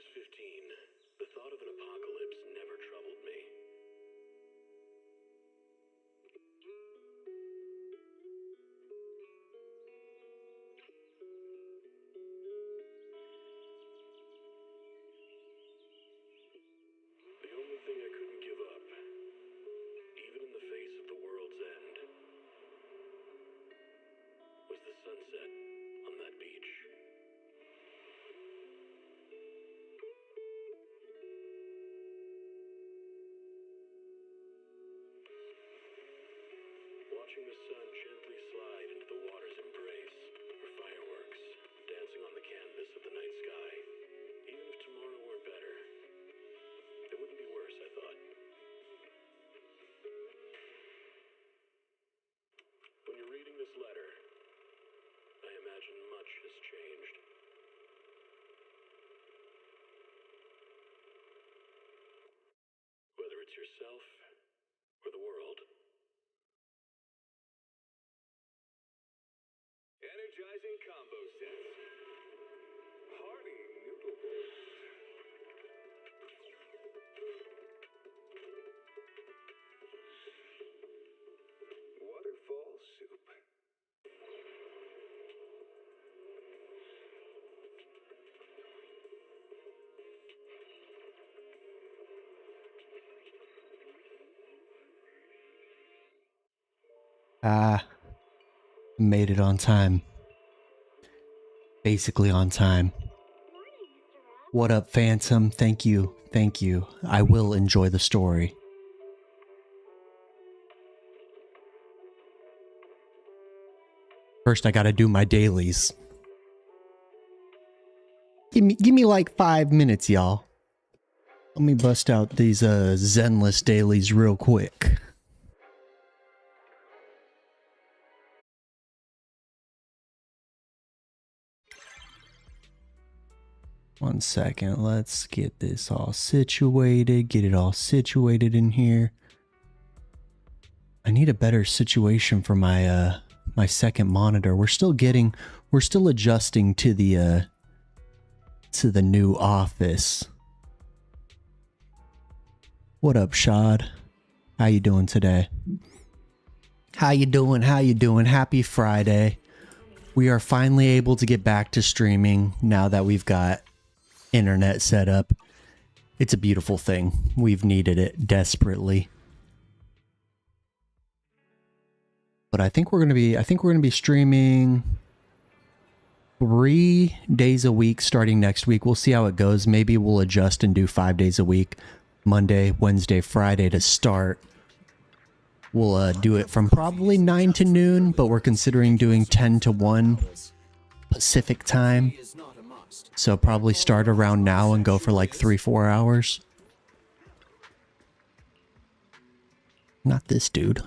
was 15, the thought of an apocalypse never troubled me. The only thing I couldn't give up, even in the face of the world's end, was the sunset on that beach. Watching the sun gently slide into the water's embrace, or fireworks dancing on the canvas of the night sky. Even if tomorrow weren't better, it wouldn't be worse, I thought. When you're reading this letter, I imagine much has changed. Whether it's yourself or the world. Energizing combo sets. Hearty noodle bowls. Waterfall soup. Made it on time. Basically on time. What up, Phantom? Thank you. Thank you. I will enjoy the story. First, I gotta do my dailies. Give me like 5 minutes, y'all. Let me bust out these Zenless dailies real quick. One second, let's get this all situated, get it all situated in here. I need a better situation for my my second monitor. We're still adjusting to the new office. What up, Shad? How you doing today? How you doing? How you doing? Happy Friday. We are finally able to get back to streaming now that we've got internet set up. It's a beautiful thing. We've needed it desperately. But I think we're gonna be streaming 3 days a week starting next week. We'll see how it goes. Maybe we'll adjust and do 5 days a week. Monday, Wednesday, Friday to start. We'll do it from probably 9 to noon, but we're considering doing 10 to 1 Pacific time. So probably start around now and go for like 3-4 hours. Not this dude.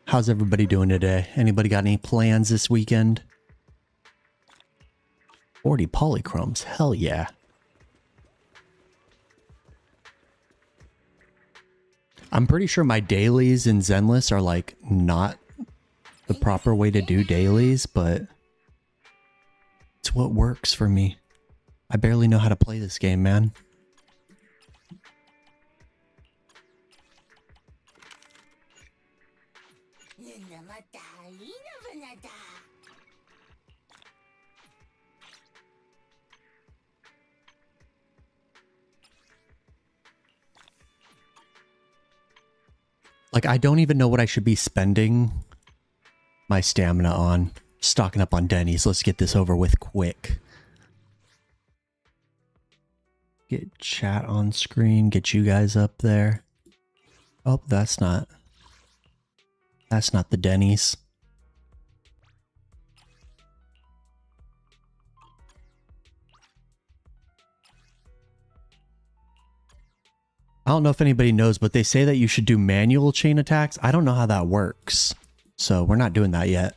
How's everybody doing today? Anybody got any plans this weekend? 40 polychromes, hell yeah. I'm pretty sure my dailies in Zenless are like not the proper way to do dailies, but it's what works for me. I barely know how to play this game, man. Like, I don't even know what I should be spending my stamina on. Stocking up on Denny's. Let's get this over with quick. Get chat on screen. Get you guys up there. Oh, that's not the Denny's. I don't know if anybody knows, but they say that you should do manual chain attacks. I don't know how that works. So we're not doing that yet.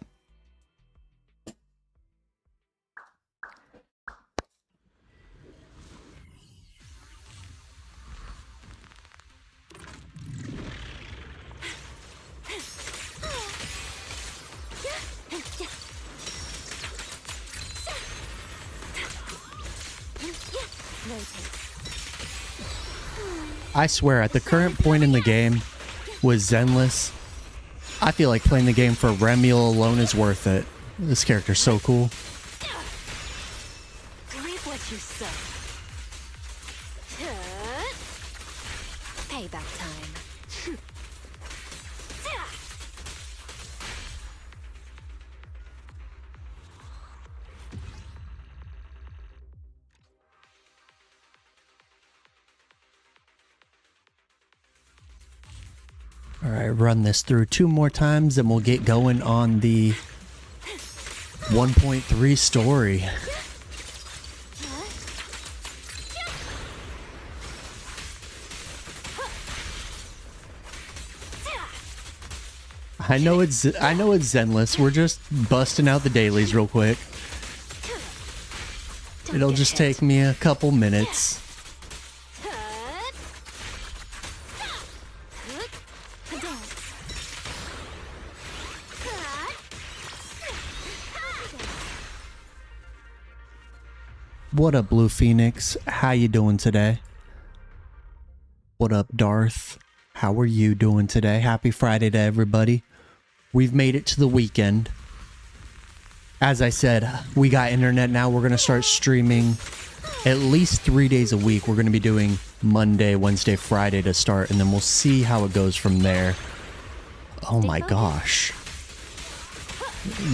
Yeah. I swear, at the current point in the game with Zenless, I feel like playing the game for Remiel alone is worth it. This character's so cool. Reap what you sow. Payback time. All right, run this through 2 more times and we'll get going on the 1.3 story. I know it's Zenless. We're just busting out the dailies real quick. It'll just take me a couple minutes. What up, Blue Phoenix? How you doing today? What up, Darth? How are you doing today? Happy Friday to everybody. We've made it to the weekend. As I said, we got internet now. We're going to start streaming at least 3 days a week. We're going to be doing Monday, Wednesday, Friday to start, and then we'll see how it goes from there. Oh my gosh.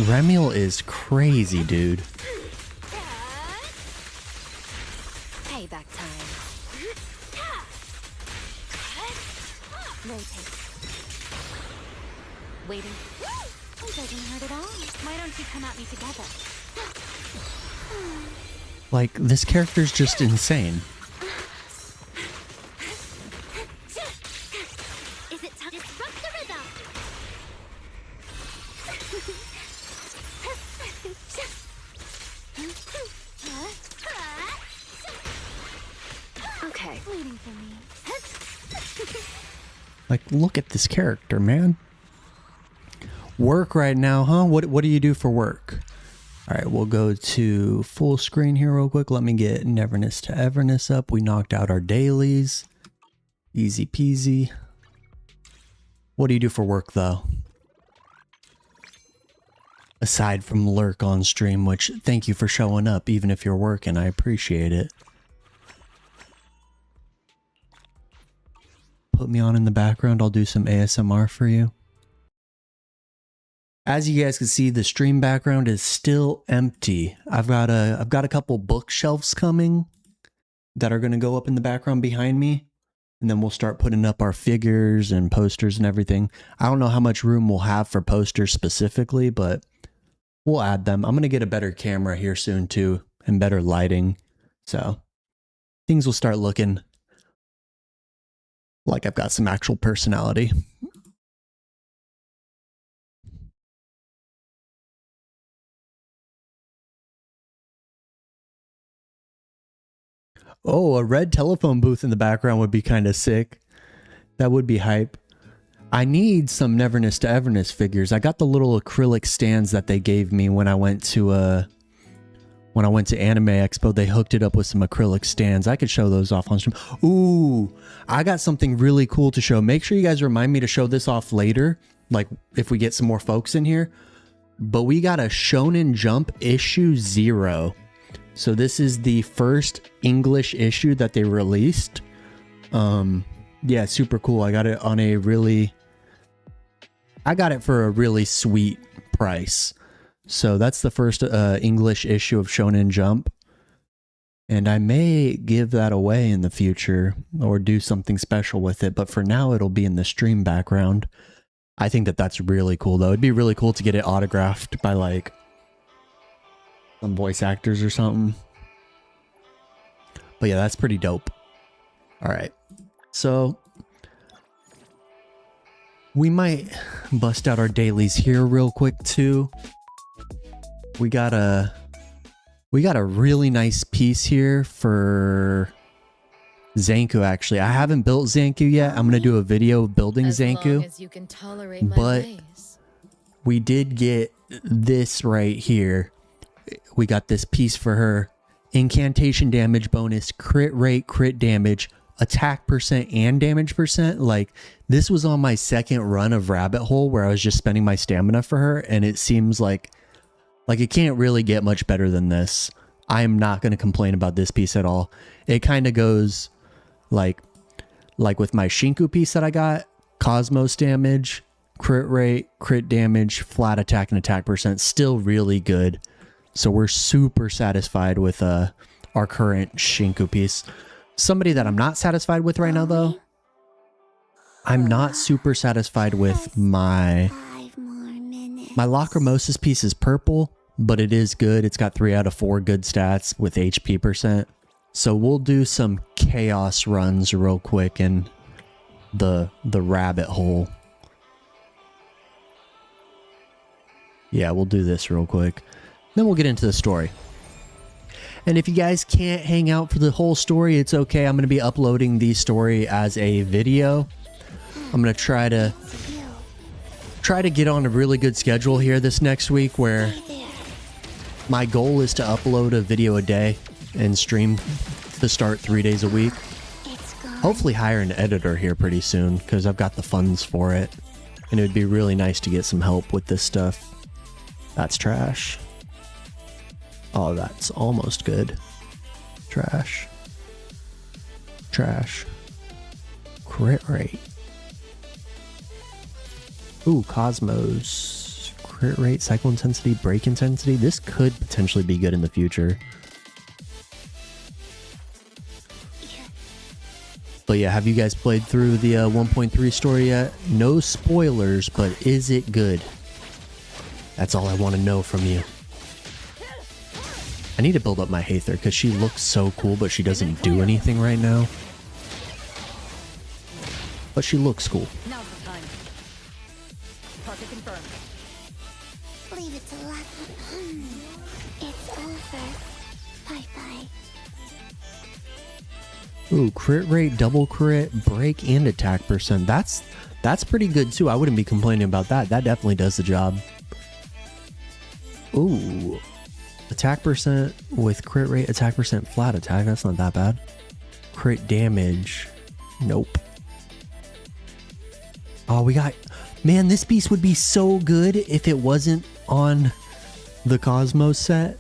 Remiel is crazy, dude. Payback time. Rotate. Waiting. It doesn't hurt at all. Why don't you come at me together? Like, this character's just insane. Is it time to disrupt the rhythm? Okay. Waiting for me. Like, look at this character, man. Work right now, huh? What do you do for work? All right, we'll go to full screen here real quick. Let me get Neverness to Everness up. We knocked out our dailies. Easy peasy. What do you do for work, though? Aside from lurk on stream, which thank you for showing up, even if you're working. I appreciate it. Put me on in the background. I'll do some ASMR for you. As you guys can see, the stream background is still empty. I've got a couple bookshelves coming that are going to go up in the background behind me, and then we'll start putting up our figures and posters and everything. I don't know how much room we'll have for posters specifically, but we'll add them. I'm going to get a better camera here soon too, and better lighting, so things will start looking like I've got some actual personality. Oh, a red telephone booth in the background would be kind of sick. That would be hype. I need some Neverness to Everness figures. I got the little acrylic stands that they gave me when I went to Anime Expo. They hooked it up with some acrylic stands. I could show those off on stream. Ooh, I got something really cool to show. Make sure you guys remind me to show this off later, like if we get some more folks in here. But we got a Shonen Jump issue 0. So this is the first English issue that they released. Yeah, super cool. I got it for a really sweet price. So that's the first English issue of Shonen Jump. And I may give that away in the future or do something special with it. But for now, it'll be in the stream background. I think that that's really cool, though. It'd be really cool to get it autographed by, like, some voice actors or something. But yeah, that's pretty dope. All right. So we might bust out our dailies here real quick too. We got a really nice piece here for Zanku, actually. I haven't built Zanku yet. I'm going to do a video of building Zanku. But we did get this right here. We got this piece for her. incantation damage bonus, crit rate, crit damage, attack percent, and damage percent. Like, this was on my second run of Rabbit Hole where I was just spending my stamina for her, and it seems like it can't really get much better than this. I'm not going to complain about this piece at all. It kind of goes like with my Shinku piece that I got, Cosmos damage, crit rate, crit damage, flat attack, and attack percent, still really good. So we're super satisfied with our current Shinku piece. Somebody that I'm not satisfied with right now, though, I'm not super satisfied with my Lacrimosa's piece is purple, but it is good. It's got 3 out of 4 good stats with HP percent. So we'll do some chaos runs real quick in the Rabbit Hole. Yeah, we'll do this real quick. Then we'll get into the story. And if you guys can't hang out for the whole story, it's okay. I'm going to be uploading the story as a video. I'm going to try to get on a really good schedule here this next week, where my goal is to upload a video a day and stream to start 3 days a week. Hopefully hire an editor here pretty soon, because I've got the funds for it. And it would be really nice to get some help with this stuff. That's trash. Oh, that's almost good. Trash. Trash. Crit rate. Ooh, Cosmos. Crit rate, cycle intensity, break intensity. This could potentially be good in the future. But yeah, have you guys played through the 1.3 story yet? No spoilers, but is it good? That's all I want to know from you. I need to build up my Haether because she looks so cool, but she doesn't do anything right now. But she looks cool. Now's the time. Target confirmed. Leave it to luck. It's over. Bye-bye. Ooh, crit rate, double crit, break, and attack percent. That's pretty good too. I wouldn't be complaining about that. That definitely does the job. Ooh. Attack percent with crit rate, attack percent, flat attack. That's not that bad. Crit damage. Nope. Oh, we got... Man, this piece would be so good if it wasn't on the Cosmos set.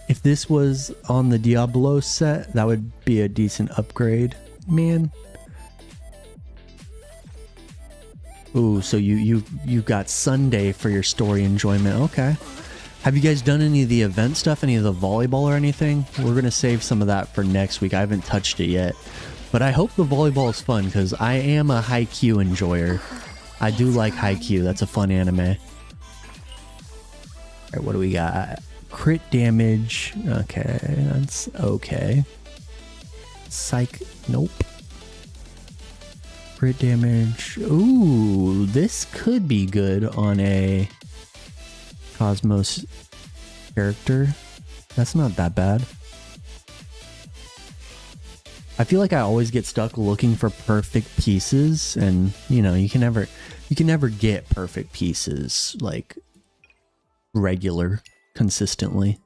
If this was on the Diablo set, that would be a decent upgrade. Man. Ooh, so you got Sunday for your story enjoyment. Okay. Have you guys done any of the event stuff, any of the volleyball or anything? We're going to save some of that for next week. I haven't touched it yet. But I hope the volleyball is fun, because I am a Haikyuu enjoyer. I do like Haikyuu. That's a fun anime. Alright, what do we got? Crit damage. Okay, that's okay. Psych. Nope. Crit damage. Ooh, this could be good on a Cosmos character. That's not that bad. I feel like I always get stuck looking for perfect pieces, and you know, you can never get perfect pieces like consistently.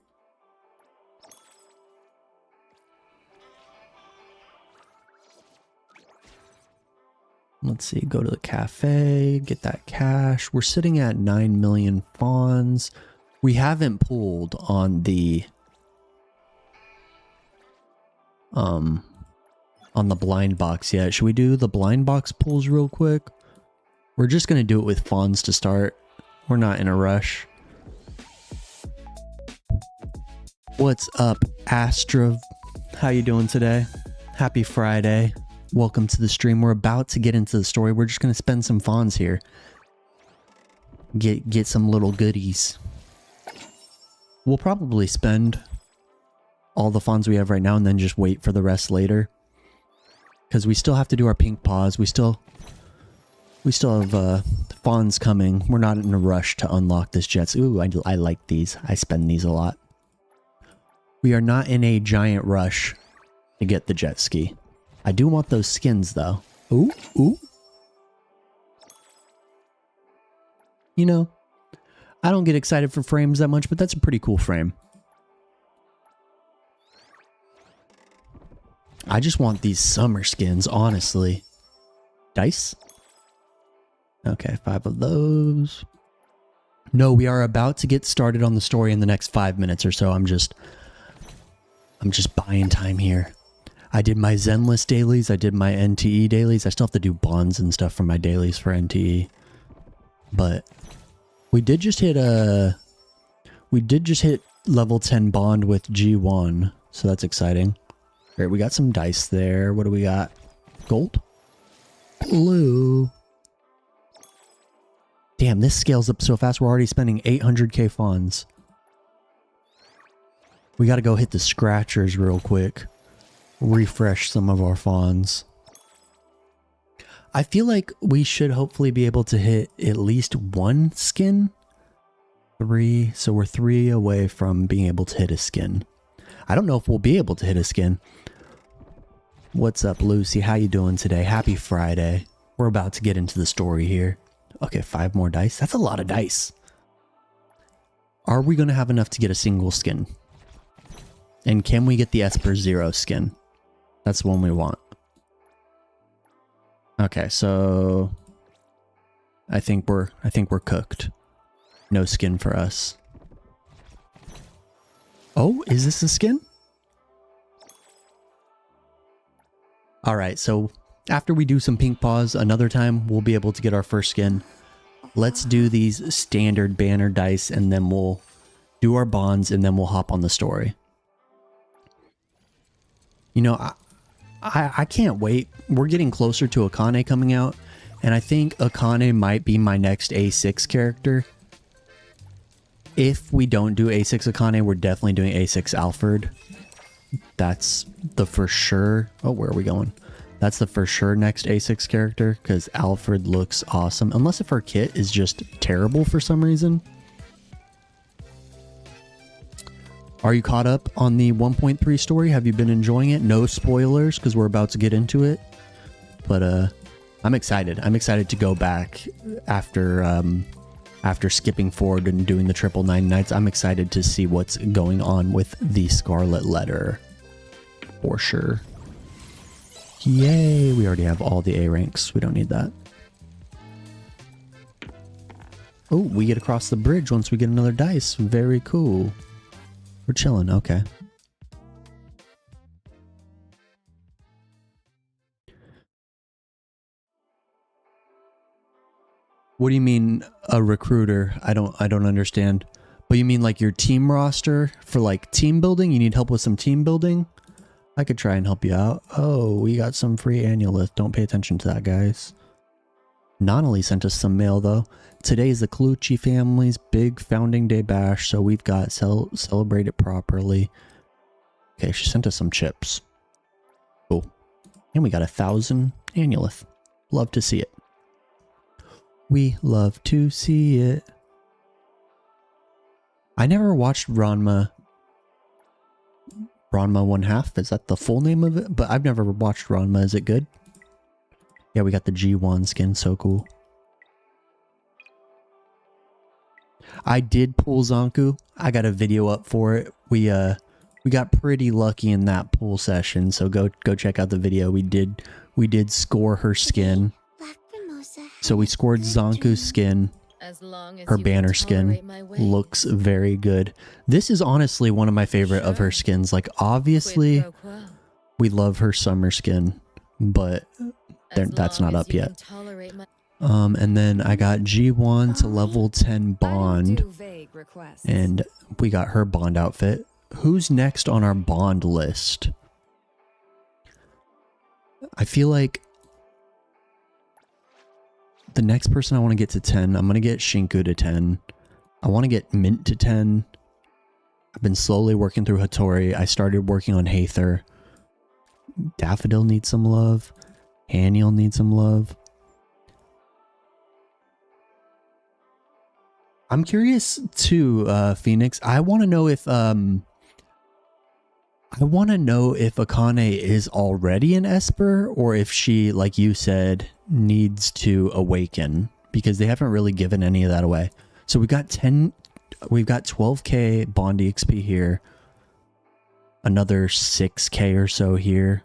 Let's see, go to the cafe, get that cash. We're sitting at 9 million fawns. We haven't pulled on the blind box yet. Should we do the blind box pulls real quick? We're just gonna do it with fawns to start. We're not in a rush. What's up, Astra? How you doing today? Happy Friday. Welcome to the stream. We're about to get into the story. We're just going to spend some fawns here. Get some little goodies. We'll probably spend all the fawns we have right now and then just wait for the rest later. Because we still have to do our pink paws. We still have fawns coming. We're not in a rush to unlock this jets. Ooh, I like these. I spend these a lot. We are not in a giant rush to get the jet ski. I do want those skins, though. Ooh, ooh. You know, I don't get excited for frames that much, but that's a pretty cool frame. I just want these summer skins, honestly. Dice? Okay, 5 of those. No, we are about to get started on the story in the next 5 minutes or so. I'm just buying time here. I did my Zenless dailies. I did my NTE dailies. I still have to do bonds and stuff for my dailies for NTE. But we did just hit level 10 bond with G1. So that's exciting. All right, we got some dice there. What do we got? Gold? Blue. Damn, this scales up so fast. We're already spending 800k funds. We got to go hit the scratchers real quick. Refresh some of our fawns. I feel like we should hopefully be able to hit at least one skin. 3, so we're 3 away from being able to hit a skin. I don't know if we'll be able to hit a skin. What's up, Lucy? How you doing today? Happy Friday. We're about to get into the story here. Okay, 5 more dice. That's a lot of dice. Are we going to have enough to get a single skin? And can we get the Esper 0 skin? That's the one we want. Okay, so I think we're cooked. No skin for us. Oh, is this a skin? All right, so after we do some pink paws, another time we'll be able to get our first skin. Let's do these standard banner dice and then we'll do our bonds and then we'll hop on the story. You know, I can't wait. We're getting closer to Akane coming out, and I think Akane might be my next A6 character. If we don't do A6 Akane, we're definitely doing A6 Alfred. That's the for sure. Oh, where are we going? That's the for sure next A6 character, because Alfred looks awesome. Unless if her kit is just terrible for some reason. Are you caught up on the 1.3 story? Have you been enjoying it? No spoilers, because we're about to get into it. But I'm excited. I'm excited to go back after skipping forward and doing the 999 nights. I'm excited to see what's going on with the Scarlet Letter. For sure. Yay! We already have all the A ranks. We don't need that. Oh, we get across the bridge once we get another dice. Very cool. We're chilling, okay. What do you mean a recruiter? I don't understand. But you mean like your team roster for like team building? You need help with some team building? I could try and help you out. Oh, we got some free annulith. Don't pay attention to that, guys. Nonali sent us some mail though. Today is the Colucci family's big founding day bash, so we've got celebrate it properly. Okay, she sent us some chips. Cool. And we got 1,000 annulith. Love to see it. We love to see it. I never watched Ranma 1/2. Is that the full name of it? But I've never watched Ranma. Is it good? Yeah, we got the G1 skin. So cool. I did pull Zanku. I got a video up for it. We got pretty lucky in that pull session, so go check out the video. We did score her skin. So we scored Zanku's skin. Her banner skin looks very good. This is honestly one of my favorite of her skins. Like obviously we love her summer skin, but that's not up yet. And then I got G1 to level 10 bond, and we got her bond outfit. Who's next on our bond list? I feel like the next person I want to get to 10, I'm going to get Shinku to 10. I want to get Mint to 10. I've been slowly working through Hattori. I started working on Haether. Daffodil needs some love. Haniel needs some love. I'm curious too, Phoenix. I want to know if Akane is already an Esper, or if she, like you said, needs to awaken, because they haven't really given any of that away. So we've got 12k Bond EXP here, another 6k or so here.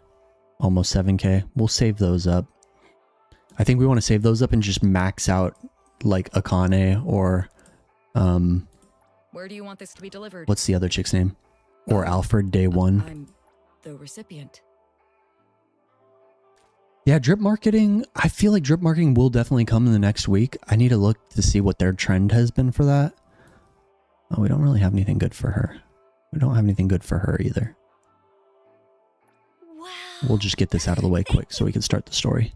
almost 7K. We'll save those up. I think we want to save those up and just max out like Akane or Where do you want this to be delivered? what's the other chick's name? Or Alfred Day 1. I'm the recipient. Yeah, drip marketing. I feel like drip marketing will definitely come in the next week. I need to look to see what their trend has been for that. Oh, we don't really have anything good for her. We don't have anything good for her either. Wow. We'll just get this out of the way quick so we can start the story.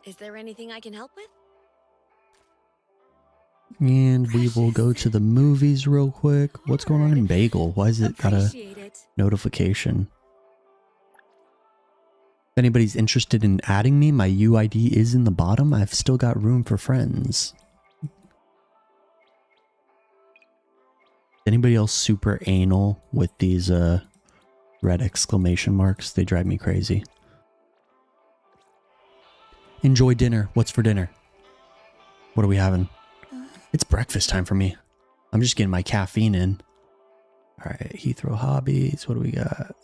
Is there anything I can help with? And we will go to the movies real quick. What's going on in Bagel? Why is it got a Appreciate it. notification? If anybody's interested in adding me, my UID is in the bottom. I've still got room for friends. Anybody else super anal with these red exclamation marks? They drive me crazy. Enjoy dinner. What's for dinner? What are we having? It's breakfast time for me. I'm just getting my caffeine in. All right, Heathrow hobbies. What do we got?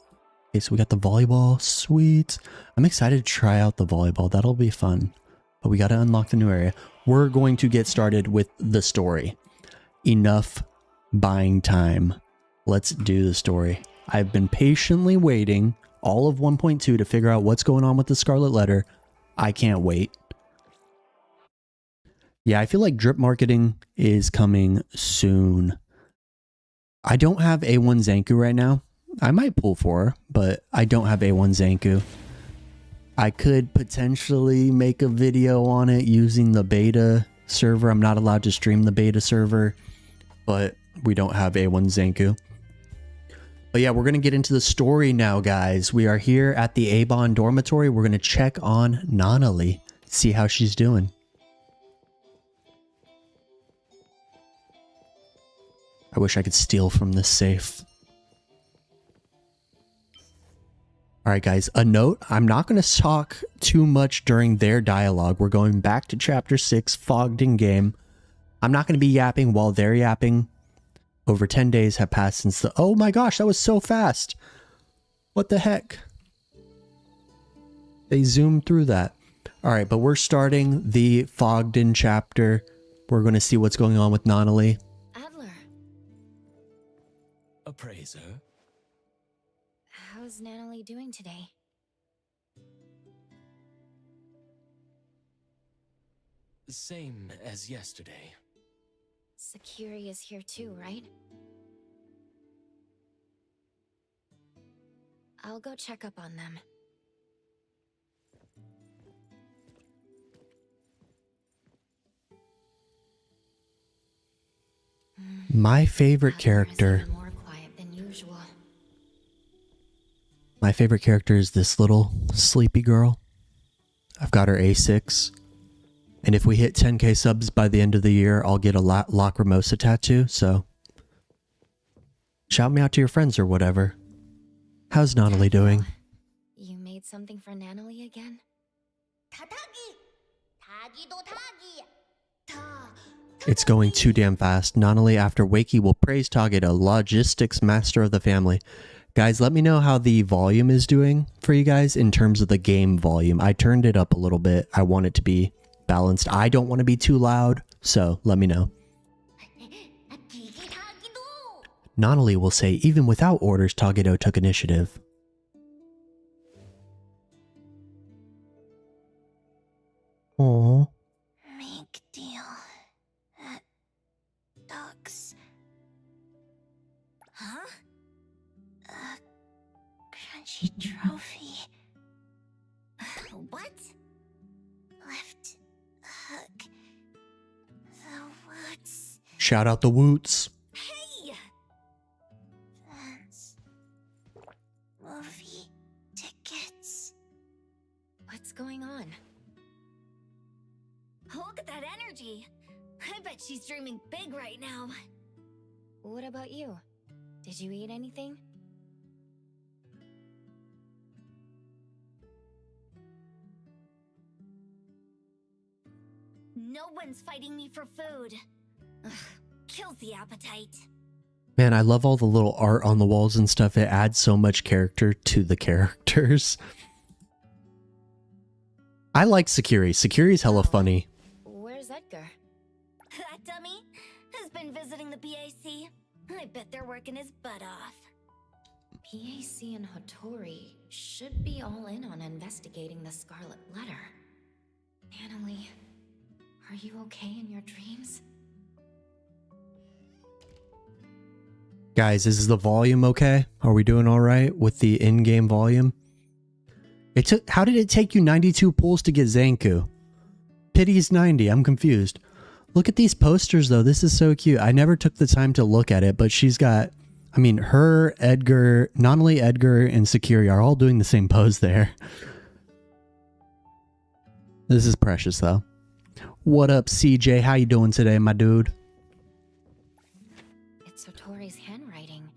Okay, so we got the volleyball. Sweet. I'm excited to try out the volleyball. That'll be fun. But we got to unlock the new area. We're going to get started with the story. Enough buying time. Let's do the story. I've been patiently waiting all of 1.2 to figure out what's going on with the Scarlet Letter. I can't wait. Yeah, I feel like drip marketing is coming soon. I don't have A1 Zanku right now. I might pull for her, but I don't have A1 Zanku. I could potentially make a video on it using the beta server. I'm not allowed to stream the beta server, but we don't have A1 Zanku. But yeah, we're going to get into the story now, guys. We are here at the Avon dormitory. We're going to check on Nanali, see how she's doing. I wish I could steal from this safe. Alright guys, a note. I'm not going to talk too much during their dialogue. We're going back to chapter 6, Fogged in Game. I'm not going to be yapping while they're yapping. Over 10 days have passed since the... Oh my gosh, that was so fast! What the heck? They zoomed through that. Alright, but we're starting the Fogged in chapter. We're going to see what's going on with Nanali. Adler, Appraiser? how's Natalie doing today? Same as yesterday. Sakiri is here too, right? I'll go check up on them. My favorite Adler is character... even more quiet than usual. My favorite character is this little sleepy girl. I've got her A6. And if we hit 10k subs by the end of the year, I'll get a Lacrimosa tattoo, so... shout me out to your friends or whatever. How's Nanali doing? You made something for Natalie again? It's going too damn fast. Nanali, after Wakey, will praise Tageda, logistics master of the family. Guys, let me know how the volume is doing for you guys in terms of the game volume. I turned it up a little bit. I want it to be balanced. I don't want to be too loud, so let me know. Nanali will say, even without orders, Tagedo took initiative. Aww. Make deal. At Doc's. Huh? A crunchy trophy. What? Left hook. The woods. Shout out the Woots. Hey! Fans. Movie tickets. What's going on? Look at that energy! I bet she's dreaming big right now. What about you? Did you eat anything? No one's fighting me for food. Ugh, kills the appetite. Man, I love all the little art on the walls and stuff. It adds so much character to the characters. I like Sakiri. Sakiri's hella funny. Where's Edgar? That dummy has been visiting the BAC. I bet they're working his butt off. PAC and Hattori should be all in on investigating the Scarlet Letter. Annalie, are you okay in your dreams? Guys, is the volume okay? Are we doing all right with the in-game volume? How did it take you 92 pulls to get Zanku? Pity's 90, I'm confused. Look at these posters though, this is so cute. I never took the time to look at it, but she's got, I mean, her, Edgar, not only Edgar and Sakiri are all doing the same pose there. This is precious though. What up, CJ? How you doing today, my dude? It's Hattori's handwriting.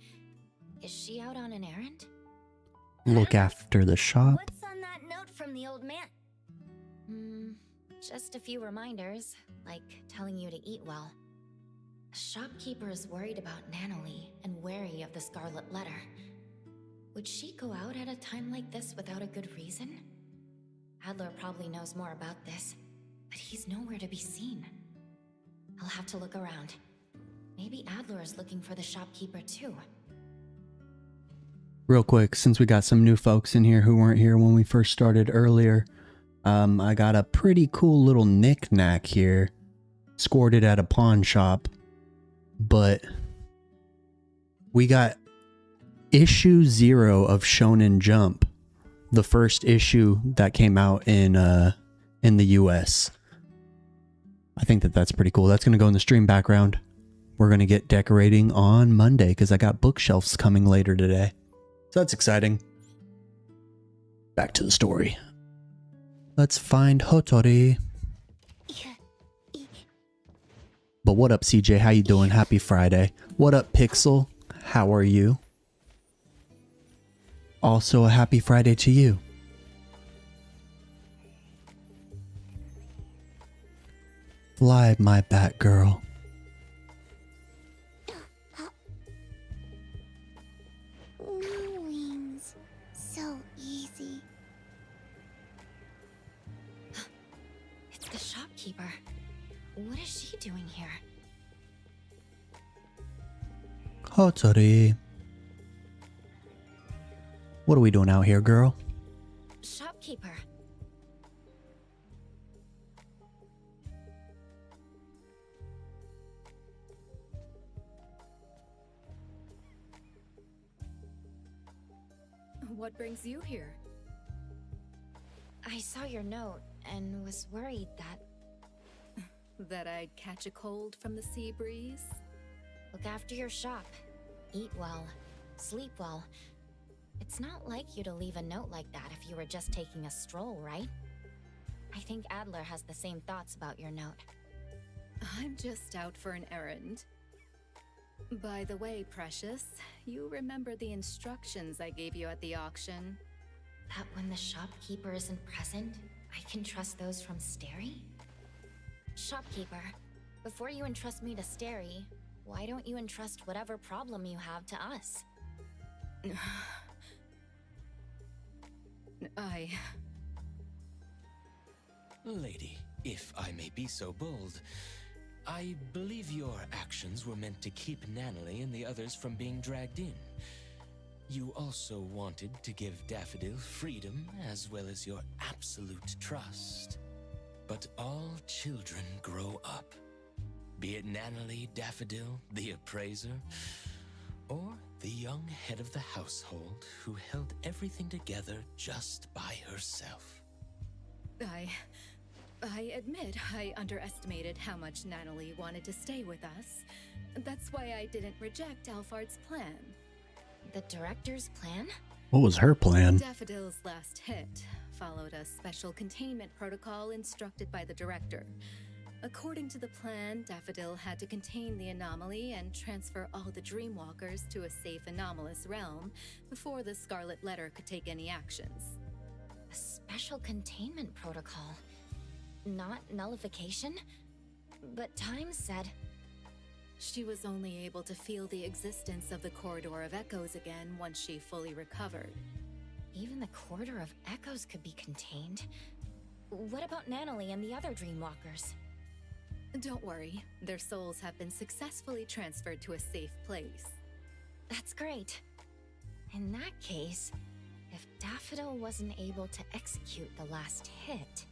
Is she out on an errand? Look after the shop. What's on that note from the old man? Just a few reminders, like telling you to eat well. The shopkeeper is worried about Nanalie and wary of the Scarlet Letter. Would she go out at a time like this without a good reason? Adler probably knows more about this, but he's nowhere to be seen. I'll have to look around. Maybe Adler is looking for the shopkeeper too. Real quick, since we got some new folks in here who weren't here when we first started earlier, I got a pretty cool little knick-knack here. Scored it at a pawn shop. But we got issue 0 of Shonen Jump. The first issue that came out in the US. I think that's pretty cool. That's going to go in the stream background. We're going to get decorating on Monday because I got bookshelves coming later today. So that's exciting. Back to the story. Let's find Hattori. But what up, CJ? How you doing? Happy Friday. What up, Pixel? How are you? Also a happy Friday to you. Fly, my Batgirl. No wings. So easy. It's the shopkeeper. What is she doing here? Hattori. What are we doing out here, girl? Shopkeeper. What brings you here? I saw your note and was worried That I'd catch a cold from the sea breeze? look after your shop. Eat well. Sleep well. It's not like you to leave a note like that if you were just taking a stroll, right? I think Adler has the same thoughts about your note. I'm just out for an errand. By the way, Precious, you remember the instructions I gave you at the auction? That when the shopkeeper isn't present, I can trust those from Steri? Shopkeeper, before you entrust me to Steri, why don't you entrust whatever problem you have to us? Lady, if I may be so bold, I believe your actions were meant to keep Nanalie and the others from being dragged in. You also wanted to give Daffodil freedom as well as your absolute trust. But all children grow up. Be it Nanalie, Daffodil, the appraiser, or the young head of the household who held everything together just by herself. I admit I underestimated how much Natalie wanted to stay with us. That's why I didn't reject Alphard's plan. The director's plan? What was her plan? Daffodil's last hit followed a special containment protocol instructed by the director. According to the plan, Daffodil had to contain the anomaly and transfer all the Dreamwalkers to a safe anomalous realm before the Scarlet Letter could take any actions. A special containment protocol. Not nullification? But Time said... She was only able to feel the existence of the Corridor of Echoes again once she fully recovered. Even the Corridor of Echoes could be contained. What about Nanalie and the other Dreamwalkers? Don't worry, their souls have been successfully transferred to a safe place. That's great. In that case, if Daffodil wasn't able to execute the last hit...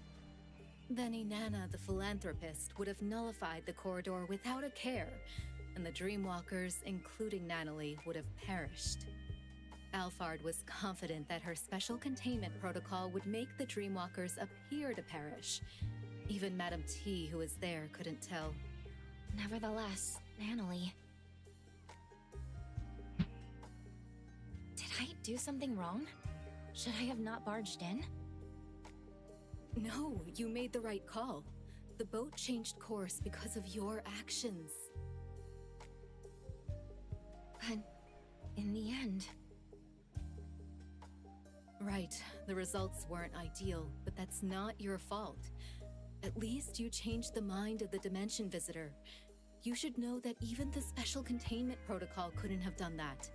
Then Inanna the Philanthropist would have nullified the corridor without a care, and the Dreamwalkers, including Nanalie, would have perished. Alphard was confident that her special containment protocol would make the Dreamwalkers appear to perish. Even Madame T, who was there, couldn't tell. Nevertheless, Nanalie... Did I do something wrong? Should I have not barged in? No, you made the right call. The boat changed course because of your actions. But in the end... Right, the results weren't ideal, but that's not your fault. At least you changed the mind of the Dimension Visitor. You should know that even the special containment protocol couldn't have done that.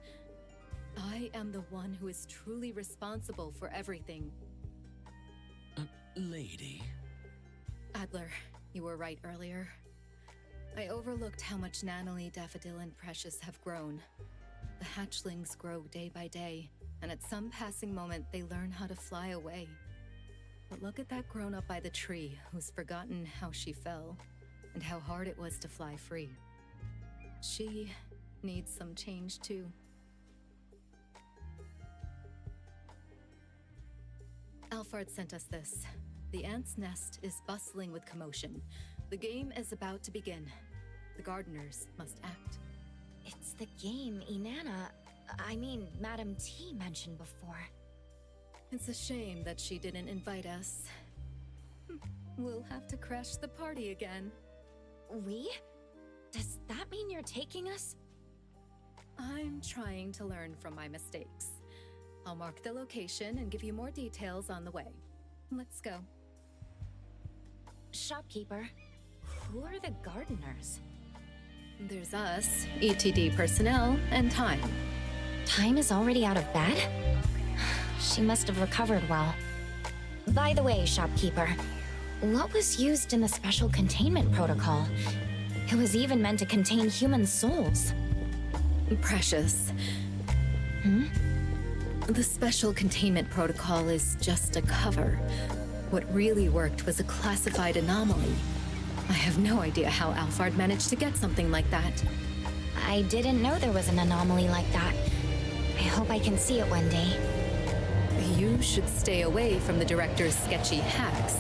I am the one who is truly responsible for everything. Lady. Adler, you were right earlier. I overlooked how much Nanalie, Daffodil, and Precious have grown. The hatchlings grow day by day, and at some passing moment they learn how to fly away. But look at that grown-up by the tree who's forgotten how she fell, and how hard it was to fly free. She needs some change too. Alphard sent us this. The ant's nest is bustling with commotion. The game is about to begin. The gardeners must act. It's the game Madame T mentioned before. It's a shame that she didn't invite us. We'll have to crash the party again. We? Does that mean you're taking us? I'm trying to learn from my mistakes. I'll mark the location and give you more details on the way. Let's go. Shopkeeper, who are the gardeners? There's us, ETD personnel, and Time. Time is already out of bed? She must have recovered well. By the way, Shopkeeper, what was used in the special containment protocol? It was even meant to contain human souls. Precious. The special containment protocol is just a cover. What really worked was a classified anomaly. I have no idea how Alphard managed to get something like that. I didn't know there was an anomaly like that. I hope I can see it one day. You should stay away from the director's sketchy hacks.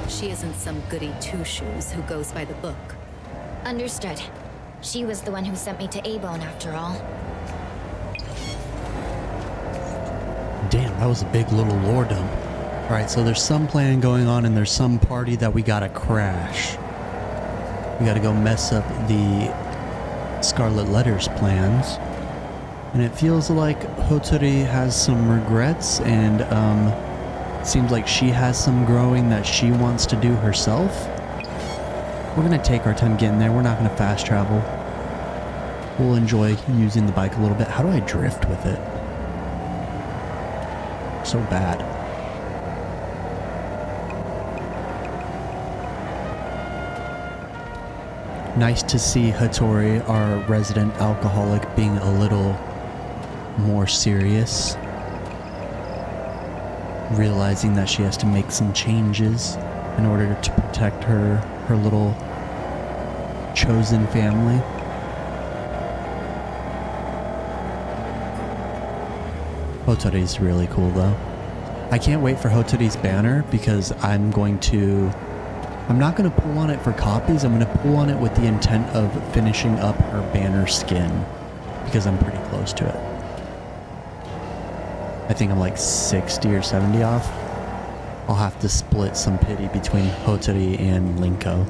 She isn't some goody two-shoes who goes by the book. Understood. She was the one who sent me to A-Bone after all. Damn, that was a big little lore dump. Alright, so there's some plan going on and there's some party that we gotta crash. We gotta go mess up the Scarlet Letter's plans. And it feels like Hotori has some regrets and seems like she has some growing that she wants to do herself. We're gonna take our time getting there. We're not gonna fast travel. We'll enjoy using the bike a little bit. How do I drift with it? So bad. Nice to see Hattori, our resident alcoholic, being a little more serious. Realizing that she has to make some changes in order to protect her little chosen family. Hotori's really cool though. I can't wait for Hotori's banner because I'm not going to pull on it for copies. I'm going to pull on it with the intent of finishing up her banner skin because I'm pretty close to it. I think I'm like 60 or 70 off. I'll have to split some pity between Hotori and Linko.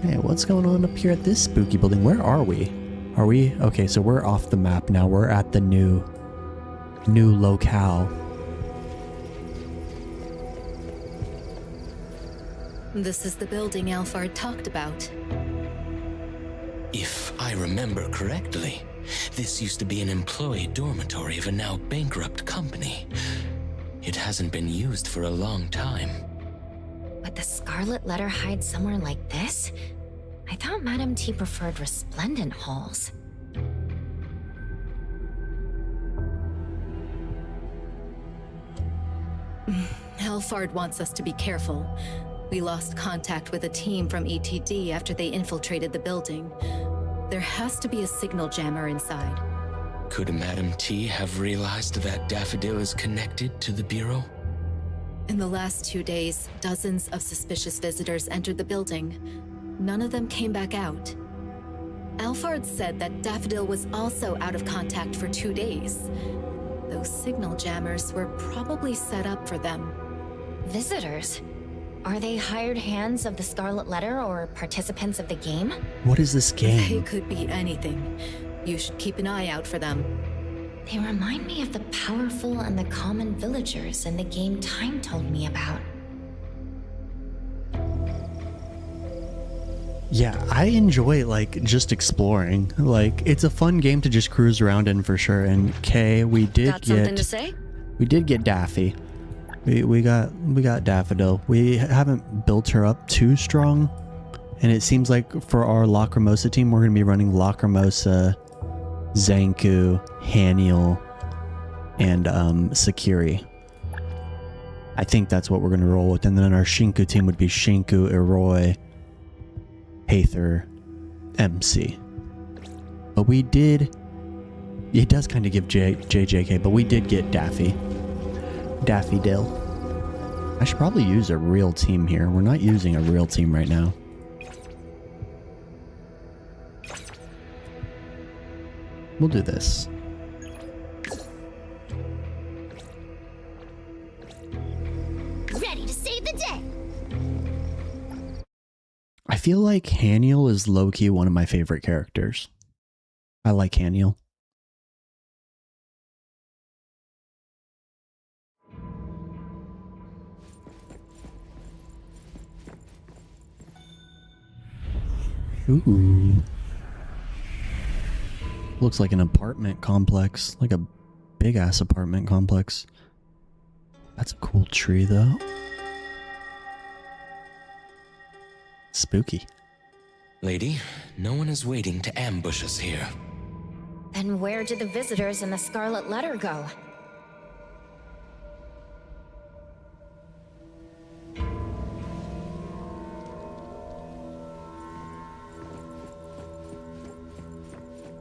Hey, what's going on up here at this spooky building? Where are we? Are we? Okay, so we're off the map now. We're at the new locale. This is the building Alphard talked about. If I remember correctly, this used to be an employee dormitory of a now bankrupt company. It hasn't been used for a long time. Would the Scarlet Letter hide somewhere like this? I thought Madame T preferred resplendent halls. Alphard wants us to be careful. We lost contact with a team from ETD after they infiltrated the building. There has to be a signal jammer inside. Could Madame T have realized that Daffodil is connected to the Bureau? In the last 2 days, dozens of suspicious visitors entered the building. None of them came back out. Alphard said that Daffodil was also out of contact for 2 days. Those signal jammers were probably set up for them. Visitors? Are they hired hands of the Scarlet Letter or participants of the game? What is this They game? could be anything. You should keep an eye out for them. They remind me of the powerful and the common villagers in the game Time told me about. Yeah, I enjoy like just exploring. Like it's a fun game to just cruise around in for sure. And Kay, we did say? get Daffy. We got Daffodil. We haven't built her up too strong, and it seems like for our Lacrimosa team, we're gonna be running Lacrimosa, Zanku, Haniel, and Sakiri. I think that's what we're gonna roll with. And then our Shinku team would be Shinku, Eroi, Aether, MC. But we did... It does kind of give JJK, but we did get Daffodil. I should probably use a real team here. We're not using a real team right now. We'll do this. Ready to save the day! I feel like Haniel is low-key one of my favorite characters. I like Haniel. Ooh. Looks like an apartment complex. Like a big-ass apartment complex. That's a cool tree, though. Spooky. Lady, no one is waiting to ambush us here. Then where did the visitors in the Scarlet Letter go?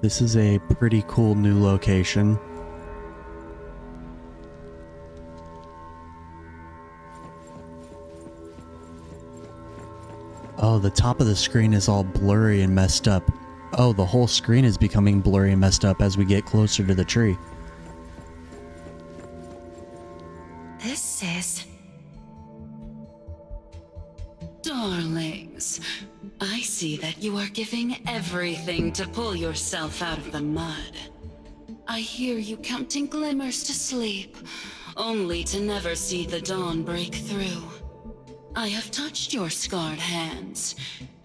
This is a pretty cool new location. Oh, the top of the screen is all blurry and messed up. Oh, the whole screen is becoming blurry and messed up as we get closer to the tree. This is... Darlings, I see that you are giving everything to pull yourself out of the mud. I hear you counting glimmers to sleep, only to never see the dawn break through. I have touched your scarred hands.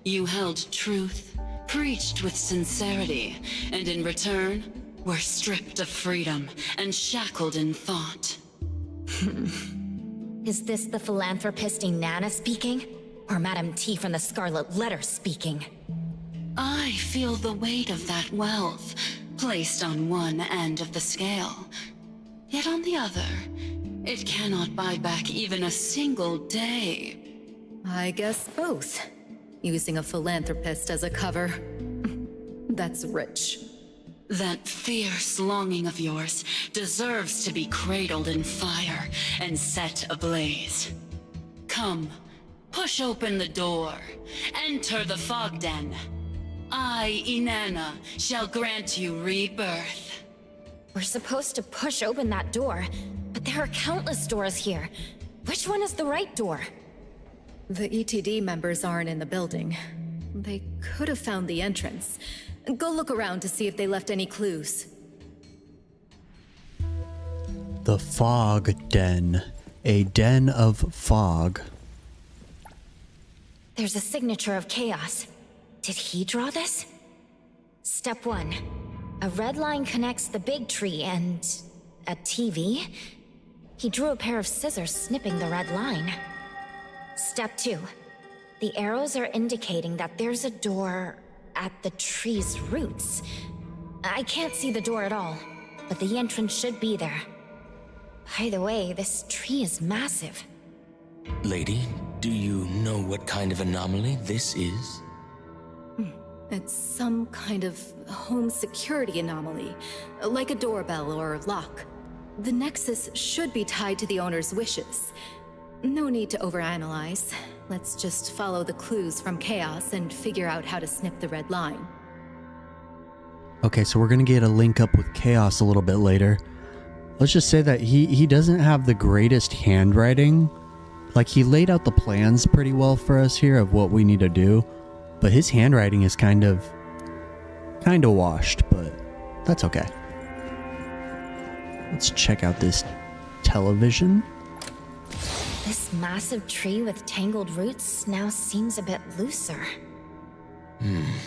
You held truth, preached with sincerity, and in return, were stripped of freedom and shackled in thought. Is this the philanthropist Inanna speaking? Or Madame T from the Scarlet Letter speaking? I feel the weight of that wealth, placed on one end of the scale. Yet on the other, it cannot buy back even a single day. I guess both. Using a philanthropist as a cover. That's rich. That fierce longing of yours deserves to be cradled in fire and set ablaze. Come, push open the door. Enter the fog den. I, Inanna, shall grant you rebirth. We're supposed to push open that door, but there are countless doors here. Which one is the right door? The ETD members aren't in the building. They could have found the entrance. Go look around to see if they left any clues. The Fog Den. A den of fog. There's a signature of chaos. Did he draw this? Step 1. A red line connects the big tree and... a TV? He drew a pair of scissors snipping the red line. Step 2. The arrows are indicating that there's a door at the tree's roots. I can't see the door at all, but the entrance should be there. By the way, this tree is massive. Lady, do you know what kind of anomaly this is? It's some kind of home security anomaly, like a doorbell or lock. The nexus should be tied to the owner's wishes. No need to overanalyze. Let's just follow the clues from Chaos and figure out how to snip the red line. Okay, so we're gonna get a link up with Chaos a little bit later. Let's just say that he doesn't have the greatest handwriting. Like, he laid out the plans pretty well for us here of what we need to do, but his handwriting is kind of washed, but that's okay. Let's check out this television. This massive tree with tangled roots now seems a bit looser.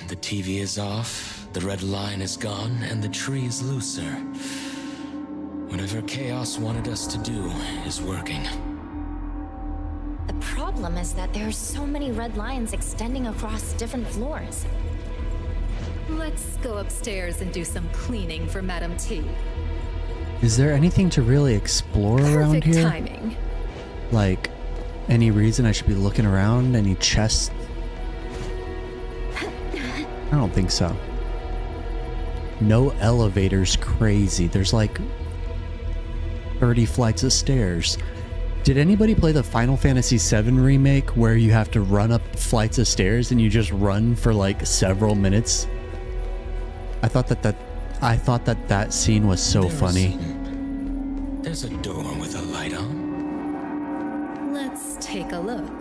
The TV is off, the red line is gone, and the tree is looser. Whatever Chaos wanted us to do is working. The problem is that there's so many red lines extending across different floors. Let's go upstairs and do some cleaning for Madam T. Is there anything to really explore around Perfect here? timing. Like, any reason I should be looking around? Any chests? I don't think so. No elevators, crazy. There's like 30 flights of stairs. Did anybody play the Final Fantasy VII remake where you have to run up flights of stairs and you just run for like several minutes? I thought that scene was so funny. There's a door with a light on. Let's take a look.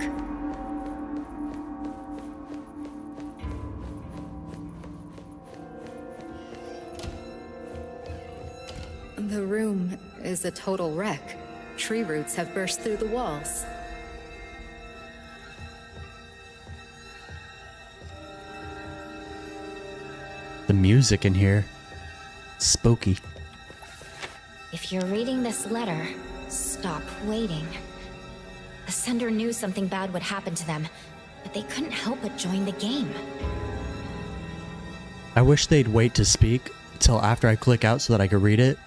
The room is a total wreck. Tree roots have burst through the walls. The music in here, spooky. If you're reading this letter, stop waiting. The sender knew something bad would happen to them, but they couldn't help but join the game. I wish they'd wait to speak till after I click out so that I could read it.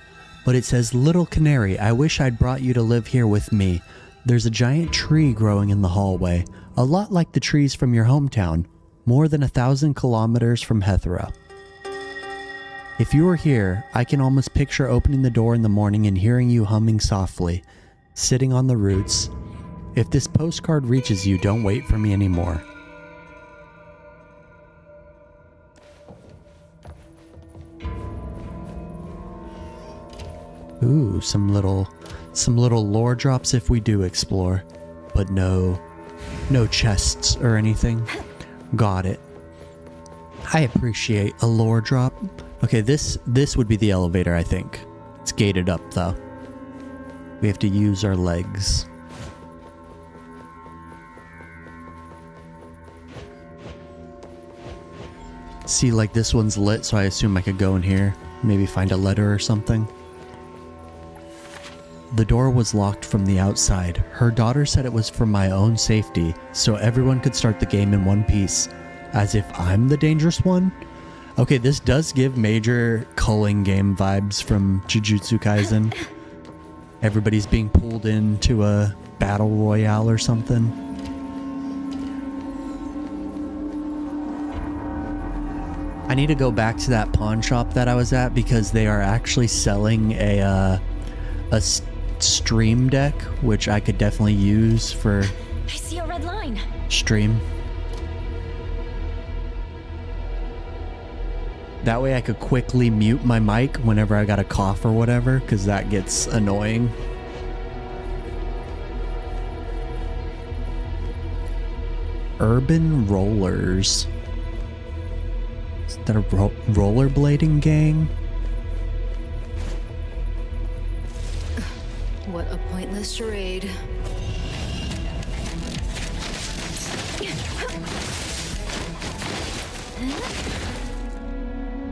But it says, "Little Canary, I wish I'd brought you to live here with me. There's a giant tree growing in the hallway, a lot like the trees from your hometown, more than 1,000 kilometers from Hethra. If you were here, I can almost picture opening the door in the morning and hearing you humming softly, sitting on the roots. If this postcard reaches you, don't wait for me anymore." Ooh, some little lore drops if we do explore, but no chests or anything. Got it. I appreciate a lore drop. Okay, this would be the elevator, I think. It's gated up though. We have to use our legs. See, like this one's lit, so I assume I could go in here, maybe find a letter or something. The door was locked from the outside. Her daughter said it was for my own safety, so everyone could start the game in one piece. As if I'm the dangerous one? Okay, this does give major culling game vibes from Jujutsu Kaisen. Everybody's being pulled into a battle royale or something. I need to go back to that pawn shop that I was at because they are actually selling a stream deck, which I could definitely use for I see a red line. stream. That way I could quickly mute my mic whenever I got a cough or whatever, because that gets annoying. Urban Rollers. Is that a rollerblading gang? What a pointless charade.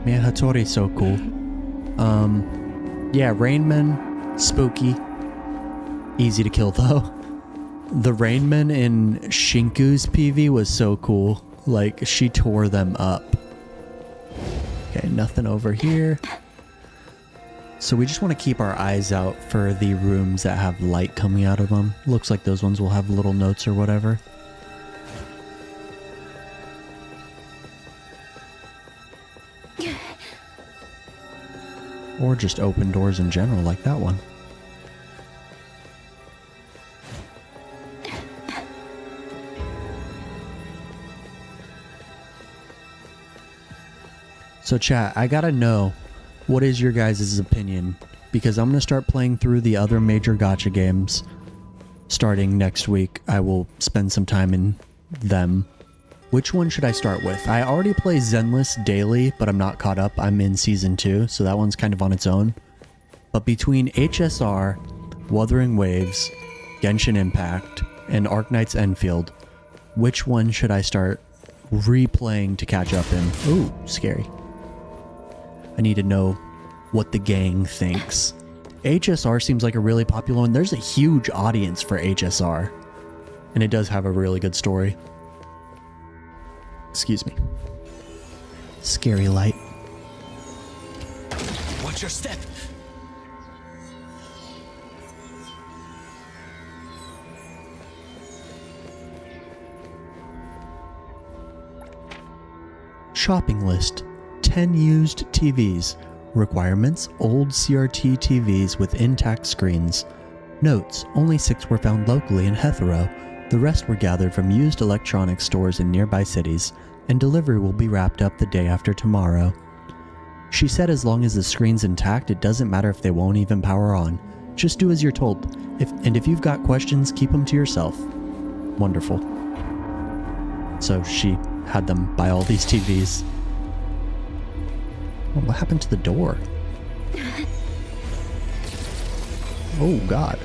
Man, Hattori's so cool. Yeah, Rainman, spooky. Easy to kill though. The Rainman in Shinku's PV was so cool. Like, she tore them up. Okay, nothing over here. So we just want to keep our eyes out for the rooms that have light coming out of them. Looks like those ones will have little notes or whatever. Or just open doors in general, like that one. So chat, I gotta know, what is your guys' opinion? Because I'm gonna start playing through the other major gacha games starting next week. I will spend some time in them. Which one should I start with? I already play Zenless daily, but I'm not caught up. I'm in Season 2, so that one's kind of on its own. But between HSR, Wuthering Waves, Genshin Impact, and Arknight's Enfield, which one should I start replaying to catch up in? Ooh, scary. I need to know what the gang thinks. HSR seems like a really popular one. There's a huge audience for HSR, and it does have a really good story. Excuse me. Scary light. Watch your step. Shopping list. 10 used TVs. Requirements: old CRT TVs with intact screens. Notes: only 6 were found locally in Hetero. The rest were gathered from used electronics stores in nearby cities, and delivery will be wrapped up the day after tomorrow. She said as long as the screen's intact, it doesn't matter if they won't even power on. Just do as you're told. If you've got questions, keep them to yourself. Wonderful. So she had them buy all these TVs. Oh, what happened to the door? Oh, God.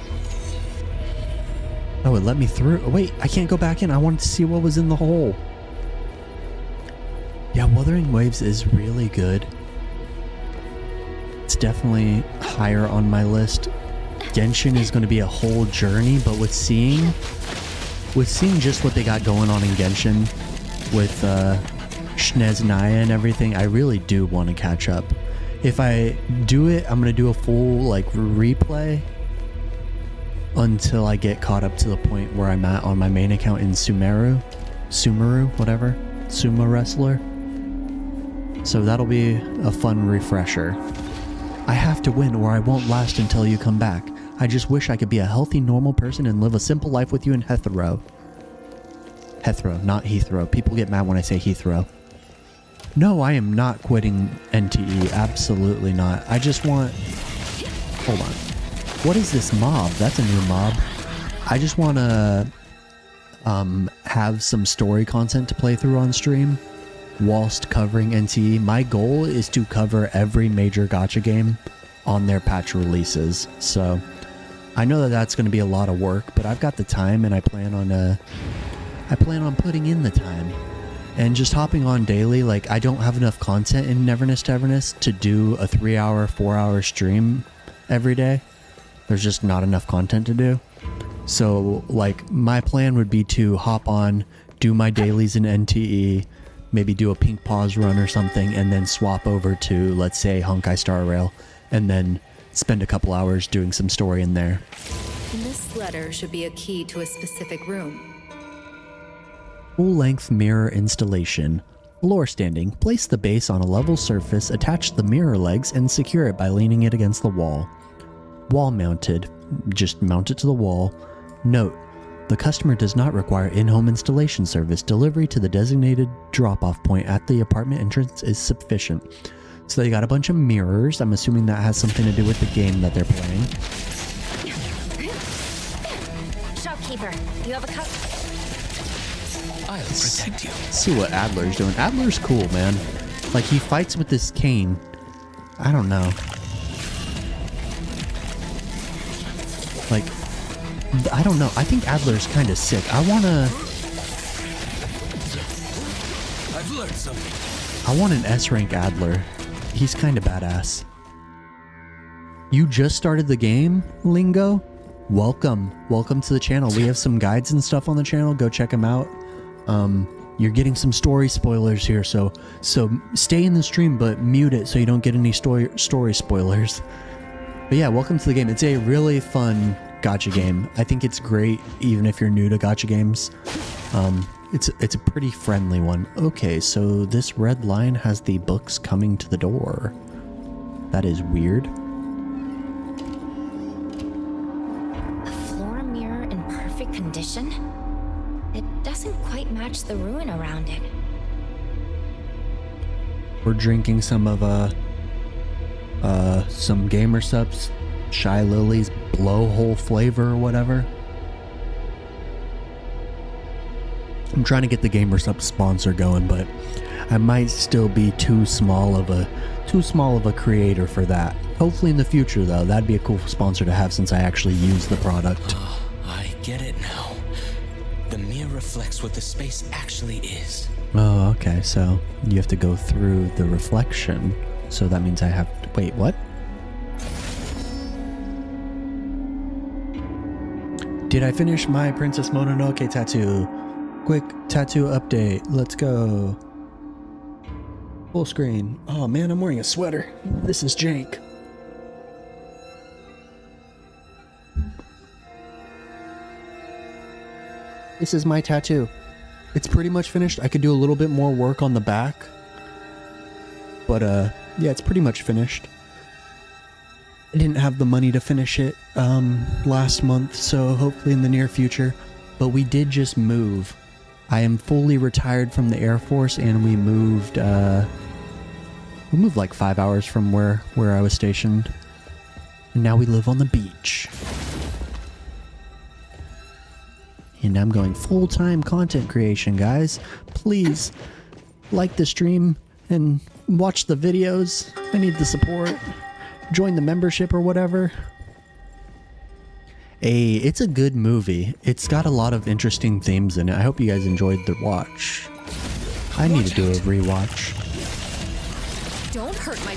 Oh, it let me through. Oh, wait, I can't go back in. I wanted to see what was in the hole. Yeah, Wuthering Waves is really good. It's definitely higher on my list. Genshin is going to be a whole journey, but with seeing just what they got going on in Genshin with Sneznaya and everything, I really do want to catch up. If I do it, I'm going to do a full like replay until I get caught up to the point where I'm at on my main account in Sumeru, whatever, Sumo Wrestler. So that'll be a fun refresher. I have to win or I won't last until you come back. I just wish I could be a healthy, normal person and live a simple life with you in Hetero. Hetero, not Heathrow. People get mad when I say Heathrow. No, I am not quitting NTE. Absolutely not. I just want... Hold on. What is this mob? That's a new mob. I just want to have some story content to play through on stream whilst covering NTE. My goal is to cover every major gacha game on their patch releases. So I know that that's going to be a lot of work, but I've got the time and I plan on putting in the time. And just hopping on daily, like I don't have enough content in Neverness to Everness to do a 3-hour, 4-hour stream every day. There's just not enough content to do. So like my plan would be to hop on, do my dailies in NTE, maybe do a pink pause run or something, and then swap over to, let's say, Honkai Star Rail, and then spend a couple hours doing some story in there. This letter should be a key to a specific room. Full-length mirror installation. Floor standing. Place the base on a level surface, attach the mirror legs, and secure it by leaning it against the wall. Wall mounted. Just mount it to the wall. Note: the customer does not require in-home installation service. Delivery to the designated drop-off point at the apartment entrance is sufficient. So they got a bunch of mirrors. I'm assuming that has something to do with the game that they're playing. Shopkeeper, you have a cup. I'll protect you. See what Adler's doing. Adler's cool, man. Like, he fights with this cane. I don't know. Like, I don't know. I think Adler's kind of sick. I want I've learned something. an S-rank Adler. He's kind of badass. You just started the game, Lingo? Welcome to the channel. We have some guides and stuff on the channel. Go check them out. You're getting some story spoilers here, so stay in the stream but mute it so you don't get any story spoilers. But yeah, welcome to the game. It's a really fun gacha game. I think it's great even if you're new to gacha games. It's a pretty friendly one. Okay, so this red line has the books coming to the door. That is weird. Condition? It doesn't quite match the ruin around it. We're drinking some of some Gamer Supps, Shy Lily's blowhole flavor or whatever. I'm trying to get the Gamer Supp sponsor going, but I might still be too small of a creator for that. Hopefully in the future though, that'd be a cool sponsor to have since I actually use the product. I get it now. The mirror reflects what the space actually is. Oh, okay, so you have to go through the reflection. So that means I have to... Wait, what? Did I finish my Princess Mononoke tattoo? Quick tattoo update. Let's go. Full screen. Oh man, I'm wearing a sweater. This is jank. This is my tattoo. It's pretty much finished. I could do a little bit more work on the back. But yeah, it's pretty much finished. I didn't have the money to finish it last month, so hopefully in the near future. But we did just move. I am fully retired from the Air Force, and we moved like 5 hours from where I was stationed. And now we live on the beach. And I'm going full-time content creation, guys. Please like the stream and watch the videos. I need the support. Join the membership or whatever. It's a good movie. It's got a lot of interesting themes in it. I hope you guys enjoyed the watch. I need to do a rewatch. Don't hurt my...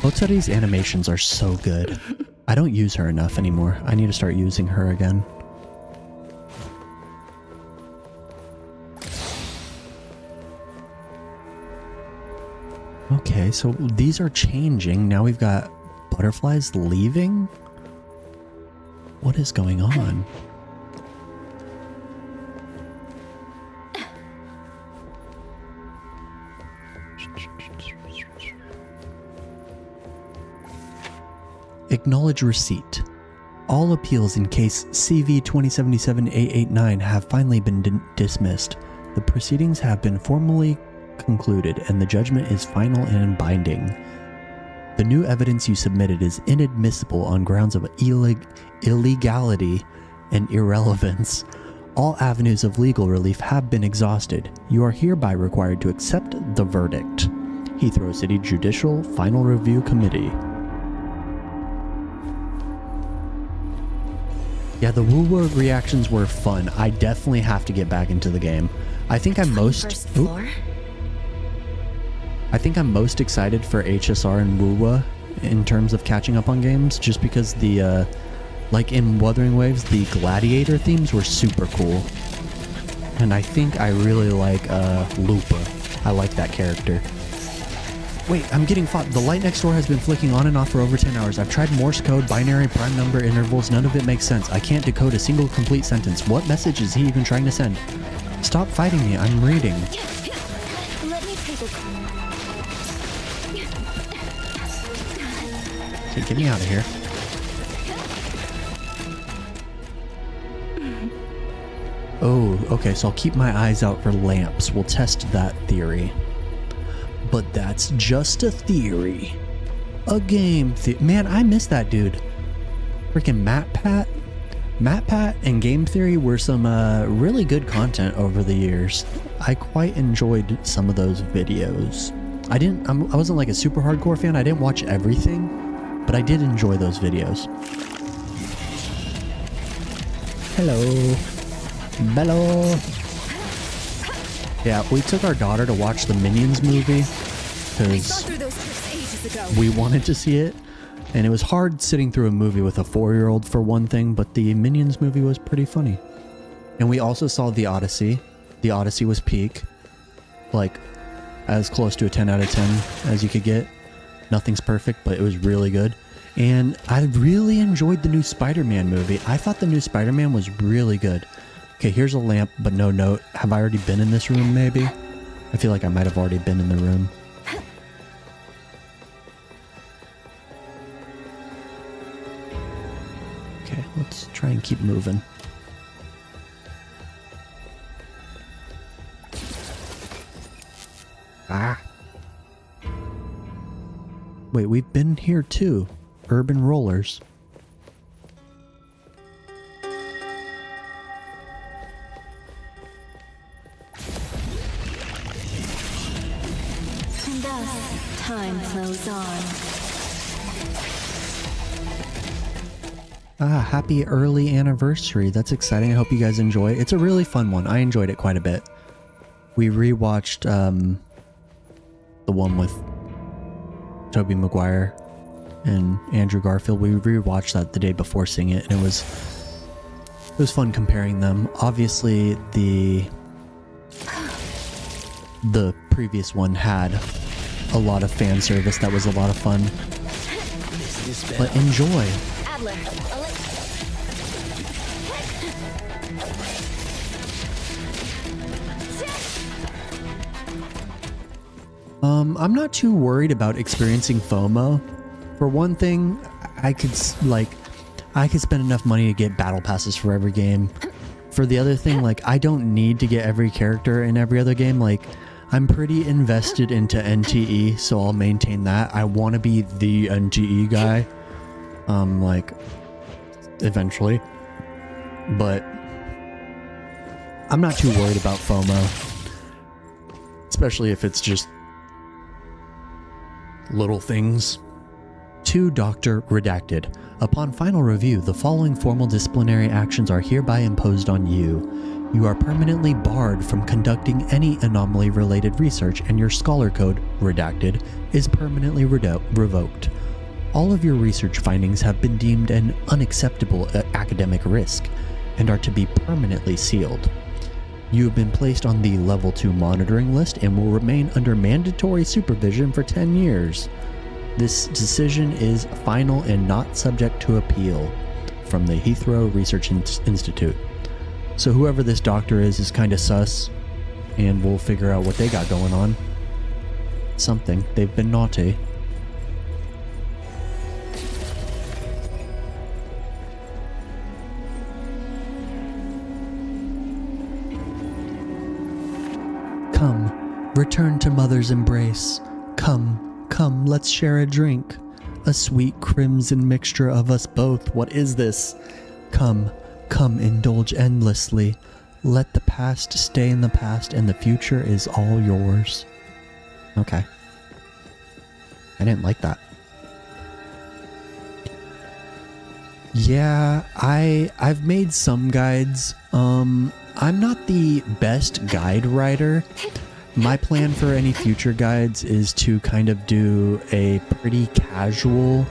Otsari's animations are so good. I don't use her enough anymore. I need to start using her again. Okay, so these are changing. Now we've got butterflies leaving? What is going on? Acknowledge receipt. All appeals in case CV 2077-889 have finally been dismissed. The proceedings have been formally concluded and the judgment is final and binding. The new evidence you submitted is inadmissible on grounds of illegality and irrelevance. All avenues of legal relief have been exhausted. You are hereby required to accept the verdict. Heathrow City Judicial Final Review Committee. Yeah, the woo-woo reactions were fun. I definitely have to get back into the game. I think I'm most excited for HSR and woo-woo in terms of catching up on games, just because the like in Wuthering Waves, the gladiator themes were super cool. And I think I really like Lupa. I like that character. Wait, I'm getting fought. The light next door has been flicking on and off for over 10 hours. I've tried Morse code, binary, prime number, intervals. None of it makes sense. I can't decode a single complete sentence. What message is he even trying to send? Stop fighting me. I'm reading. Let me take a Okay, get me out of here. Oh, okay, so I'll keep my eyes out for lamps. We'll test that theory. But that's just a theory. A game man, I miss that dude. Freaking MatPat. MatPat and Game Theory were some really good content over the years. I quite enjoyed some of those videos. I wasn't like a super hardcore fan. I didn't watch everything, but I did enjoy those videos. Hello. Hello. Yeah, we took our daughter to watch the Minions movie I saw because through those tricks ages ago. we wanted to see it. And it was hard sitting through a movie with a 4-year-old for one thing, but the Minions movie was pretty funny. And we also saw The Odyssey. The Odyssey was peak. Like, as close to a 10 out of 10 as you could get. Nothing's perfect, but it was really good. And I really enjoyed the new Spider-Man movie. I thought the new Spider-Man was really good. Okay, here's a lamp, but no note. Have I already been in this room, maybe? I feel like I might have already been in the room. Okay, let's try and keep moving. Ah. Wait, we've been here too. Urban Rollers. And thus, time flows on. Ah, happy early anniversary. That's exciting. I hope you guys enjoy it. It's a really fun one. I enjoyed it quite a bit. We rewatched the one with Tobey Maguire and Andrew Garfield. We rewatched that the day before seeing it, and it was fun comparing them. Obviously, the previous one had a lot of fan service that was a lot of fun. But enjoy. Adler, I'm not too worried about experiencing FOMO. For one thing, I could spend enough money to get battle passes for every game. For the other thing, like, I don't need to get every character in every other game. Like, I'm pretty invested into NTE, so I'll maintain that. I want to be the NTE guy, like, eventually. But I'm not too worried about FOMO, especially if it's just little things. To Dr. Redacted. Upon final review, the following formal disciplinary actions are hereby imposed on you. You are permanently barred from conducting any anomaly-related research, and your scholar code, Redacted, is permanently revoked. All of your research findings have been deemed an unacceptable academic risk, and are to be permanently sealed. You have been placed on the Level 2 monitoring list and will remain under mandatory supervision for 10 years. This decision is final and not subject to appeal. From the Heathrow Research Institute. So whoever this doctor is kind of sus, and we'll figure out what they got going on. Something. They've been naughty. Come, return to Mother's embrace. Come, let's share a drink. A sweet crimson mixture of us both. What is this? Come, indulge endlessly. Let the past stay in the past, and the future is all yours. Okay. I didn't like that. Yeah, I've made some guides. I'm not the best guide writer. My plan for any future guides is to kind of do a pretty casual,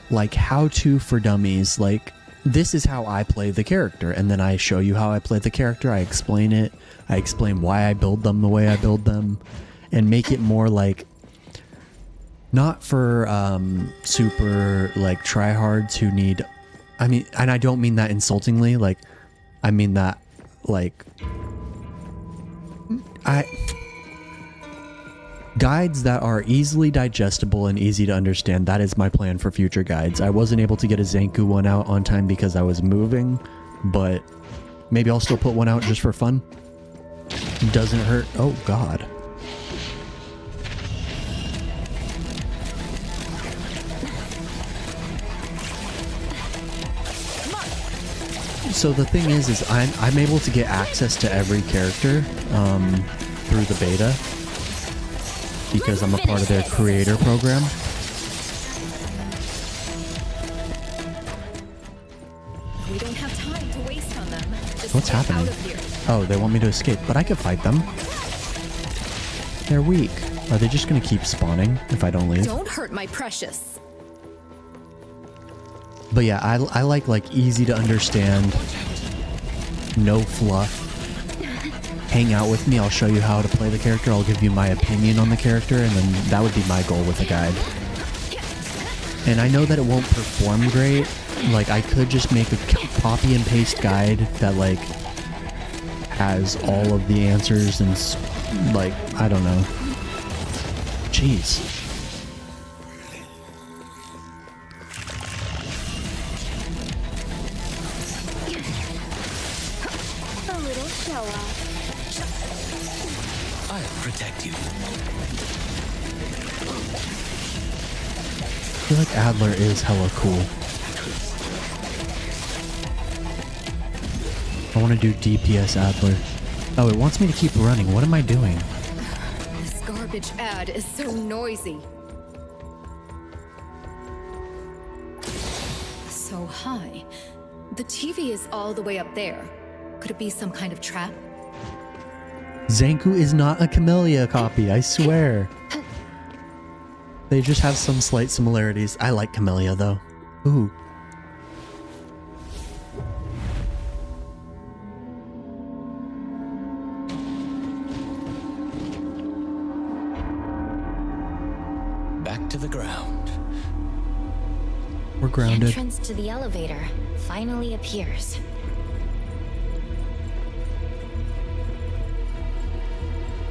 like how-to for dummies. Like, this is how I play the character, and then I show you how I play the character. I explain it. I explain why I build them the way I build them, and make it more like, not for super like tryhards who need, I mean, and I don't mean that insultingly. Like, I mean that like, guides that are easily digestible and easy to understand. That is my plan for future guides. I wasn't able to get a Zanku one out on time because I was moving, but maybe I'll still put one out just for fun. Doesn't hurt. Oh god. So the thing is I'm able to get access to every character through the beta because I'm a part of their creator program. We don't have time to waste on them. The What's happening? Oh, they want me to escape, but I could fight them. They're weak. Are they just gonna keep spawning if I don't leave? Don't hurt my precious. But yeah, I like easy to understand, no fluff. Hang out with me, I'll show you how to play the character, I'll give you my opinion on the character, and then that would be my goal with a guide. And I know that it won't perform great, like I could just make a copy and paste guide that like has all of the answers and like, I don't know. Jeez. A little show off. I'll protect you. I feel like Adler is hella cool. I want to do DPS Adler. Oh, it wants me to keep running. What am I doing? This garbage ad is so noisy. So high. The TV is all the way up there. Could it be some kind of trap? Zanku is not a Camellia copy, I swear. They just have some slight similarities. I like Camellia though. Ooh. Back to the ground. We're The grounded. entrance to the elevator finally appears.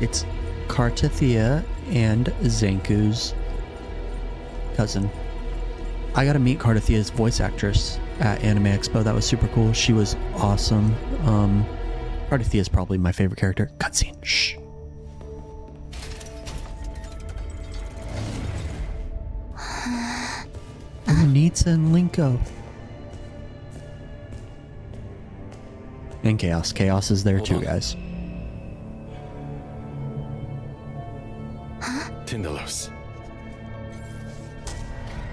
It's Kartathea and Zanku's cousin. I got to meet Kartathea's voice actress at Anime Expo. That was super cool. She was awesome. Kartathea is probably my favorite character. Cutscene. Shh. Oh, Nitsa and Linko. And Chaos. Chaos is there too, guys. Tindalos.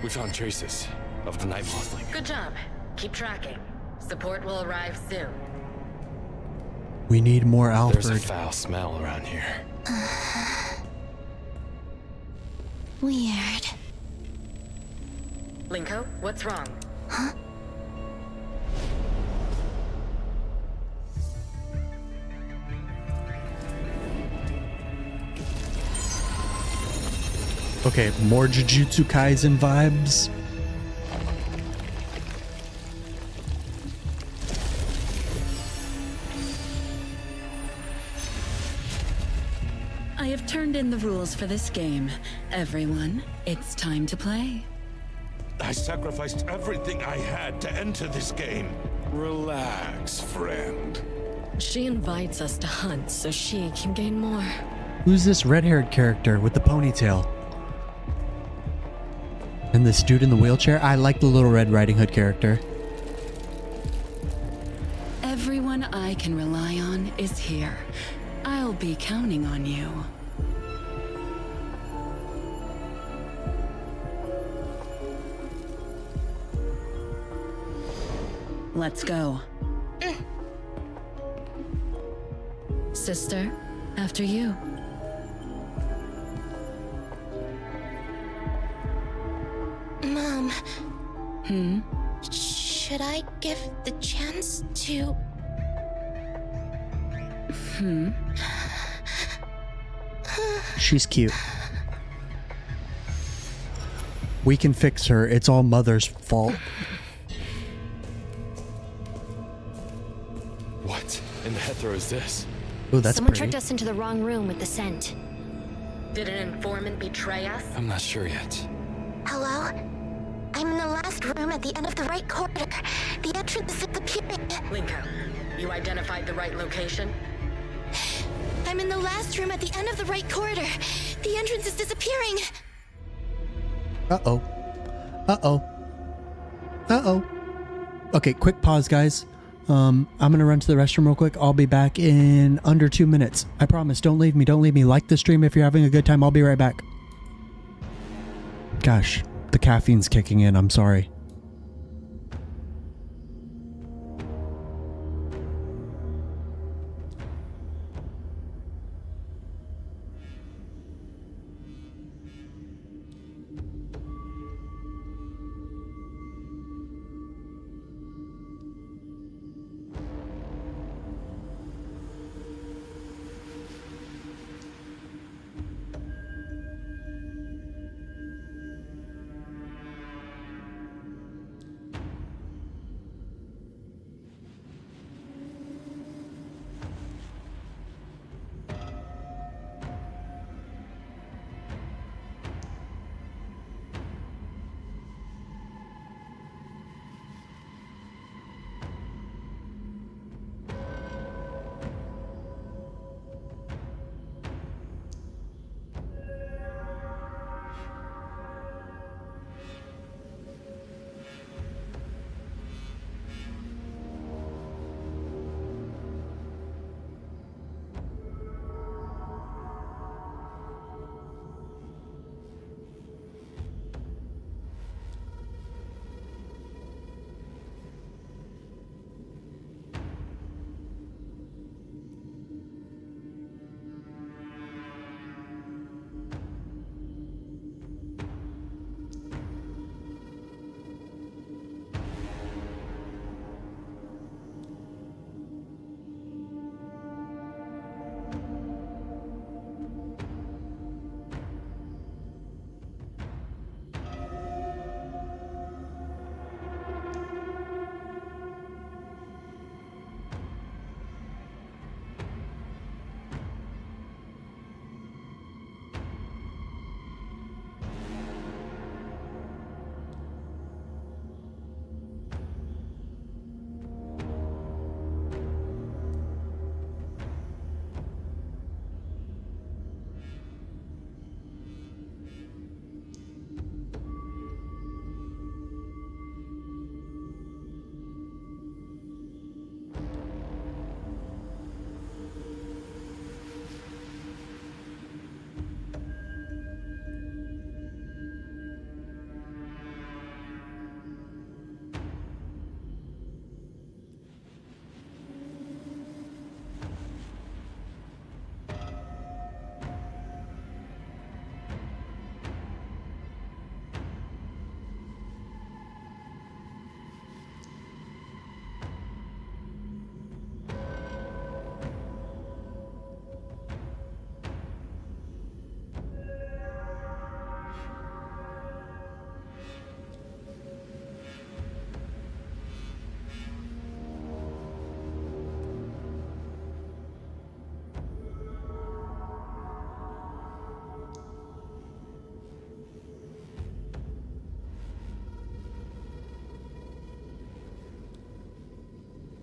We found traces of the night mothling. Good job. Keep tracking. Support will arrive soon. We need more Alfred. There's a foul smell around here. Weird. Linko, what's wrong? Okay, more Jujutsu Kaisen vibes. I have turned in the rules for this game. Everyone, it's time to play. I sacrificed everything I had to enter this game. Relax, friend. She invites us to hunt so she can gain more. Who's this red-haired character with the ponytail? And this dude in the wheelchair? I like the Little Red Riding Hood character. Everyone I can rely on is here. I'll be counting on you. Let's go. Sister, after you. Mom. Should I give the chance to... She's cute. We can fix her. It's all Mother's fault. What in the Hethro is this? Ooh, that's Someone pretty. tricked us into the wrong room with the scent. Did an informant betray us? I'm not sure yet. Hello? I'm in the last room at the end of the right corridor. The entrance is disappearing. Linko, you identified the right location? I'm in the last room at the end of the right corridor. The entrance is disappearing. Uh-oh. Uh-oh. Uh-oh. Okay, quick pause, guys. I'm gonna run to the restroom real quick. I'll be back in under 2 minutes. I promise. Don't leave me. Don't leave me. Like the stream if you're having a good time. I'll be right back. Gosh, the caffeine's kicking in. I'm sorry.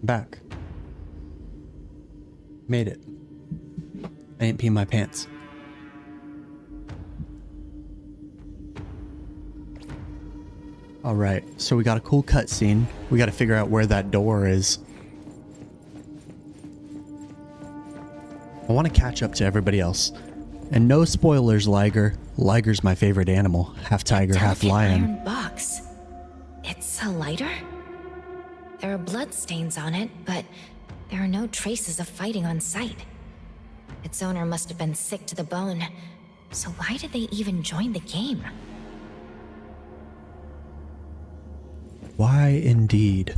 Back. Made it. I didn't pee my pants. Alright, so we got a cool cutscene. We gotta figure out where that door is. I want to catch up to everybody else. And no spoilers, Liger. Liger's my favorite animal. Half tiger, half lion. Iron box. It's a lighter? There are blood stains on it, but there are no traces of fighting on site. Its owner must have been sick to the bone. So why did they even join the game? Why indeed?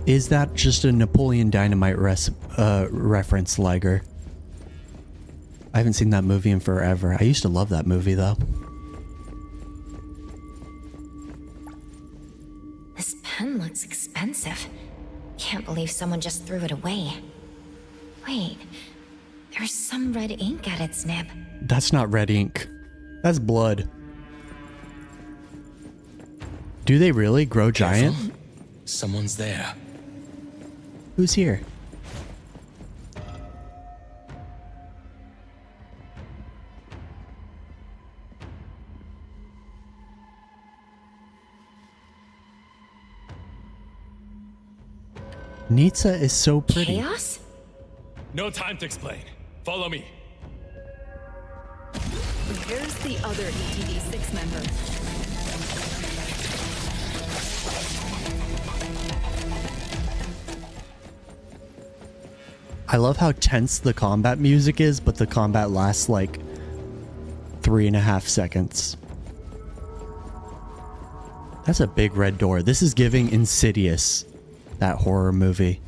Is that just a Napoleon Dynamite reference, Liger? I haven't seen that movie in forever. I used to love that movie, though. This pen looks expensive. Can't believe someone just threw it away. Wait, there's some red ink at its nib. That's not red ink. That's blood. Do they really grow giant? Careful. Someone's there. Who's here? Nitsa is so pretty. Chaos? No time to explain. Follow me. Here's the other ETD6 member. I love how tense the combat music is, but the combat lasts like 3.5 seconds. That's a big red door. This is giving Insidious, that horror movie.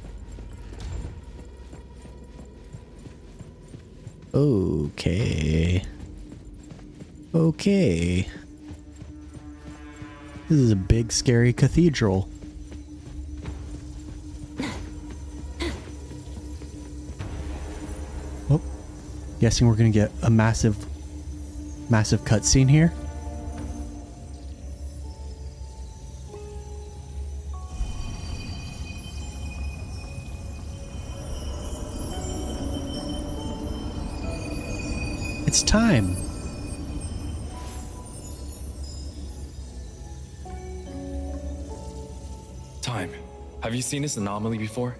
Okay. Okay. This is a big, scary cathedral. Oh, guessing we're gonna get a massive cutscene here. It's time. Time. Have you seen this anomaly before?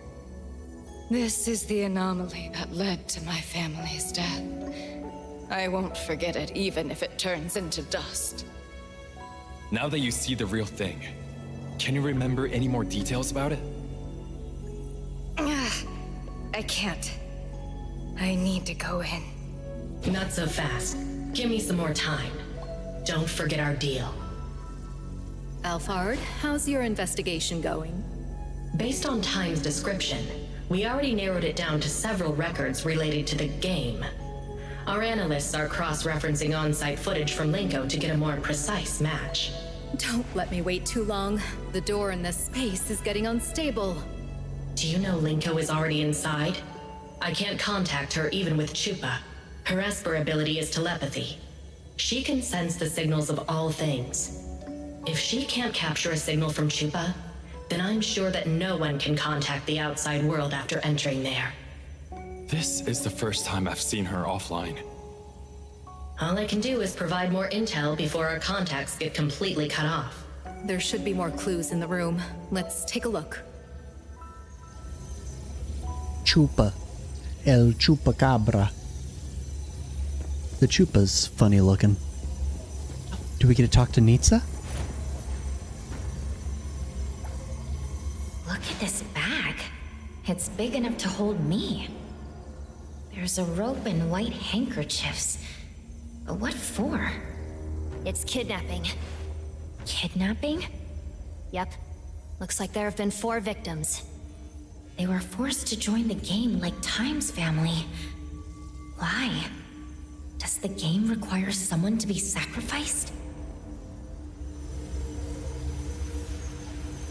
This is the anomaly that led to my family's death. I won't forget it, even if it turns into dust. Now that you see the real thing, can you remember any more details about it? I can't. I need to go in. Not so fast. Give me some more time. Don't forget our deal. Alphard, how's your investigation going? Based on Time's description, we already narrowed it down to several records related to the game. Our analysts are cross-referencing on-site footage from Linko to get a more precise match. Don't let me wait too long. The door in this space is getting unstable. Do you know Linko is already inside? I can't contact her even with Chupa. Her Esper ability is telepathy. She can sense the signals of all things. If she can't capture a signal from Chupa, then I'm sure that no one can contact the outside world after entering there. This is the first time I've seen her offline. All I can do is provide more intel before our contacts get completely cut off. There should be more clues in the room. Let's take a look. Chupa. El Chupacabra. The Chupa's funny looking. Do we get to talk to Nitsa? Look at this bag. It's big enough to hold me. There's a rope and white handkerchiefs. What for? It's kidnapping. Kidnapping? Yep. Looks like there have been 4 victims. They were forced to join the game like Time's family. Why? Does the game require someone to be sacrificed?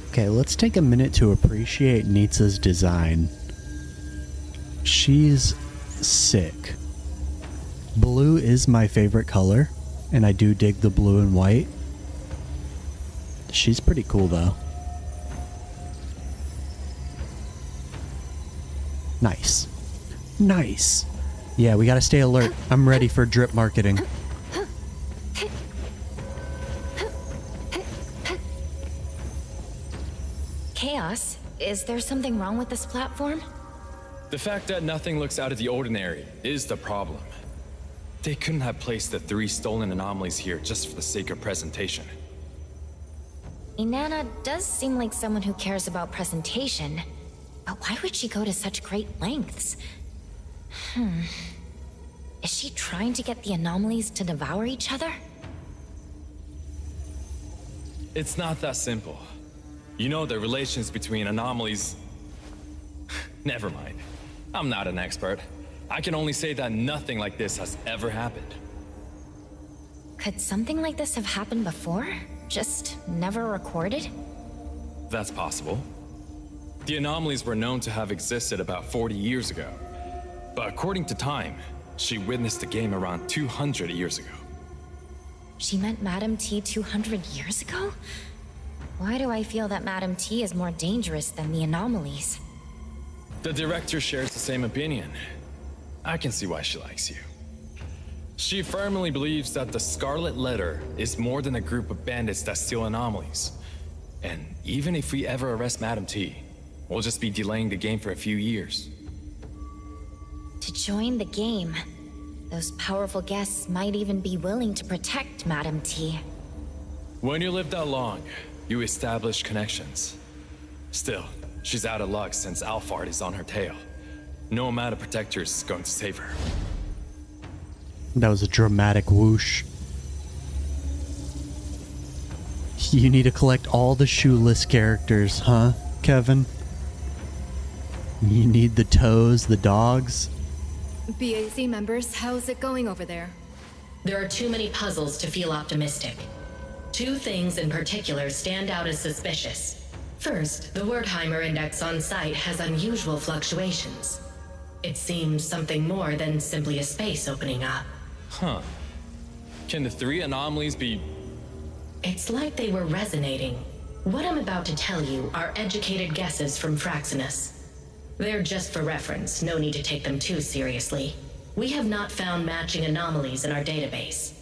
Okay, let's take a minute to appreciate Nitsa's design. She's sick. Blue is my favorite color, and I do dig the blue and white. She's pretty cool though. Nice. Nice. Yeah, we gotta stay alert. I'm ready for drip marketing. Chaos, is there something wrong with this platform? The fact that nothing looks out of the ordinary is the problem. They couldn't have placed the 3 stolen anomalies here just for the sake of presentation. Inanna does seem like someone who cares about presentation, but why would she go to such great lengths? Is she trying to get the anomalies to devour each other? It's not that simple. You know the relations between anomalies... Never mind. I'm not an expert. I can only say that nothing like this has ever happened. Could something like this have happened before? Just never recorded? That's possible. The anomalies were known to have existed about 40 years ago. But according to Time, she witnessed the game around 200 years ago. She met Madame T 200 years ago? Why do I feel that Madame T is more dangerous than the anomalies? The director shares the same opinion. I can see why she likes you. She firmly believes that the Scarlet Letter is more than a group of bandits that steal anomalies. And even if we ever arrest Madame T, we'll just be delaying the game for a few years. To join the game, those powerful guests might even be willing to protect Madame T. When you live that long, you establish connections. Still, she's out of luck since Alphard is on her tail. No amount of protectors is going to save her. That was a dramatic whoosh. You need to collect all the shoeless characters, huh, Kevin? You need the toes, the dogs. BAC members, how's it going over there? There are too many puzzles to feel optimistic. 2 things in particular stand out as suspicious. First, the Wertheimer index on site has unusual fluctuations. It seems something more than simply a space opening up. Huh. Can the 3 anomalies be... It's like they were resonating. What I'm about to tell you are educated guesses from Fraxinus. They're just for reference, no need to take them too seriously. We have not found matching anomalies in our database.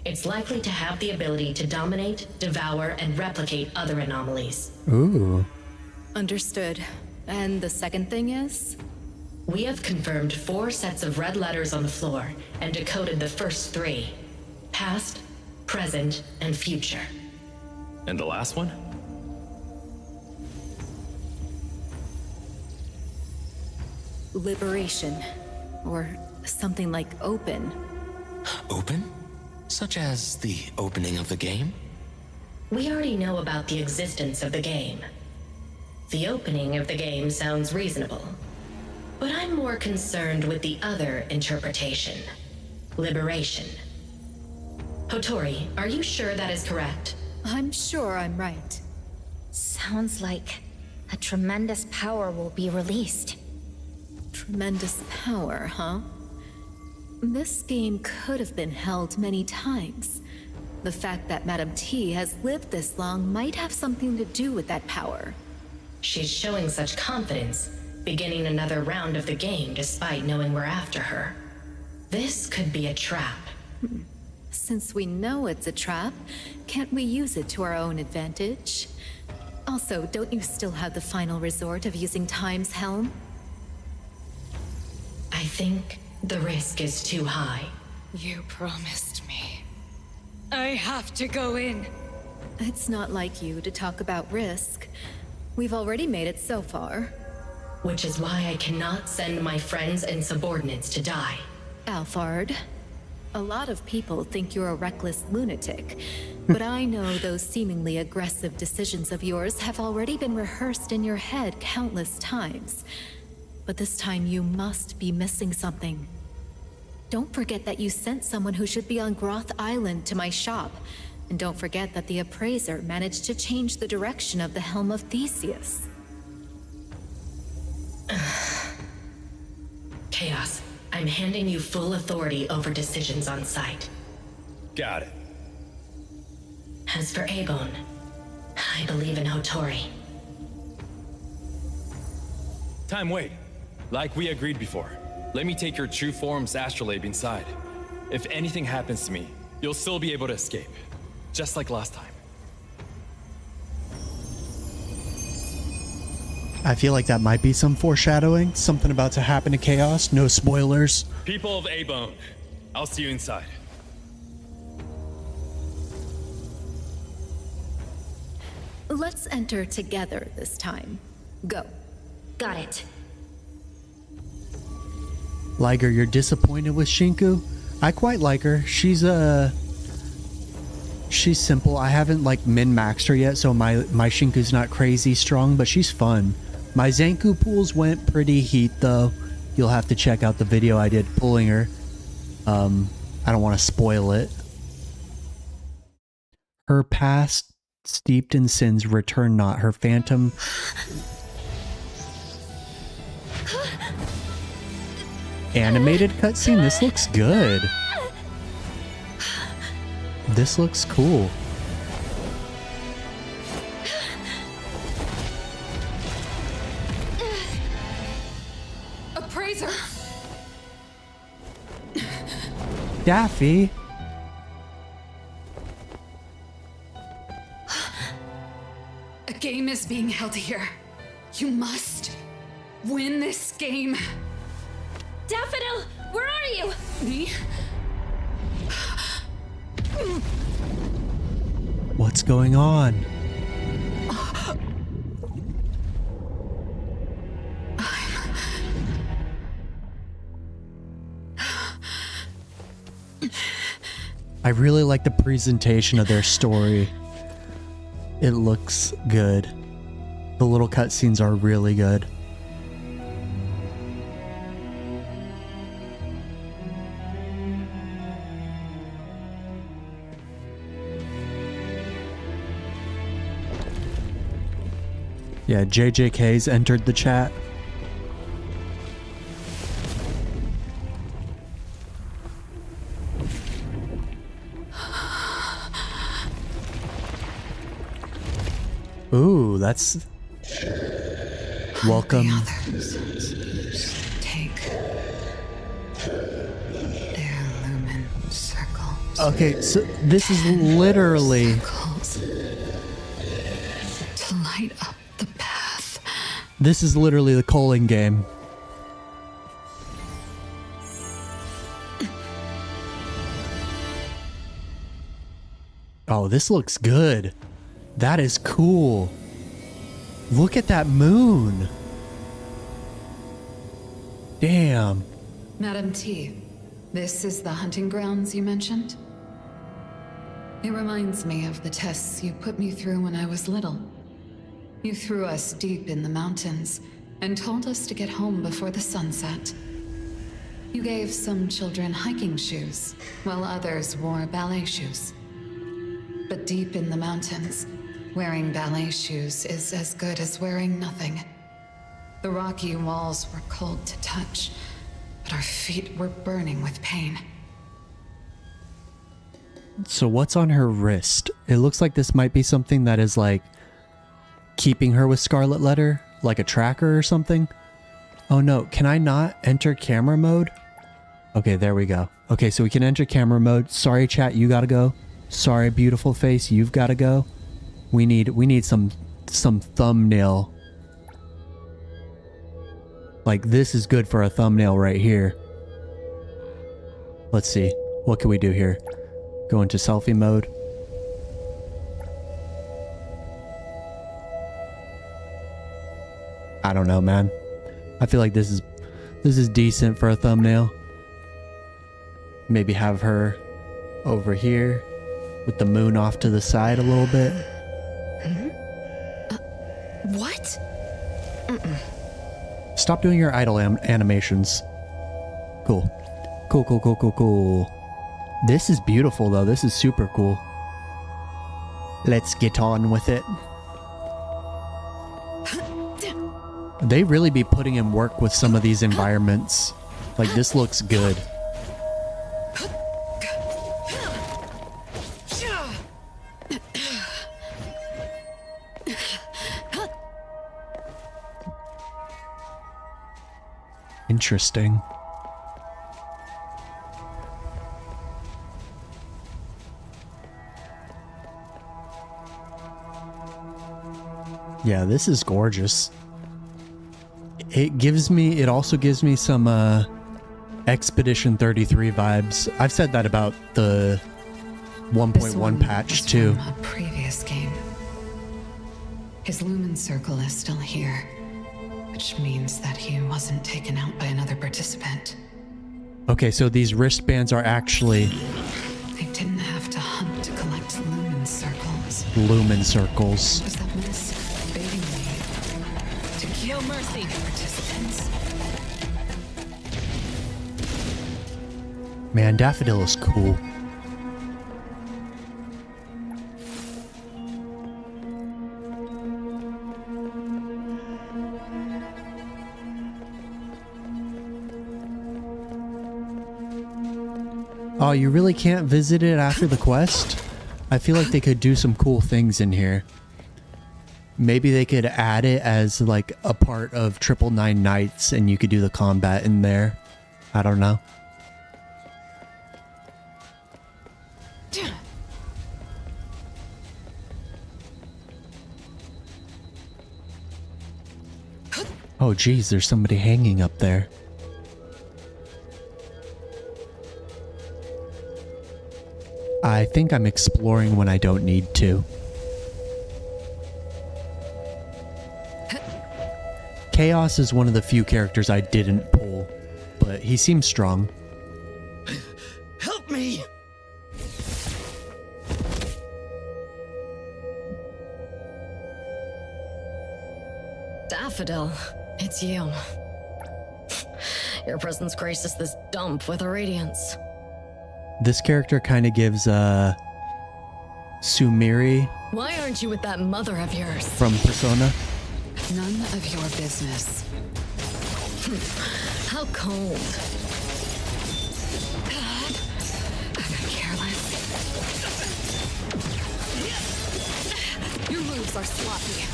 It's likely to have the ability to dominate, devour, and replicate other anomalies. Ooh. Understood. And the second thing is? We have confirmed 4 sets of red letters on the floor and decoded the first 3. Past, present, and future. And the last one? Liberation. Or something like open. Open? Such as the opening of the game? We already know about the existence of the game. The opening of the game sounds reasonable. But I'm more concerned with the other interpretation. Liberation. Hotori, are you sure that is correct? I'm sure I'm right. Sounds like a tremendous power will be released. Tremendous power, huh? This game could have been held many times. The fact that Madame T has lived this long might have something to do with that power. She's showing such confidence, beginning another round of the game despite knowing we're after her. This could be a trap. Since we know it's a trap, can't we use it to our own advantage? Also, don't you still have the final resort of using Time's helm? I think the risk is too high. You promised me. I have to go in. It's not like you to talk about risk. We've already made it so far. Which is why I cannot send my friends and subordinates to die. Alphard, a lot of people think you're a reckless lunatic, but I know those seemingly aggressive decisions of yours have already been rehearsed in your head countless times. But this time you must be missing something. Don't forget that you sent someone who should be on Groth Island to my shop. And don't forget that the appraiser managed to change the direction of the Helm of Theseus. Chaos, I'm handing you full authority over decisions on site. Got it. As for Aegon, I believe in Hotori. Time, wait. Like we agreed before, let me take your true form's astrolabe inside. If anything happens to me, you'll still be able to escape. Just like last time. I feel like that might be some foreshadowing. Something about to happen to Chaos. No spoilers. People of A-Bone, I'll see you inside. Let's enter together this time. Go. Got it. Liger, you're disappointed with Shinku? I quite like her. She's simple. I haven't like min-maxed her yet, so my Shinku's not crazy strong, but she's fun. My Zanku pools went pretty heat though. You'll have to check out the video I did pulling her. I don't want to spoil it. Her past steeped in sins return not. Her phantom. Animated cutscene. This looks good. This looks cool. Appraiser! Daffy. A game is being held here. You must win this game. Daffodil, where are you? Me? What's going on? I really like the presentation of their story. It looks good. The little cutscenes are really good. Yeah, JJK's entered the chat. Ooh, that's... Welcome. Take their lumen circles. Okay, so this is literally... Circles. To light up the path. This is literally the calling game. Oh, this looks good. That is cool. Look at that moon. Damn. Madam T, this is the hunting grounds you mentioned? It reminds me of the tests you put me through when I was little. You threw us deep in the mountains and told us to get home before the sunset. You gave some children hiking shoes, while others wore ballet shoes. But deep in the mountains, wearing ballet shoes is as good as wearing nothing. The rocky walls were cold to touch, but our feet were burning with pain. So what's on her wrist? It looks like this might be something that is like keeping her with Scarlet Letter, like a tracker or something. Oh no, can I not enter camera mode? Okay, there we go. Okay, so we can enter camera mode. Sorry chat, you gotta go. Sorry beautiful face, you've gotta go. We need some thumbnail. Like this is good for a thumbnail right here. Let's see. What can we do here? Go into selfie mode. I don't know, man. I feel like this is decent for a thumbnail. Maybe have her over here with the moon off to the side a little bit. What? Stop doing your idle animations. Cool. Cool. This is beautiful though. This is super cool. Let's get on with it. They really be putting in work with some of these environments. Like this looks good. Interesting. Yeah, this is gorgeous. It also gives me some Expedition 33 vibes. I've said that about the 1.1 patch too. From a previous game. His lumen circle is still here, which means that he wasn't taken out by another participant. Okay, so these wristbands are actually They didn't have to hunt to collect lumen circles. lumen circles. Was that mist baiting me to kill mercy participants? Man, Daffodil is cool. Oh, you really can't visit it after the quest? I feel like they could do some cool things in here. Maybe they could add it as like a part of 999 Nights and you could do the combat in there. I don't know. Oh geez, there's somebody hanging up there. I think I'm exploring when I don't need to. Chaos is one of the few characters I didn't pull, but he seems strong. Help me! Daffodil, it's you. Your presence graces this dump with a radiance. This character kind of gives Sumiri Why aren't you with that mother of yours? from Persona. None of your business. How cold. Careless. Your moves are sloppy.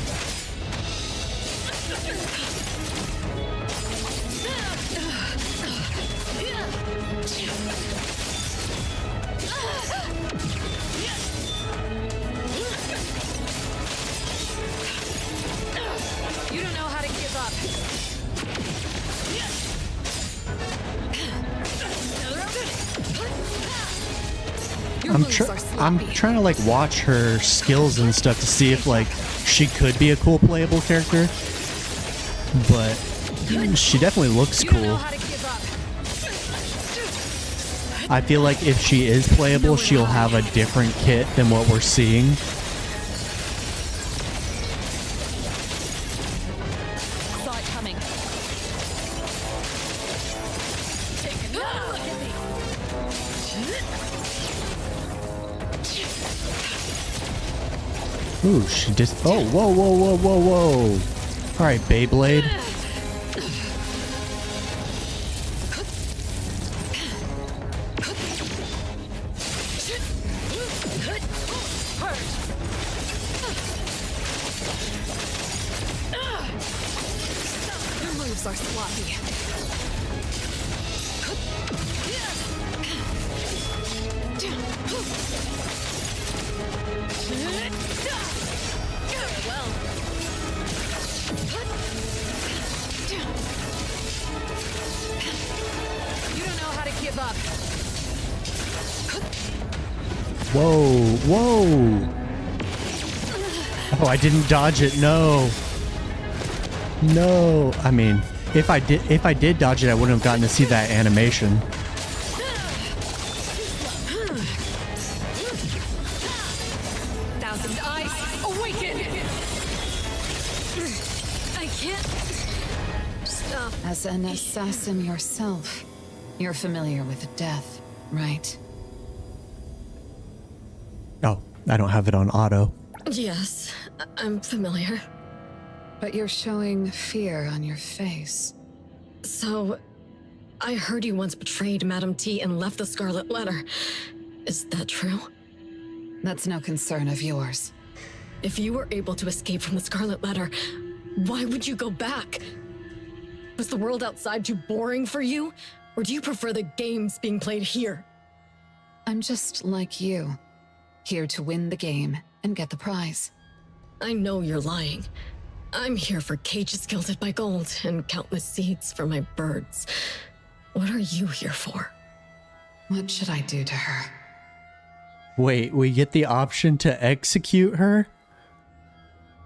You don't know how to give up. I'm trying to like watch her skills and stuff to see if like she could be a cool playable character, but she definitely looks cool. I feel like if she is playable, she'll have a different kit than what we're seeing. Saw it coming. Take another look at me. Ooh, she just. Oh, whoa, whoa, whoa, whoa, whoa. All right, Beyblade. Your moves are sloppy. Well. You don't know how to give up. Whoa, whoa. Oh, I didn't dodge it. No. No. I mean, if I did dodge it, I wouldn't have gotten to see that animation. Thousand eyes awaken. I can't stop. As an assassin yourself, you're familiar with death, right? Oh, I don't have it on auto. Yes, I'm familiar. But you're showing fear on your face. So, I heard you once betrayed Madame T and left the Scarlet Letter. Is that true? That's no concern of yours. If you were able to escape from the Scarlet Letter, why would you go back? Was the world outside too boring for you? Or do you prefer the games being played here? I'm just like you, here to win the game and get the prize. I know you're lying. I'm here for cages gilded by gold and countless seeds for my birds. What are you here for? What should I do to her? Wait, we get the option to execute her?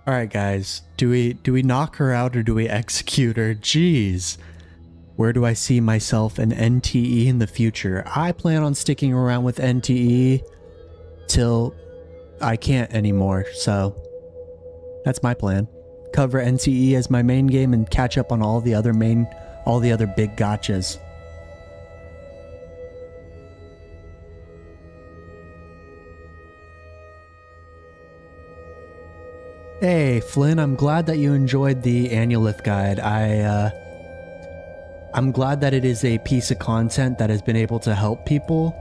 All right, guys. Do we knock her out or do we execute her? Jeez. Where do I see myself in NTE in the future? I plan on sticking around with NTE till I can't anymore. So that's my plan. Cover NTE as my main game and catch up on all the other big gotchas. Hey, Flynn, I'm glad that you enjoyed the Annulith guide. I'm glad that it is a piece of content that has been able to help people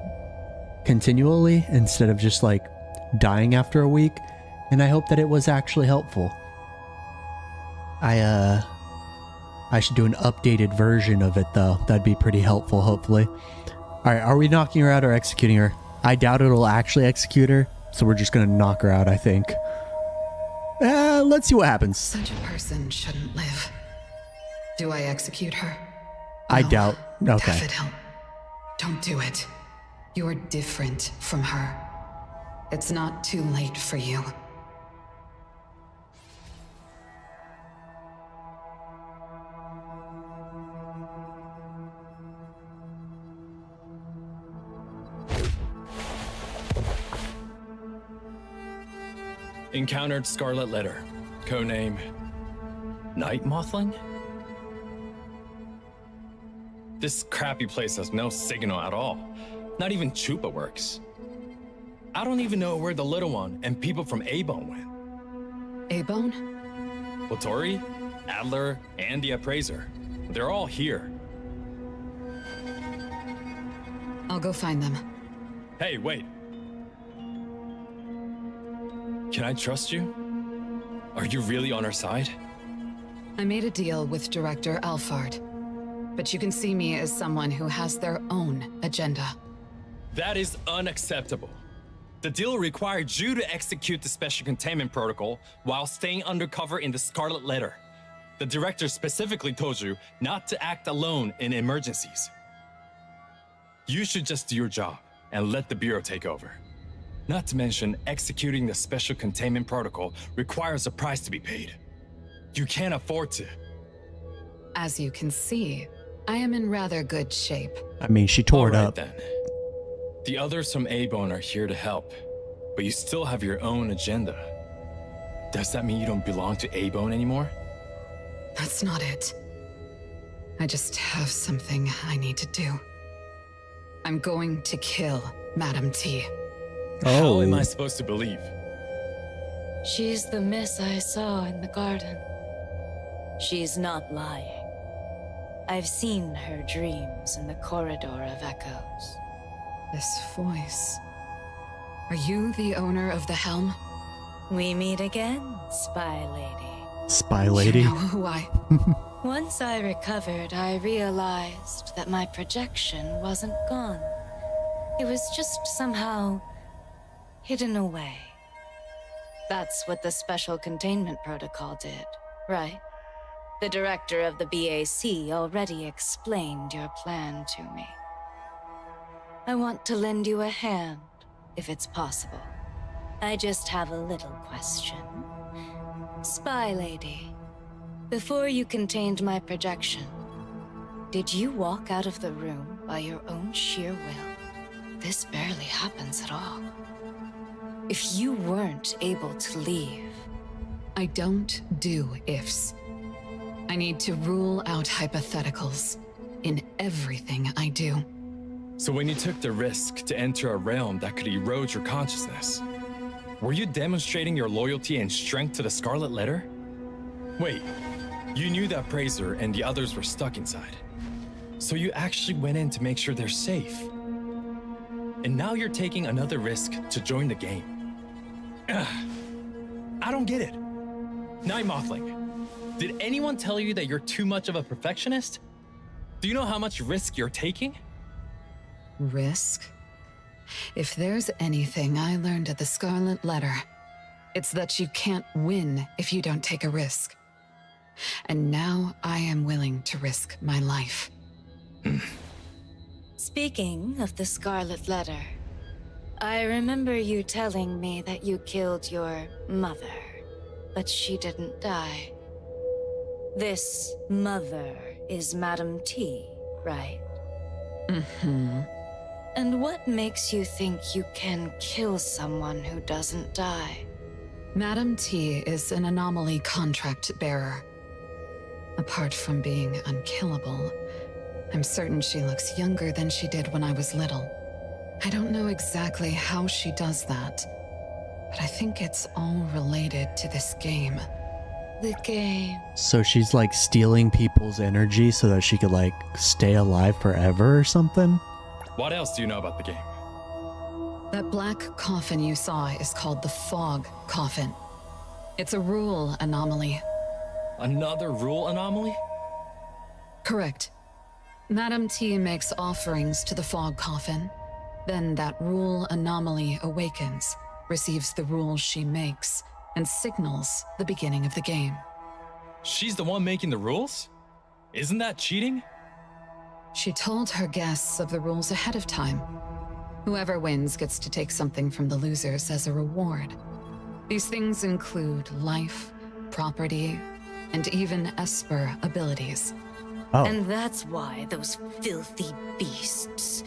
continually instead of just like dying after a week. And I hope that it was actually helpful. I should do an updated version of it though. That'd be pretty helpful, hopefully. All right, are we knocking her out or executing her? I doubt it'll actually execute her, so we're just gonna knock her out, I think. Let's see what happens. Such a person shouldn't live. Do I execute her? I No. doubt. Okay. Daffodil, don't do it. You're different from her. It's not too late for you. Encountered Scarlet Letter. Codename Night Mothling? This crappy place has no signal at all. Not even Chupa works. I don't even know where the little one and people from A-Bone went. A-Bone? Latori, Adler, and the Appraiser. They're all here. I'll go find them. Hey, wait. Can I trust you? Are you really on our side? I made a deal with Director Alfard, but you can see me as someone who has their own agenda. That is unacceptable. The deal required you to execute the special containment protocol while staying undercover in the Scarlet Letter. The director specifically told you not to act alone in emergencies. You should just do your job and let the Bureau take over. Not to mention, executing the special containment protocol requires a price to be paid. You can't afford to. As you can see, I am in rather good shape. I mean, she tore it All right, up. then. The others from A-Bone are here to help, but you still have your own agenda. Does that mean you don't belong to A-Bone anymore? That's not it. I just have something I need to do. I'm going to kill Madam T. How am I supposed to believe? She's the miss I saw in the garden. She's not lying. I've seen her dreams in the corridor of echoes. This voice. Are you the owner of the helm? We meet again, Spy Lady. Spy Lady? You know who I... Once I recovered, I realized that my projection wasn't gone. It was just somehow hidden away. That's what the special containment protocol did, right? The director of the BAC already explained your plan to me. I want to lend you a hand, if it's possible. I just have a little question. Spy Lady, before you contained my projection, did you walk out of the room by your own sheer will? This barely happens at all. If you weren't able to leave... I don't do ifs. I need to rule out hypotheticals in everything I do. So when you took the risk to enter a realm that could erode your consciousness, were you demonstrating your loyalty and strength to the Scarlet Letter? Wait, you knew that Praiser and the others were stuck inside. So you actually went in to make sure they're safe. And now you're taking another risk to join the game. Ugh. I don't get it. Night Mothling, Did anyone tell you that you're too much of a perfectionist? Do you know how much risk you're taking? Risk? If there's anything I learned at the Scarlet Letter, it's that you can't win if you don't take a risk. And now I am willing to risk my life. Speaking of the Scarlet Letter, I remember you telling me that you killed your mother, but she didn't die. This mother is Madame T, right? Mm-hmm. And what makes you think you can kill someone who doesn't die? Madame T is an anomaly contract bearer. Apart from being unkillable, I'm certain she looks younger than she did when I was little. I don't know exactly how she does that, but I think it's all related to this game. The game. So she's like stealing people's energy so that she could like stay alive forever or something? What else do you know about the game? That black coffin you saw is called the Fog Coffin. It's a rule anomaly. Another rule anomaly? Correct. Madame T makes offerings to the Fog Coffin. Then that rule anomaly awakens, receives the rules she makes, and signals the beginning of the game. She's the one making the rules? Isn't that cheating? She told her guests of the rules ahead of time. Whoever wins gets to take something from the losers as a reward. These things include life, property, and even Esper abilities. Oh. And that's why those filthy beasts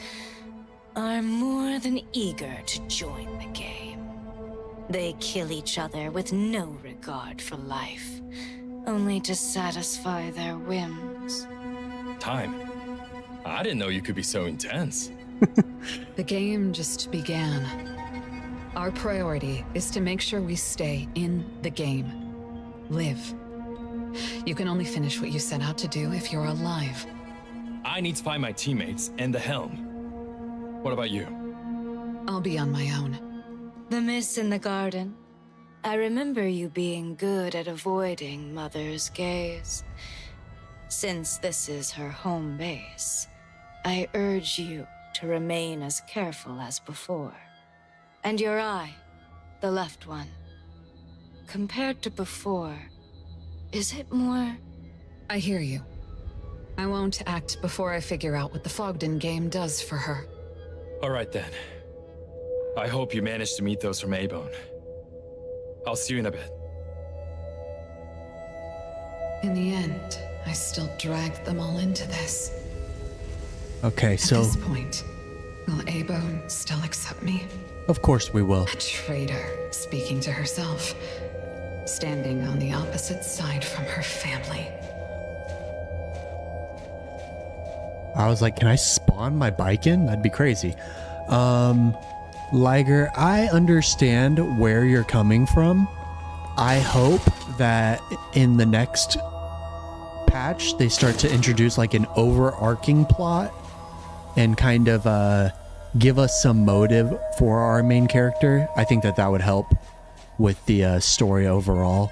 are more than eager to join the game. They kill each other with no regard for life, only to satisfy their whims. Time. I didn't know you could be so intense. The game just began. Our priority is to make sure we stay in the game. Live. You can only finish what you set out to do if you're alive. I need to find my teammates and the helm. What about you? I'll be on my own. The miss in the garden. I remember you being good at avoiding Mother's gaze. Since this is her home base, I urge you to remain as careful as before. And your eye, the left one. Compared to before, is it more... I hear you. I won't act before I figure out what the Fogden game does for her. All right then. I hope you managed to meet those from A-Bone. I'll see you in a bit. In the end, I still dragged them all into this. Okay, so... At this point, will A-Bone still accept me? Of course we will. A traitor speaking to herself, standing on the opposite side from her family. I was like, can I spawn my bike in? That'd be crazy. Liger, I understand where you're coming from. I hope that in the next patch, they start to introduce like an overarching plot and kind of give us some motive for our main character. I think that would help with the story overall.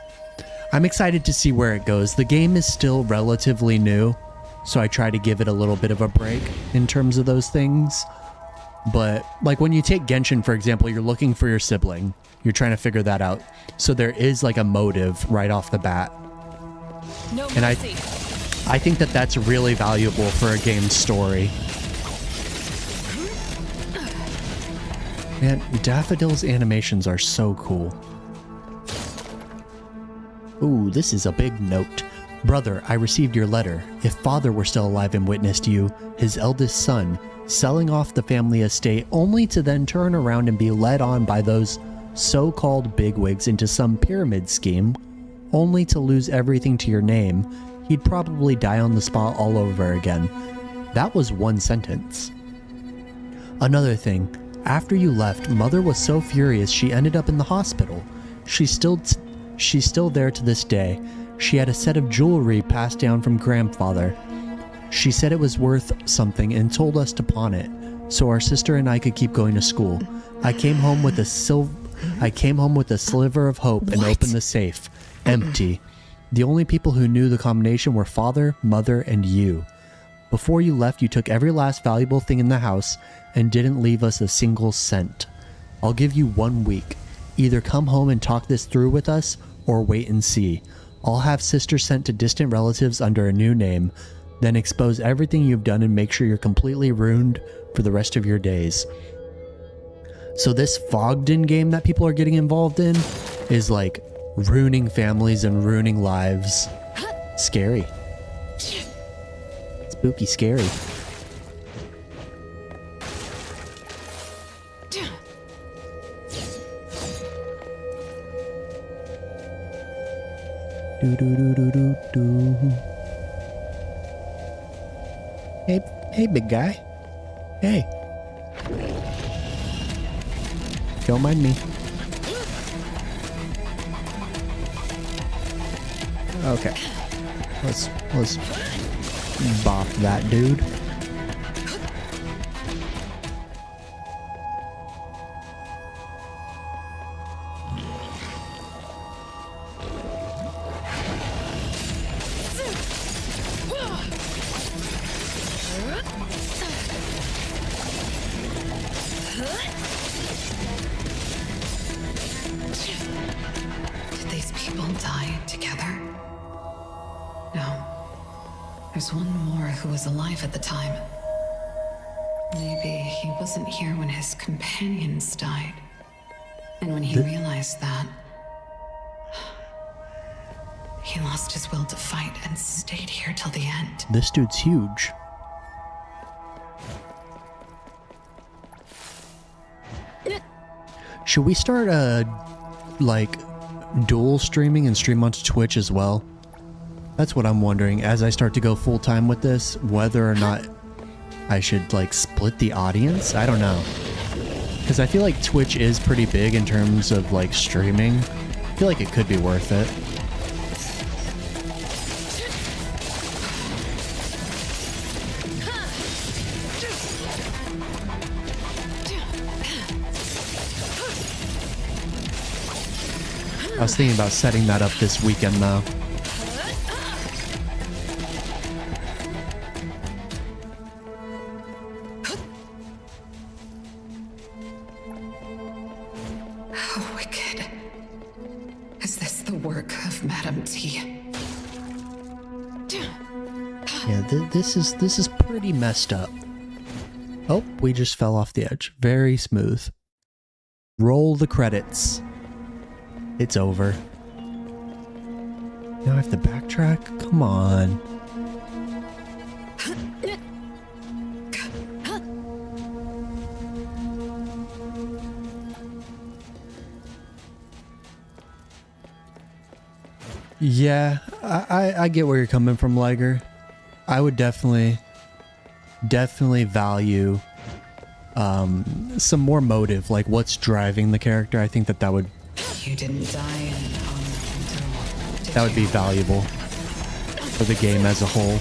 I'm excited to see where it goes. The game is still relatively new, so I try to give it a little bit of a break in terms of those things. But like when you take Genshin, for example, you're looking for your sibling. You're trying to figure that out. So there is like a motive right off the bat. No and I think that that's really valuable for a game's story. Man, Daffodil's animations are so cool. Ooh, this is a big note. Brother, I received your letter. If father were still alive and witnessed you, his eldest son, selling off the family estate only to then turn around and be led on by those so-called bigwigs into some pyramid scheme, only to lose everything to your name, he'd probably die on the spot all over again. That was one sentence. Another thing, after you left, Mother was so furious she ended up in the hospital. She's still there to this day. She had a set of jewelry passed down from grandfather. She said it was worth something and told us to pawn it, so our sister and I could keep going to school. I came home with a sliver of hope and opened the safe. Empty. The only people who knew the combination were father, mother, and you. Before you left, you took every last valuable thing in the house and didn't leave us a single cent. I'll give you 1 week. Either come home and talk this through with us, or wait and see. I'll have sisters sent to distant relatives under a new name, then expose everything you've done and make sure you're completely ruined for the rest of your days. So this Fogden game that people are getting involved in is like ruining families and ruining lives. Scary. Spooky scary. Do do do do do do. Hey, big guy. Hey. Don't mind me. Okay. Let's bop that dude. Did these people die together? No. There's one more who was alive at the time. Maybe he wasn't here when his companions died. And when he realized that, he lost his will to fight and stayed here till the end. This dude's huge. Should we start like dual streaming and stream onto Twitch as well? That's what I'm wondering as I start to go full time with this, whether or not I should like split the audience. I don't know, because I feel like Twitch is pretty big in terms of like streaming. I feel like it could be worth it. I was thinking about setting that up this weekend though. How wicked. Is this the work of Madame T? Yeah, this is pretty messed up. Oh, we just fell off the edge. Very smooth. Roll the credits. It's over. Now I have to backtrack? Come on. Yeah, I get where you're coming from, Liger. I would definitely value some more motive, like what's driving the character. I think that would... You didn't die in that would be valuable for the game as a whole.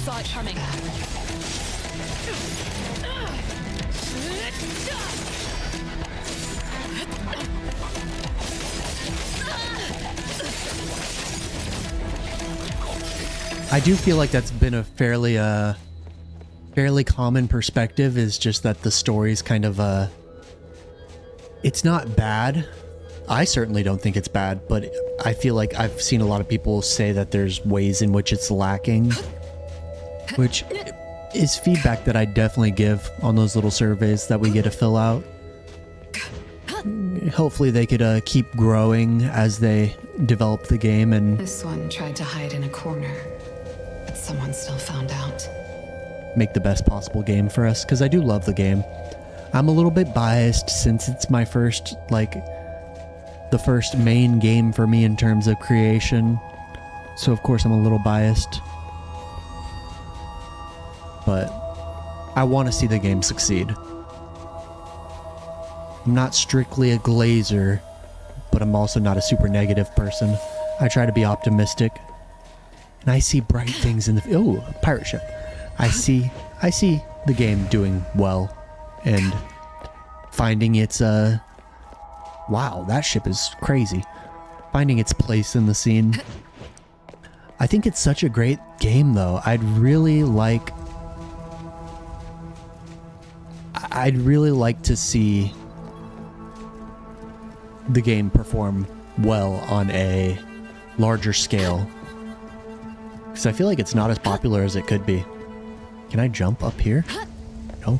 Saw it coming. I do feel like that's been a fairly common perspective, is just that the story's kind of it's not bad. I certainly don't think it's bad, but I feel like I've seen a lot of people say that there's ways in which it's lacking, which is feedback that I definitely give on those little surveys that we get to fill out. Hopefully they could keep growing as they develop the game and... This one tried to hide in a corner, but someone still found out. Make the best possible game for us, because I do love the game. I'm a little bit biased since it's my first, like, the first main game for me in terms of creation. So of course I'm a little biased. But I want to see the game succeed. I'm not strictly a glazer, but I'm also not a super negative person. I try to be optimistic. And I see bright things in the... Oh, a pirate ship. I see the game doing well and finding its wow, that ship is crazy. finding its place in the scene. I think it's such a great game, though. I'd really like to see the game perform well on a larger scale, because I feel like it's not as popular as it could be. Can I jump up here? No.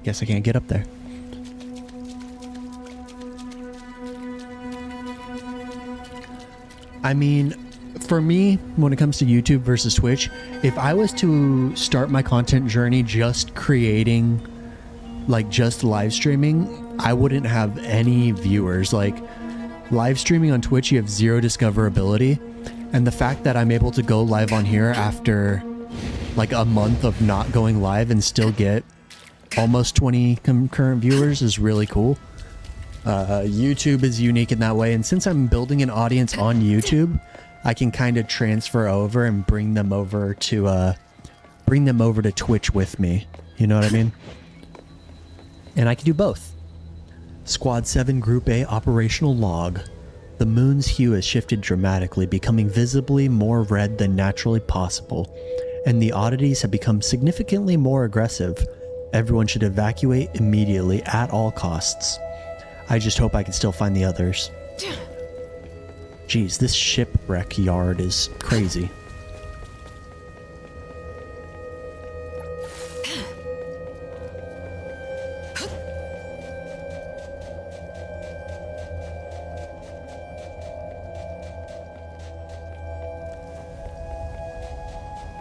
Guess I can't get up there. I mean, for me, when it comes to YouTube versus Twitch, if I was to start my content journey just creating, like just live streaming, I wouldn't have any viewers. Like, live streaming on Twitch, you have zero discoverability. And the fact that I'm able to go live on here after like a month of not going live and still get almost 20 concurrent viewers is really cool. YouTube is unique in that way, and since I'm building an audience on YouTube, I can kind of transfer over and bring them over to Twitch with me. You know what I mean? And I can do both. Squad 7 Group A operational log. The moon's hue has shifted dramatically, becoming visibly more red than naturally possible, and the oddities have become significantly more aggressive. Everyone should evacuate immediately at all costs. I just hope I can still find the others. Jeez, this shipwreck yard is crazy.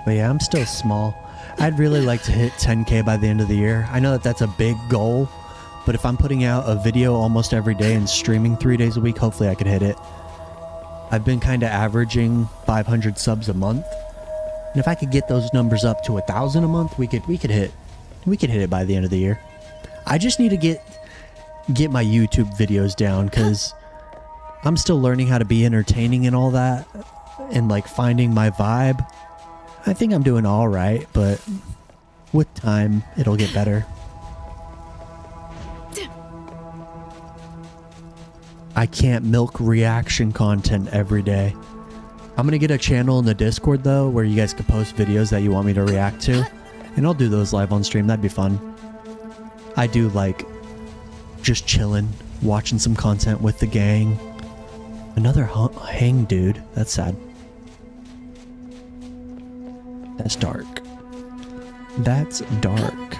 But yeah, I'm still small. I'd really like to hit 10K by the end of the year. I know that that's a big goal, but if I'm putting out a video almost every day and streaming 3 days a week, hopefully I could hit it. I've been kind of averaging 500 subs a month, and if I could get those numbers up to 1,000 a month, we could hit it by the end of the year. I just need to get my YouTube videos down, because I'm still learning how to be entertaining and all that, and like finding my vibe. I think I'm doing all right, but with time, it'll get better. I can't milk reaction content every day. I'm going to get a channel in the Discord, though, where you guys can post videos that you want me to react to, and I'll do those live on stream. That'd be fun. I do like just chilling, watching some content with the gang. Another hang dude. That's sad. That's dark. That's dark.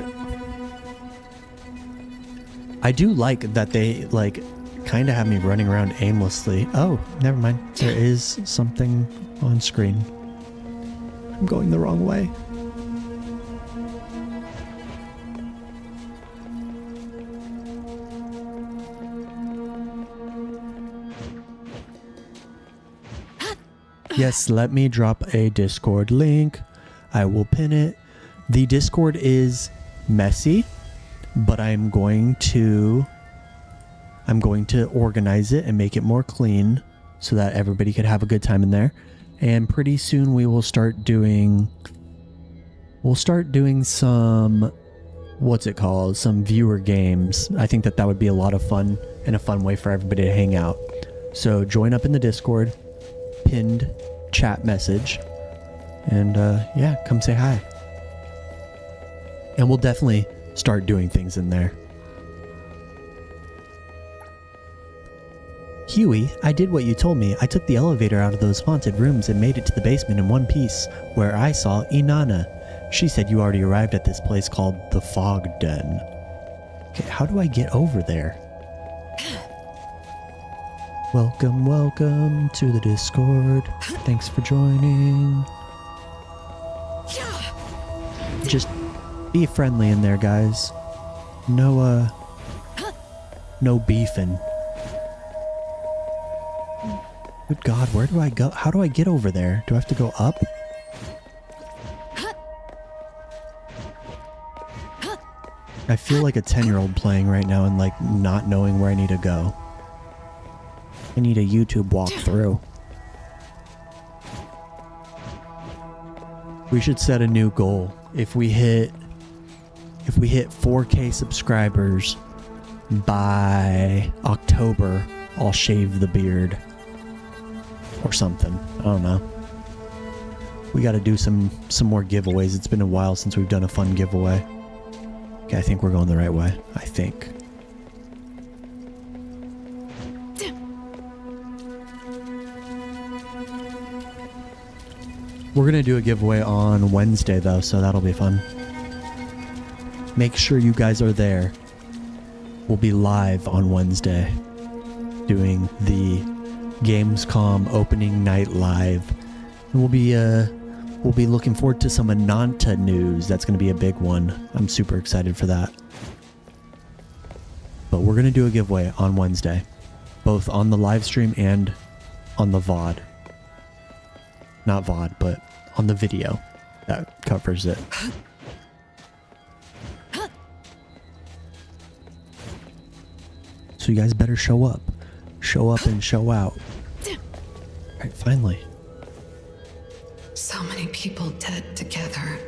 I do like that they like kind of have me running around aimlessly. Oh, never mind. There is something on screen. I'm going the wrong way. Yes, let me drop a Discord link. I will pin it. The Discord is messy, but I'm going to organize it and make it more clean so that everybody could have a good time in there. And pretty soon we will start doing some, what's it called? Some viewer games. I think that would be a lot of fun and a fun way for everybody to hang out. So join up in the Discord, pinned chat message, and yeah, come say hi. And we'll definitely start doing things in there. Huey, I did what you told me. I took the elevator out of those haunted rooms and made it to the basement in one piece, where I saw Inanna. She said you already arrived at this place called the Fog Den. Okay, how do I get over there? Welcome, welcome to the Discord. Thanks for joining. Just be friendly in there, guys. No beefing. Good God, where do I go? How do I get over there? Do I have to go up? I feel like a 10-year-old playing right now and like not knowing where I need to go. I need a YouTube walkthrough. We should set a new goal. If we hit 4K subscribers by October, I'll shave the beard. Or something. I don't know. We got to do some more giveaways. It's been a while since we've done a fun giveaway. Okay, I think we're going the right way. I think. We're going to do a giveaway on Wednesday, though, so that'll be fun. Make sure you guys are there. We'll be live on Wednesday doing the Gamescom opening night live. And we'll be looking forward to some Ananta news. That's going to be a big one. I'm super excited for that. But we're going to do a giveaway on Wednesday, both on the live stream and on the VOD. Not VOD, but on the video that covers it. So you guys better show up. Show up and show out. Alright, finally. So many people dead together.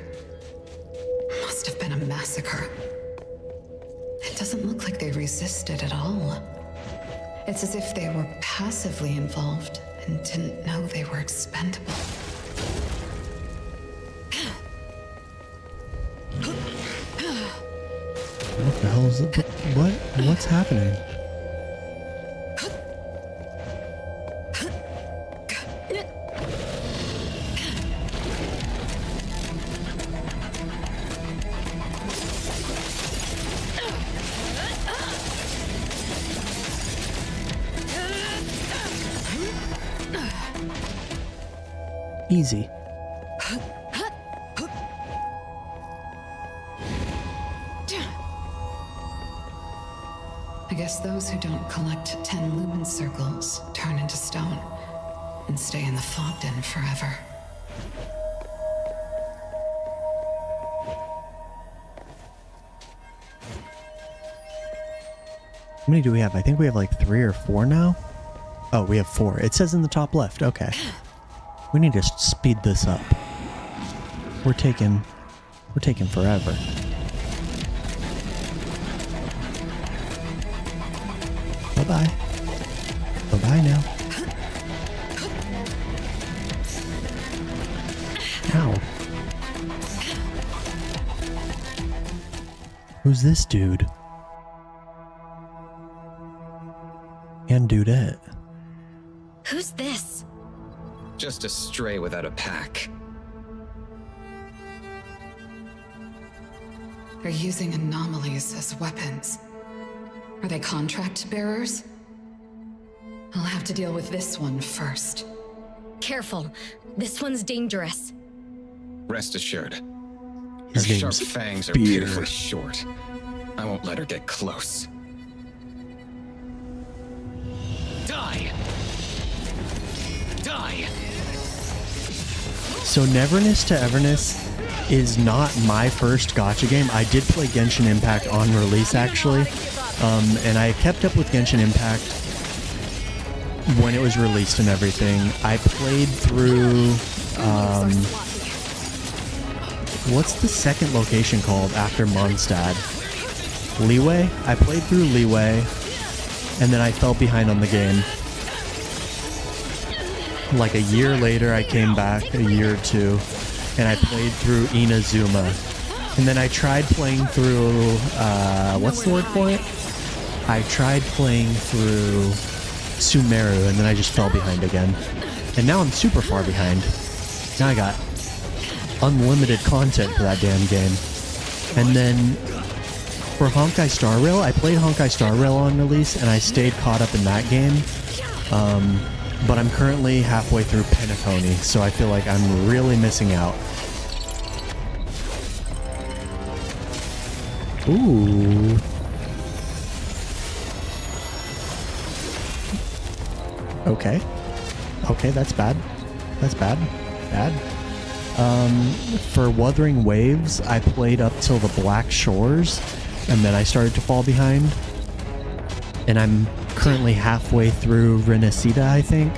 Must have been a massacre. It doesn't look like they resisted at all. It's as if they were passively involved and didn't know they were expendable. What the hell is it? What's happening? Easy. I guess those who don't collect 10 lumen circles turn into stone and stay in the fog den forever. How many do we have? I think we have like 3 or 4 now. Oh, we have 4. It says in the top left. Okay. We need to speed this up. We're taking forever. Bye-bye. Bye-bye now. Ow. Who's this dude? And dudette. Who's this? Just a stray without a pack. They're using anomalies as weapons. Are they contract bearers? I'll have to deal with this one first. Careful. This one's dangerous. Rest assured. Her His sharp name's fangs are Fear. pitifully short. I won't let her get close. Die! Die! So Neverness to Everness is not my first gacha game. I did play Genshin Impact on release, actually. And I kept up with Genshin Impact when it was released and everything. I played through... what's the second location called after Mondstadt? Leeway? I played through Leeway, and then I fell behind on the game. Like a year later, I came back, a year or two, and I played through Inazuma. And then I tried playing through, what's the word for it? I tried playing through Sumeru, and then I just fell behind again. And now I'm super far behind. Now I got unlimited content for that damn game. And then for Honkai Star Rail, I played Honkai Star Rail on release, and I stayed caught up in that game. But I'm currently halfway through Penacony, so I feel like I'm really missing out. Ooh. Okay. Okay, that's bad. That's bad. Bad. For Wuthering Waves, I played up till the Black Shores, and then I started to fall behind. And I'm currently halfway through Renacida, I think.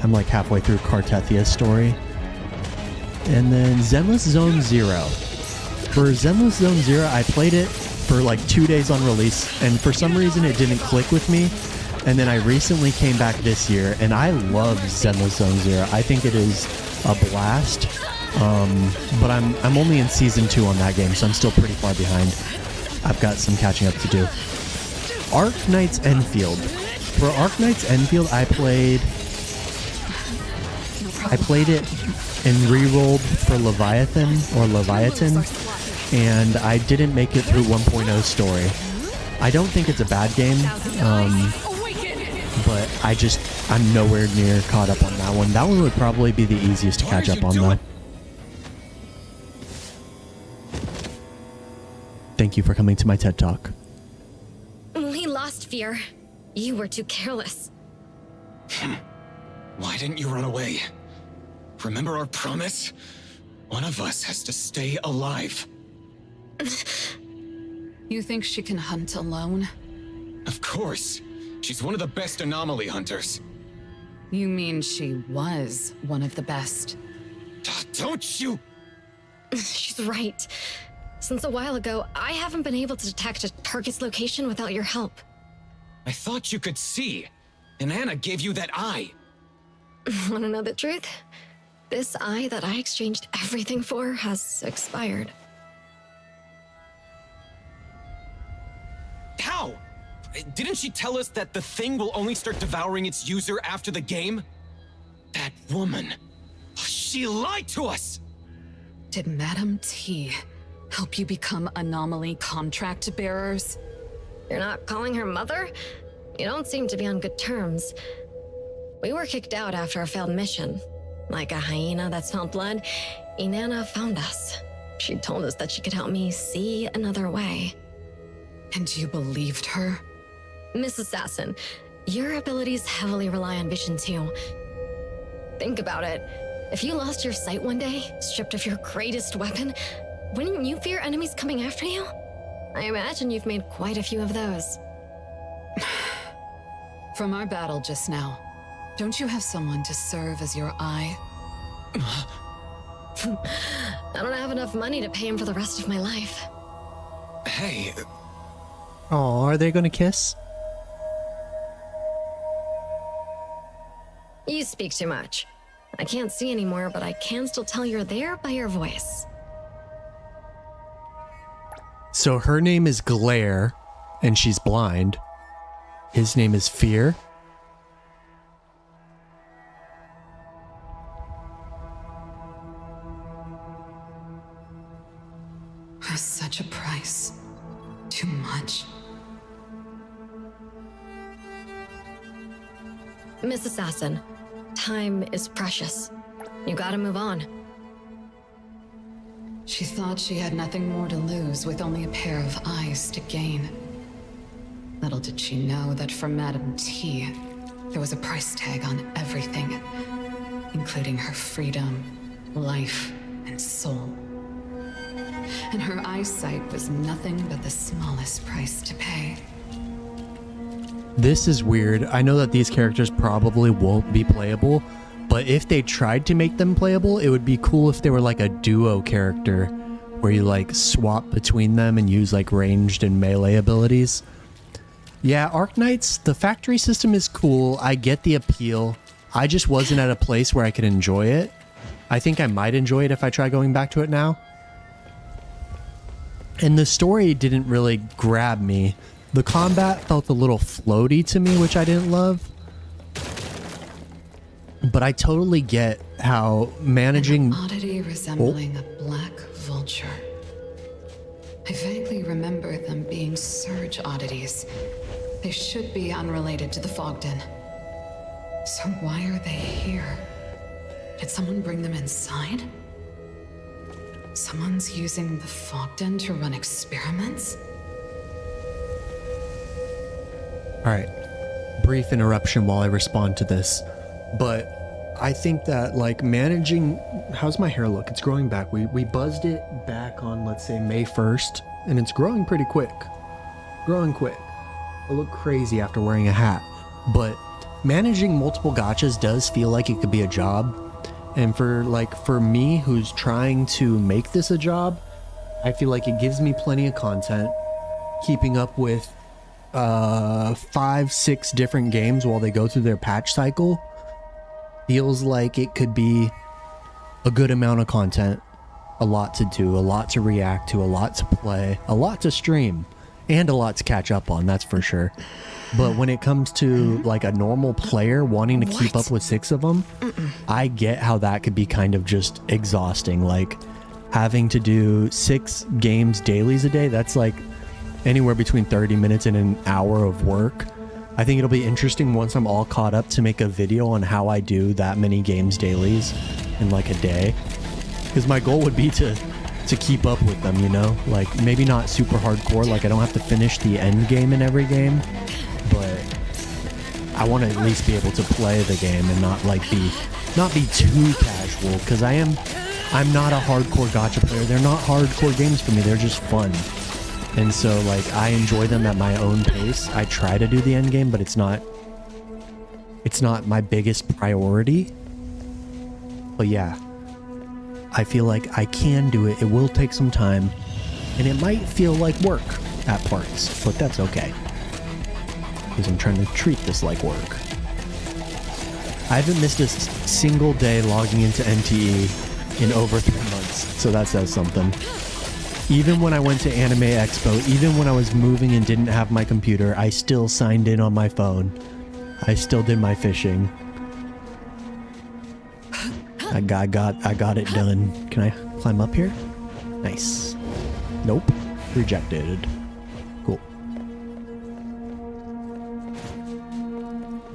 I'm like halfway through Cartethia's story. And then Zenless Zone Zero. For Zenless Zone Zero, I played it for like 2 days on release, and for some reason it didn't click with me. And then I recently came back this year, and I love Zenless Zone Zero. I think it is a blast. But I'm only in season 2 on that game, so I'm still pretty far behind. I've got some catching up to do. Arknight's Enfield. For Arknight's Enfield, I played it and re-rolled for Leviathan, and I didn't make it through 1.0 story. I don't think it's a bad game, but I'm nowhere near caught up on that one. That one would probably be the easiest to catch up on, though. Thank you for coming to my TED Talk. We lost Fear. You were too careless. Why didn't you run away? Remember our promise? One of us has to stay alive. You think she can hunt alone? Of course. She's one of the best anomaly hunters. You mean she was one of the best? Don't you? She's right. Since a while ago, I haven't been able to detect a target's location without your help. I thought you could see, and Anna gave you that eye. Want to know the truth? This eye that I exchanged everything for has expired. How? Didn't she tell us that the thing will only start devouring its user after the game? That woman, she lied to us! Did Madam T help you become anomaly contract bearers? You're not calling her mother? You don't seem to be on good terms. We were kicked out after a failed mission. Like a hyena that smelled blood, Inanna found us. She told us that she could help me see another way. And you believed her? Miss Assassin, your abilities heavily rely on vision too. Think about it. If you lost your sight one day, stripped of your greatest weapon, wouldn't you fear enemies coming after you? I imagine you've made quite a few of those. From our battle just now, don't you have someone to serve as your eye? I don't have enough money to pay him for the rest of my life. Hey. Oh, are they gonna kiss? You speak too much. I can't see anymore, but I can still tell you're there by your voice. So her name is Glare, and she's blind. His name is Fear. Such a price. Too much. Miss Assassin, time is precious. You gotta move on. She thought she had nothing more to lose with only a pair of eyes to gain. Little did she know that for Madam T, there was a price tag on everything, including her freedom, life, and soul. And her eyesight was nothing but the smallest price to pay. This is weird. I know that these characters probably won't be playable, but if they tried to make them playable, it would be cool if they were like a duo character where you like swap between them and use like ranged and melee abilities. Yeah, Arknights, the factory system is cool. I get the appeal. I just wasn't at a place where I could enjoy it. I think I might enjoy it if I try going back to it now. And the story didn't really grab me. The combat felt a little floaty to me, which I didn't love. But I totally get how managing... An oddity resembling a black vulture. I vaguely remember them being surge oddities. They should be unrelated to the Fogden. So why are they here? Did someone bring them inside? Someone's using the Fogden to run experiments? Alright, brief interruption while I respond to this. But I think that like managing... How's my hair look? It's growing back. We buzzed it back on, let's say, May 1st, and it's growing pretty quick. Growing quick. I look crazy after wearing a hat. But managing multiple gachas does feel like it could be a job. And for me, who's trying to make this a job, I feel like it gives me plenty of content. keeping up with 5-6 different games while they go through their patch cycle feels like it could be a good amount of content, a lot to do, a lot to react to, a lot to play, a lot to stream, and a lot to catch up on, that's for sure. But when it comes to like a normal player wanting to keep up with 6 of them, I get how that could be kind of just exhausting. Like having to do 6 games dailies a day, that's like anywhere between 30 minutes and an hour of work. I think it'll be interesting once I'm all caught up to make a video on how I do that many games dailies in like a day. Because my goal would be to keep up with them, you know? Like maybe not super hardcore, like I don't have to finish the end game in every game, but I want to at least be able to play the game and not be too casual, because I'm not a hardcore gacha player. They're not hardcore games for me, they're just fun. And so like I enjoy them at my own pace. I try to do the end game, but it's not my biggest priority. But yeah, I feel like I can do it. It will take some time, and it might feel like work at parts, but that's okay, because I'm trying to treat this like work. I haven't missed a single day logging into NTE in over 3 months, so that says something. Even when I went to Anime Expo, even when I was moving and didn't have my computer, I still signed in on my phone. I still did my fishing. I got it done. Can I climb up here? Nice. Nope. Rejected. Cool.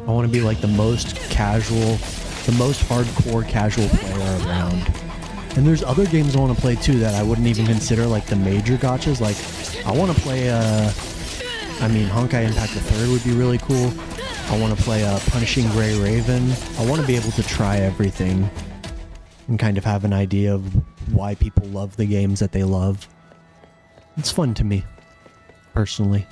I want to be like the most casual, the most hardcore casual player around. And there's other games I want to play too that I wouldn't even consider like the major gachas. Like, I want to play, Honkai Impact 3 would be really cool. I want to play Punishing Gray Raven. I want to be able to try everything and kind of have an idea of why people love the games that they love. It's fun to me, personally.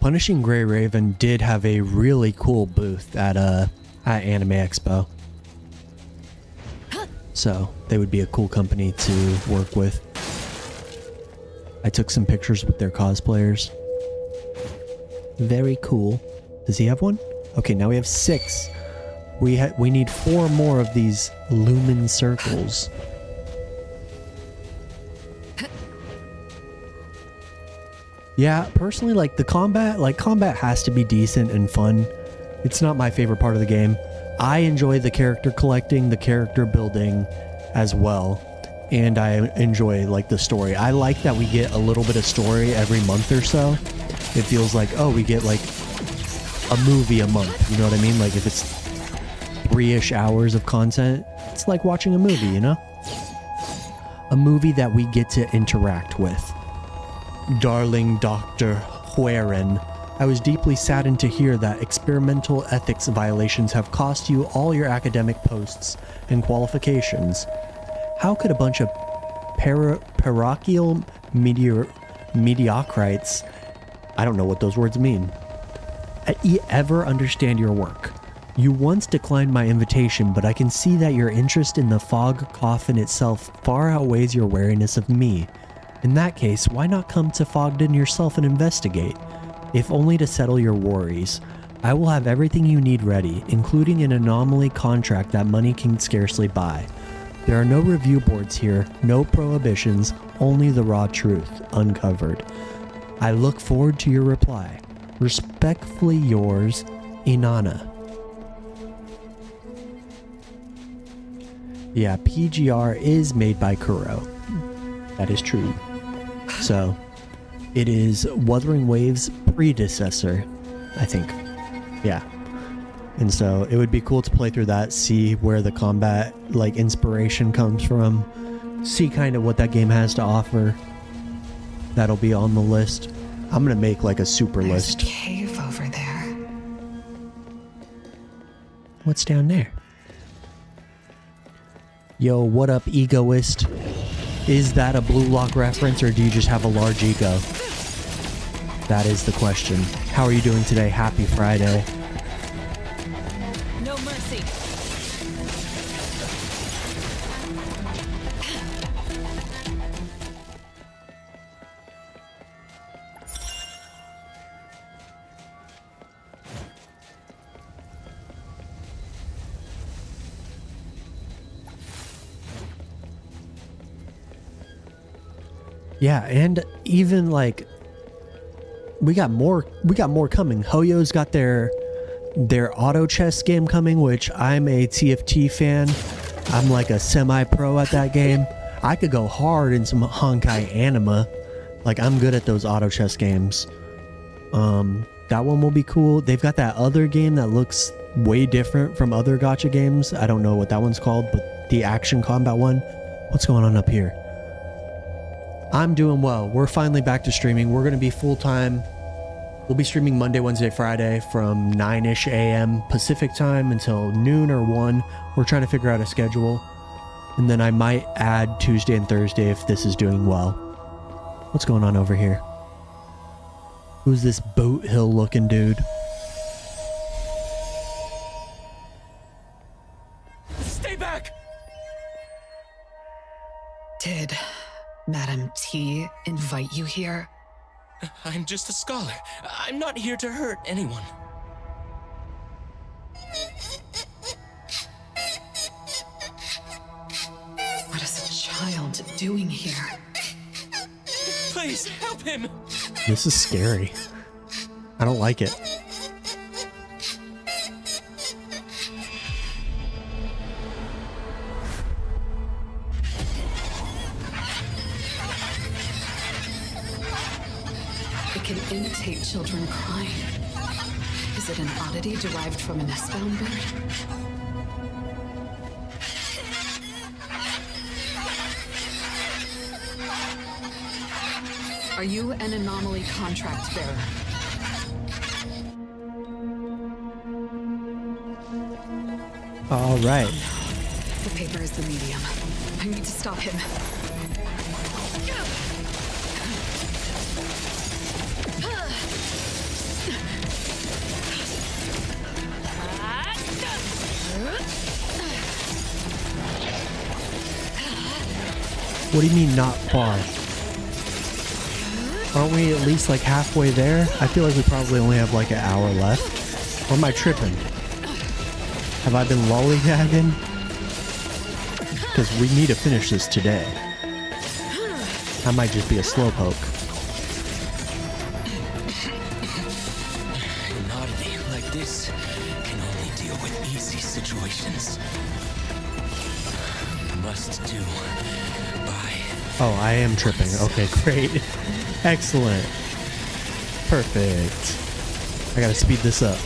Punishing Gray Raven did have a really cool booth at Anime Expo. So they would be a cool company to work with. I took some pictures with their cosplayers. Very cool. Does he have one? Okay, now we have 6. We need 4 more of these lumen circles. Yeah, personally, like the combat has to be decent and fun. It's not my favorite part of the game. I enjoy the character collecting, the character building as well. And I enjoy like the story. I like that we get a little bit of story every month or so. It feels like, oh, we get like a movie a month. You know what I mean? Like if it's 3-ish hours of content, it's like watching a movie, you know? A movie that we get to interact with. Darling Dr. Hueren, I was deeply saddened to hear that experimental ethics violations have cost you all your academic posts and qualifications. How could a bunch of parochial mediocrites, I don't know what those words mean, ever understand your work? You once declined my invitation, but I can see that your interest in the fog coffin itself far outweighs your wariness of me. In that case, why not come to Fogden yourself and investigate? If only to settle your worries. I will have everything you need ready, including an anomaly contract that money can scarcely buy. There are no review boards here, no prohibitions, only the raw truth, uncovered. I look forward to your reply. Respectfully yours, Inanna. Yeah, PGR is made by Kuro. That is true. So, it is Wuthering Wave's predecessor, I think. Yeah. And so, it would be cool to play through that, see where the combat, like, inspiration comes from, see kind of what that game has to offer. That'll be on the list. I'm gonna make, like, a super list. There's a cave over there. What's down there? Yo, what up, egoist? Is that a Blue Lock reference, or do you just have a large ego? That is the question. How are you doing today? Happy Friday. No mercy. Yeah, and even like we got more coming. Hoyo's got their auto chess game coming, which I'm a TFT fan. I'm like a semi-pro at that game. I could go hard in some Honkai Anima. Like, I'm good at those auto chess games. That one will be cool. They've got that other game that looks way different from other gacha games. I don't know what that one's called, but the action combat one. What's going on up here? I'm doing well. We're finally back to streaming. We're going to be full-time. We'll be streaming Monday, Wednesday, Friday from 9-ish a.m. Pacific time until noon or 1. We're trying to figure out a schedule. And then I might add Tuesday and Thursday if this is doing well. What's going on over here? Who's this Boat Hill looking dude? Stay back! Did Madam T invite you here? I'm just a scholar. I'm not here to hurt anyone. What is a child doing here? Please, help him! This is scary. I don't like it. It can imitate children crying. Is it an oddity derived from a nestbound bird? Are you an anomaly contract bearer? All right. The paper is the medium. I need to stop him. What do you mean not far? Aren't we at least like halfway there? I feel like we probably only have like an hour left. Or am I tripping? Have I been lollygagging? Because we need to finish this today. I might just be a slowpoke. An oddity like this can only deal with easy situations. Must do. Bye. Oh, I am tripping. Okay, great. Excellent. Perfect. I gotta speed this up.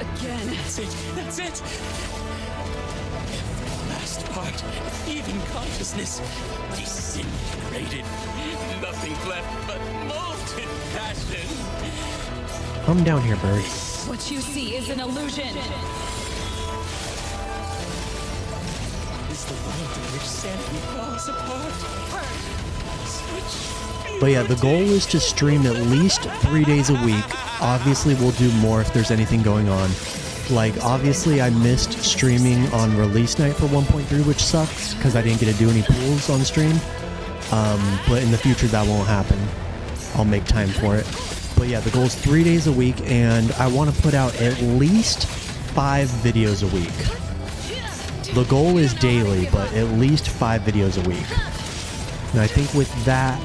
Again. That's it. That's it. Last part. Even consciousness. Disintegrated. Nothing left but molten passion. Come down here, bird. What you see is an illusion. Is the world in which sanity falls apart. But yeah, the goal is to stream at least 3 days a week. Obviously, we'll do more if there's anything going on. Like, obviously, I missed streaming on release night for 1.3, which sucks, because I didn't get to do any pools on stream. But in the future, that won't happen. I'll make time for it. But yeah, the goal is 3 days a week, and I want to put out at least 5 videos a week. The goal is daily, but at least 5 videos a week. And I think with that,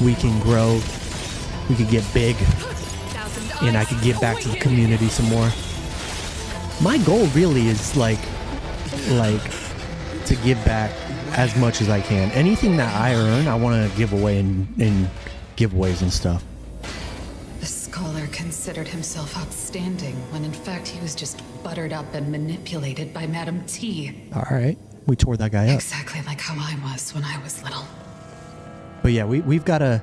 we can grow, we could get big, and I could give back to the community some more. My goal really is like to give back as much as I can. Anything that I earn, I want to give away in giveaways and stuff. The scholar considered himself outstanding when in fact he was just buttered up and manipulated by Madam T. All right, we tore that guy up. Exactly like how I was when I was little. But yeah, we've got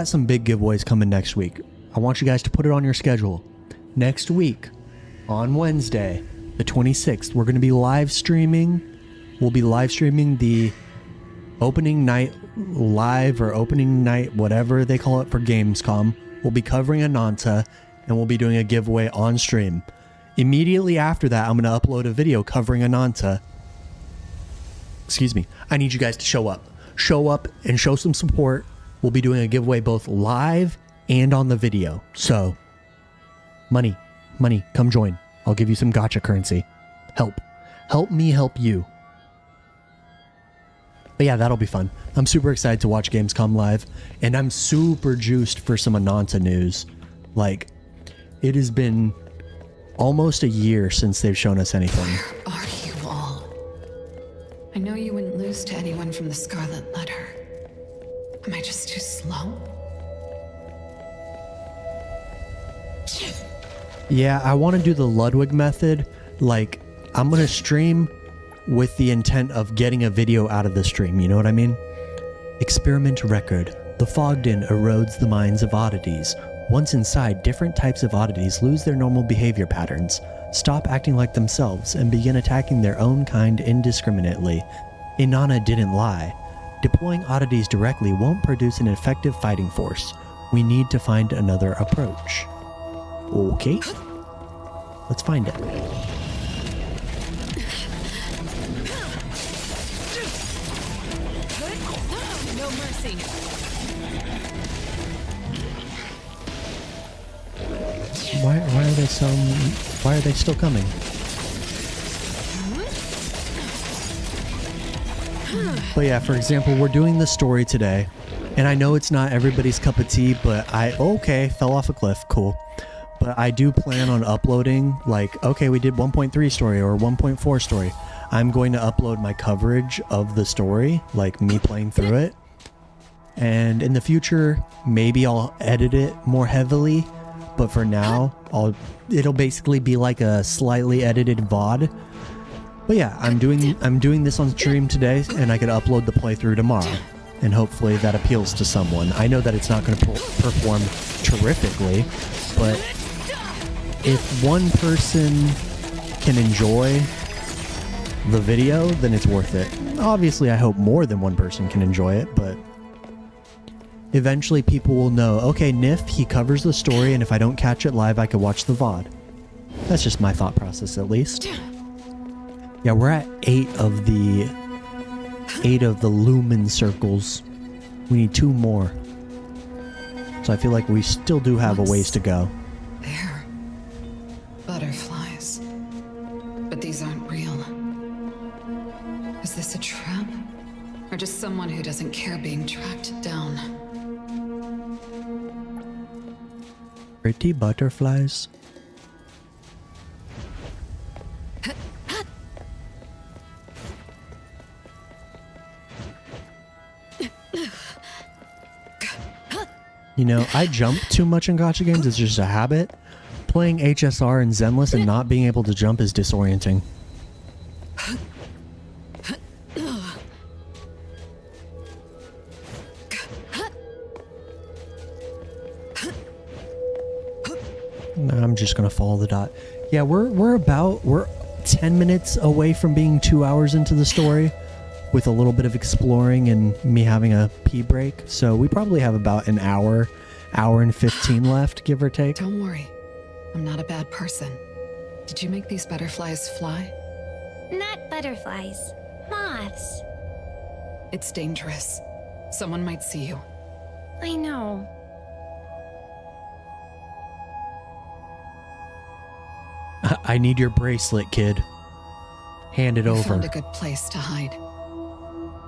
some big giveaways coming next week. I want you guys to put it on your schedule. Next week, on Wednesday, the 26th, we're going to be live streaming. We'll be live streaming the opening night live or opening night, whatever they call it for Gamescom. We'll be covering Ananta, and we'll be doing a giveaway on stream. Immediately after that, I'm going to upload a video covering Ananta. Excuse me. I need you guys to show up. Show up and show some support. We'll be doing a giveaway both live and on the video. So, money, come join. I'll give you some gacha currency. Help me help you. But yeah, that'll be fun. I'm super excited to watch Gamescom live, and I'm super juiced for some Ananta news. Like, it has been almost a year since they've shown us anything. Where are you all? I know you wouldn't lose to anyone from the Scarlet Letter. Am I just too slow? Yeah, I want to do the Ludwig method. Like, I'm going to stream with the intent of getting a video out of the stream, you know what I mean? Experiment record. The Fogden erodes the minds of oddities. Once inside, different types of oddities lose their normal behavior patterns, stop acting like themselves, and begin attacking their own kind indiscriminately. Inanna didn't lie. Deploying oddities directly won't produce an effective fighting force. We need to find another approach. Okay. Let's find it. No mercy. Why are they still coming? But yeah, for example, we're doing the story today, and I know it's not everybody's cup of tea, but okay, fell off a cliff, cool. But I do plan on uploading, like, okay, we did 1.3 story or 1.4 story. I'm going to upload my coverage of the story, like me playing through it. And in the future, maybe I'll edit it more heavily, but for now, it'll basically be like a slightly edited VOD. But yeah, I'm doing this on stream today, and I could upload the playthrough tomorrow, and hopefully that appeals to someone. I know that it's not going to perform terrifically, but if one person can enjoy the video, then it's worth it. Obviously, I hope more than one person can enjoy it, but eventually people will know, okay, Nif, he covers the story, and if I don't catch it live, I could watch the VOD. That's just my thought process, at least. Yeah, we're at 8 of the lumen circles. We need 2 more. So I feel like we still do have a ways to go. There. Butterflies. But these aren't real. Is this a trap? Or just someone who doesn't care being tracked down? Pretty butterflies. You know, I jump too much in gacha games. It's just a habit. Playing HSR and Zenless and not being able to jump is disorienting. I'm just gonna follow the dot. Yeah, we're 10 minutes away from being 2 hours into the story, with a little bit of exploring and me having a pee break. So we probably have about an hour and 15 left, give or take. Don't worry, I'm not a bad person. Did you make these butterflies fly? Not butterflies. Moths. It's dangerous. Someone might see you. I know. I need your bracelet, kid. Hand it You over. found a good place to hide.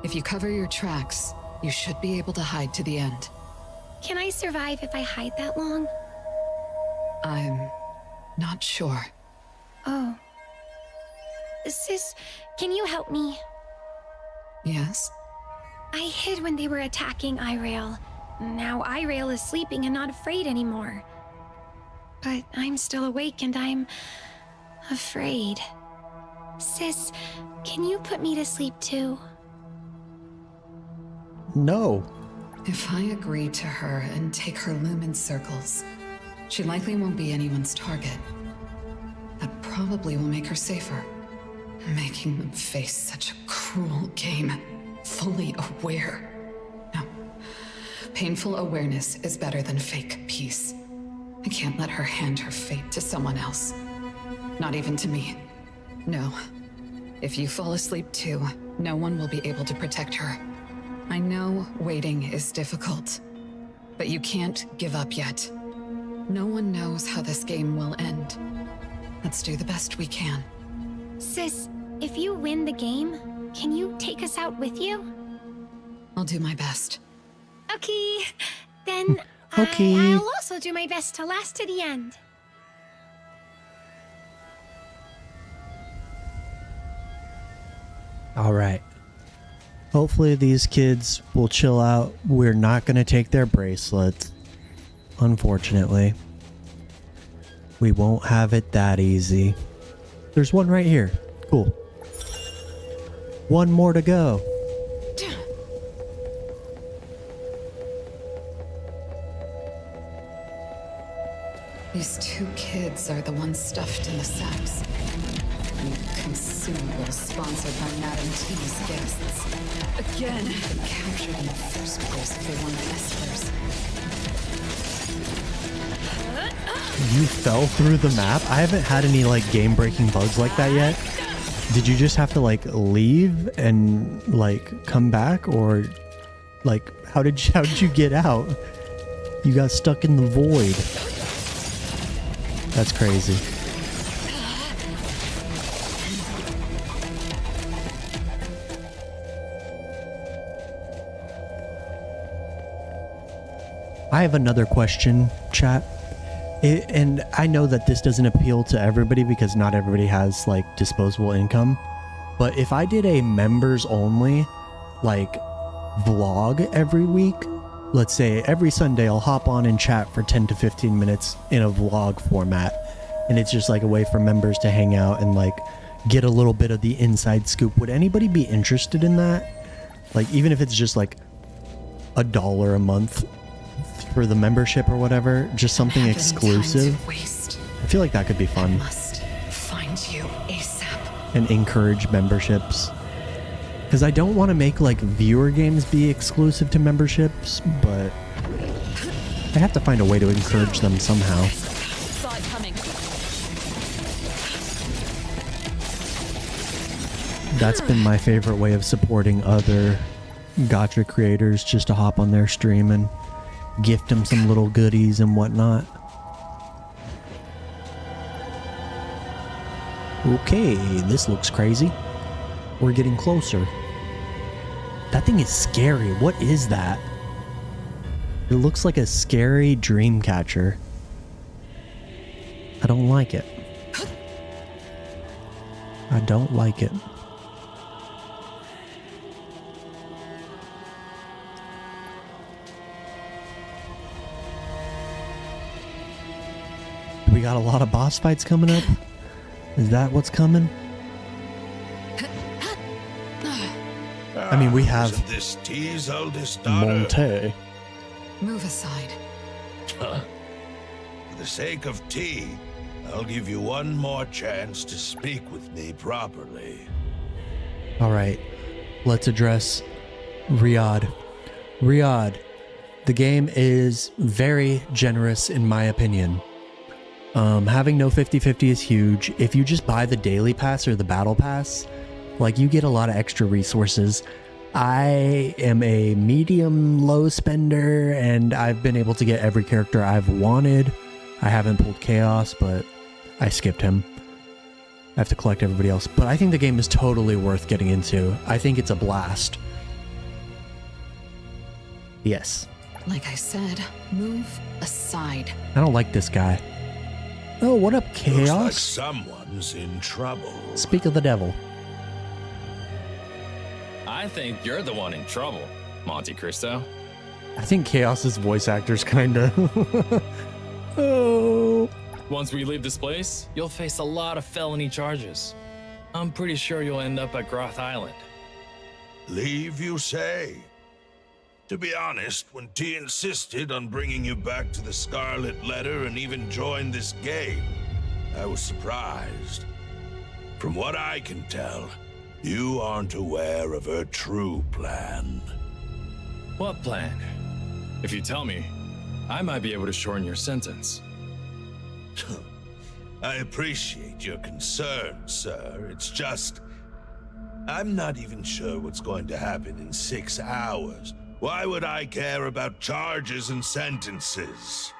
If you cover your tracks, you should be able to hide to the end. Can I survive if I hide that long? I'm not sure. Oh. Sis, can you help me? Yes? I hid when they were attacking Irail. Now Irail is sleeping and not afraid anymore. But I'm still awake and I'm afraid. Sis, can you put me to sleep too? No. If I agree to her and take her lumen circles, she likely won't be anyone's target. That probably will make her safer. Making them face such a cruel game, fully aware. No. Painful awareness is better than fake peace. I can't let her hand her fate to someone else. Not even to me. No. If you fall asleep too, no one will be able to protect her. I know waiting is difficult, but you can't give up yet. No one knows how this game will end. Let's do the best we can. Sis, if you win the game, can you take us out with you? I'll do my best. Okay, then Okay. I'll also do my best to last to the end. All right. Hopefully these kids will chill out. We're not going to take their bracelets. Unfortunately. We won't have it that easy. There's one right here. Cool. One more to go. These 2 kids are the ones stuffed in the sacks. Consumables sponsored by Madame T's guests. Again. They captured in the first place if they wanted espers. You fell through the map? I haven't had any like game-breaking bugs like that yet. Did you just have to like leave and like come back, or like how did you get out? You got stuck in the void. That's crazy. I have another question, chat. And I know that this doesn't appeal to everybody because not everybody has like disposable income. But if I did a members only like vlog every week, let's say every Sunday I'll hop on and chat for 10 to 15 minutes in a vlog format. And it's just like a way for members to hang out and like get a little bit of the inside scoop. Would anybody be interested in that? Like even if it's just like $1 a month for the membership or whatever, just something exclusive. I feel like that could be fun. Must find you ASAP. And encourage memberships. Because I don't want to make like viewer games be exclusive to memberships, but I have to find a way to encourage them somehow. Saw it coming. That's been my favorite way of supporting other gacha creators, just to hop on their stream and gift them some little goodies and whatnot. Okay, this looks crazy. We're getting closer. That thing is scary. What is that? It looks like a scary dream catcher. I don't like it. I don't like it. We got a lot of boss fights coming up. Is that what's coming? I mean, we have Isn't this T's oldest daughter? Monte. Move aside. Huh? For the sake of T, I'll give you one more chance to speak with me properly. All right, let's address Riyadh. Riyadh, the game is very generous in my opinion. Having no 50/50 is huge. If you just buy the daily pass or the battle pass, like you get a lot of extra resources. I am a medium low spender and I've been able to get every character I've wanted. I haven't pulled Chaos, but I skipped him. I have to collect everybody else. But I think the game is totally worth getting into. I think it's a blast. Yes. Like I said, move aside. I don't like this guy. Oh, what up, Chaos? Looks like someone's in trouble. Speak of the devil. I think you're the one in trouble, Monte Cristo. I think Chaos's voice actor's kinda... Oh. Once we leave this place, you'll face a lot of felony charges. I'm pretty sure you'll end up at Groth Island. Leave, you say? To be honest, when T insisted on bringing you back to the Scarlet Letter and even joined this game, I was surprised. From what I can tell, you aren't aware of her true plan. What plan? If you tell me, I might be able to shorten your sentence. I appreciate your concern, sir. It's just... I'm not even sure what's going to happen in 6 hours. Why would I care about charges and sentences?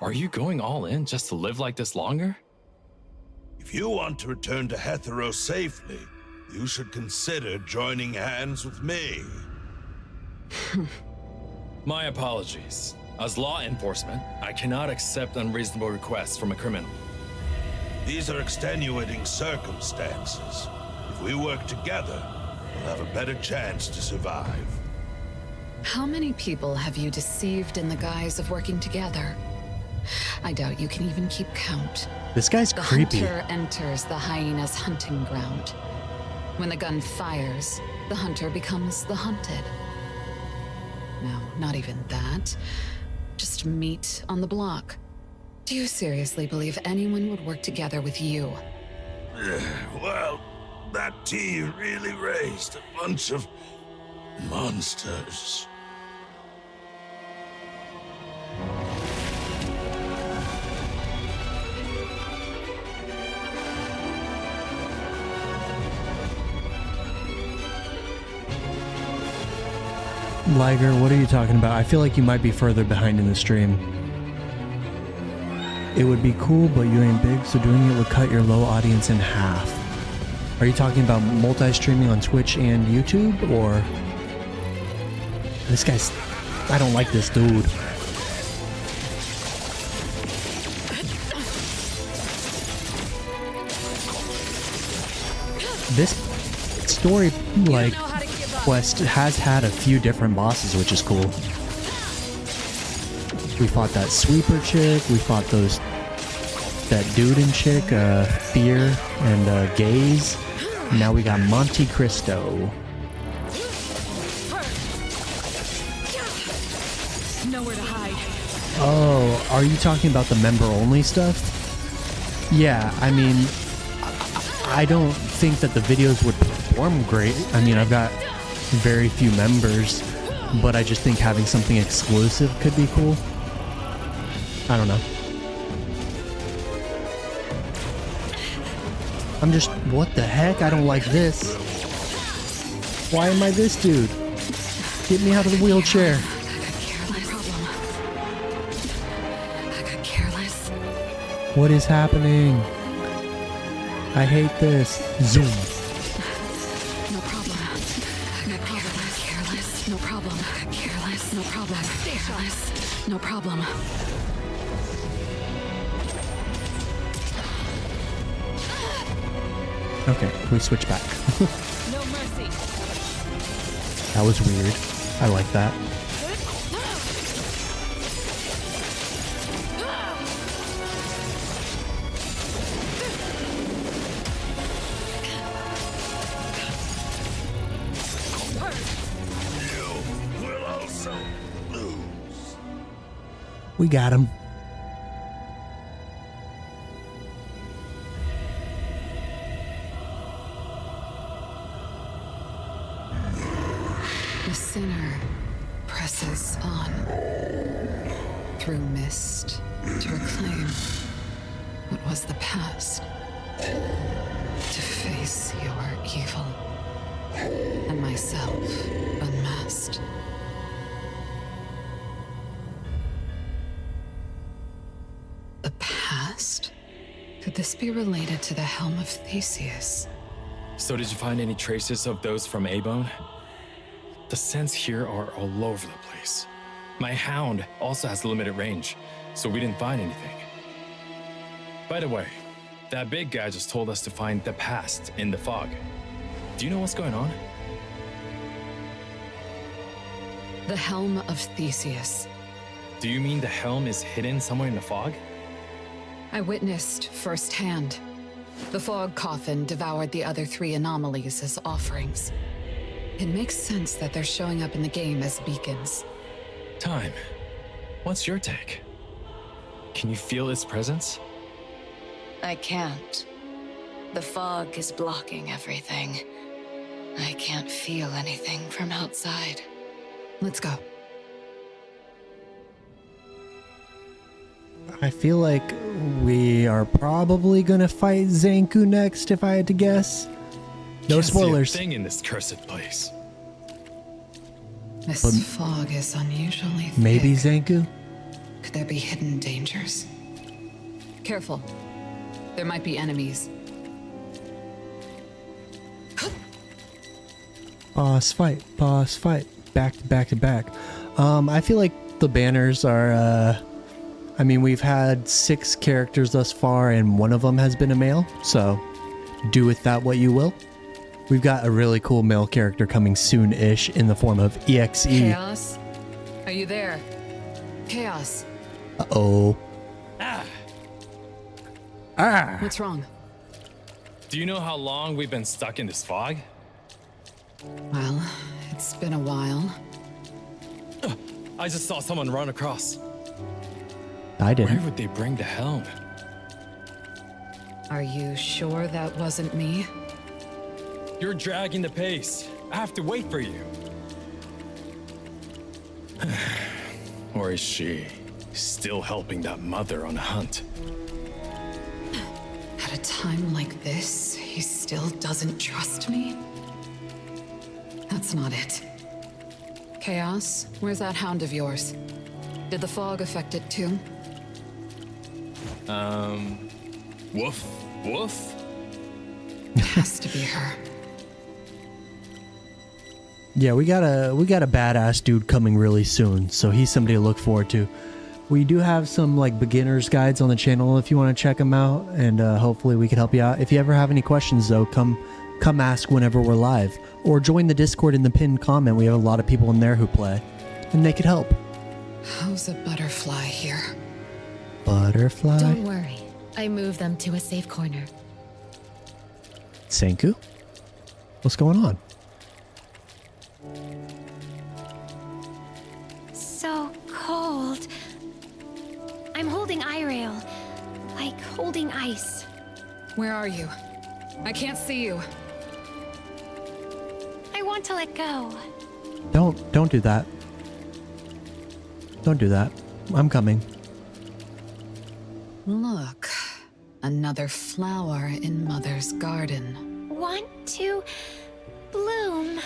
Are you going all in just to live like this longer? If you want to return to Hetero safely, you should consider joining hands with me. My apologies. As law enforcement, I cannot accept unreasonable requests from a criminal. These are extenuating circumstances. If we work together, we'll have a better chance to survive. How many people have you deceived in the guise of working together? I doubt you can even keep count. This guy's creepy. The hunter enters the hyena's hunting ground. When the gun fires, the hunter becomes the hunted. No, not even that. Just meat on the block. Do you seriously believe anyone would work together with you? Well, that tea really raised a bunch of monsters. Liger, what are you talking about? I feel like you might be further behind in the stream. It would be cool, but you ain't big, so doing it would cut your low audience in half. Are you talking about multi-streaming on Twitch and YouTube, or... This guy's... I don't like this dude. This story, like, quest has had a few different bosses, which is cool. We fought that sweeper chick, we fought that dude and chick, Fear and Gaze. Now we got Monte Cristo. Nowhere to hide. Oh, are you talking about the member-only stuff? Yeah, I mean, I don't think that the videos would perform great. I mean, I've got very few members, but I just think having something exclusive could be cool. I don't know. I'm just, what the heck? I don't like this. Why am I this dude? Get me out of the wheelchair. What is happening? I hate this. Zoom. No problem. No problem. Careless. No problem. Careless. No problem. Careless. No problem. Okay, we switch back. No mercy. That was weird. I like that. You will also lose. We got him. The sinner presses on through mist to reclaim what was the past, to face your evil and myself unmasked. The past? Could this be related to the Helm of Theseus? So did you find any traces of those from A-Bone? The scents here are all over the place. My hound also has limited range, so we didn't find anything. By the way, that big guy just told us to find the past in the fog. Do you know what's going on? The Helm of Theseus. Do you mean the helm is hidden somewhere in the fog? I witnessed firsthand. The fog coffin devoured the other 3 anomalies as offerings. It makes sense that they're showing up in the game as beacons. Time. What's your take? Can you feel its presence? I can't. The fog is blocking everything. I can't feel anything from outside. Let's go. I feel like we are probably gonna fight Zanku next, if I had to guess. No Can't spoilers. See a thing in this cursed place. This fog is unusually thick. Maybe Zanku? Could there be hidden dangers? Careful. There might be enemies. Boss fight, boss fight. back to back to back. I feel like the banners are, I mean, we've had 6 characters thus far, and one of them has been a male, so do with that what you will. We've got a really cool male character coming soon-ish in the form of EXE. Chaos? Are you there? Chaos. Uh-oh. What's wrong? Do you know how long we've been stuck in this fog? Well, it's been a while. I just saw someone run across. I didn't. Where would they bring the helm? Are you sure that wasn't me? You're dragging the pace. I have to wait for you. Or is she still helping that mother on a hunt? At a time like this, he still doesn't trust me? That's not it. Chaos, where's that hound of yours? Did the fog affect it too? Woof, woof. It has to be her. Yeah, we got a badass dude coming really soon, so he's somebody to look forward to. We do have some like beginner's guides on the channel if you want to check them out, and hopefully we can help you out. If you ever have any questions though, come ask whenever we're live, or join the Discord in the pinned comment. We have a lot of people in there who play, and they could help. How's a butterfly here? Butterfly? Don't worry. I moved them to a safe corner. Senku? What's going on? So cold. I'm holding Irail, like holding ice. Where are you? I can't see you. I want to let go. Don't do that. Don't do that. I'm coming. Look, another flower in Mother's garden. Want to bloom.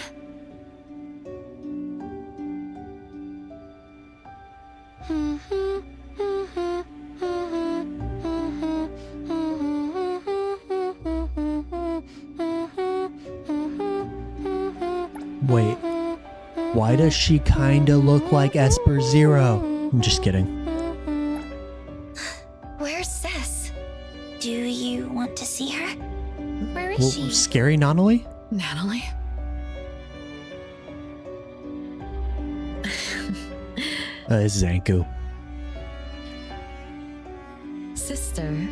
Wait. Why does she kinda look like Esper Zero? I'm just kidding. Where's Sis? Do you want to see her? Where is Well, she? scary Natalie? Natalie? It's Zanku. Sister.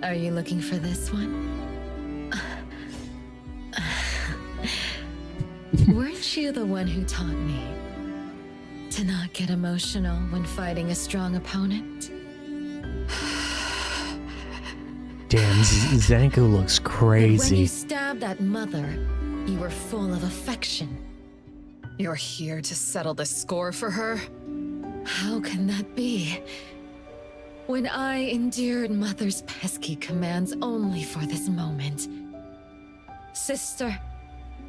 Are you looking for this one? Weren't you the one who taught me to not get emotional when fighting a strong opponent? Damn, Zanku looks When crazy. you stabbed that mother, you were full of affection. You're here to settle the score for her? How can that be? When I endured Mother's pesky commands only for this moment. Sister,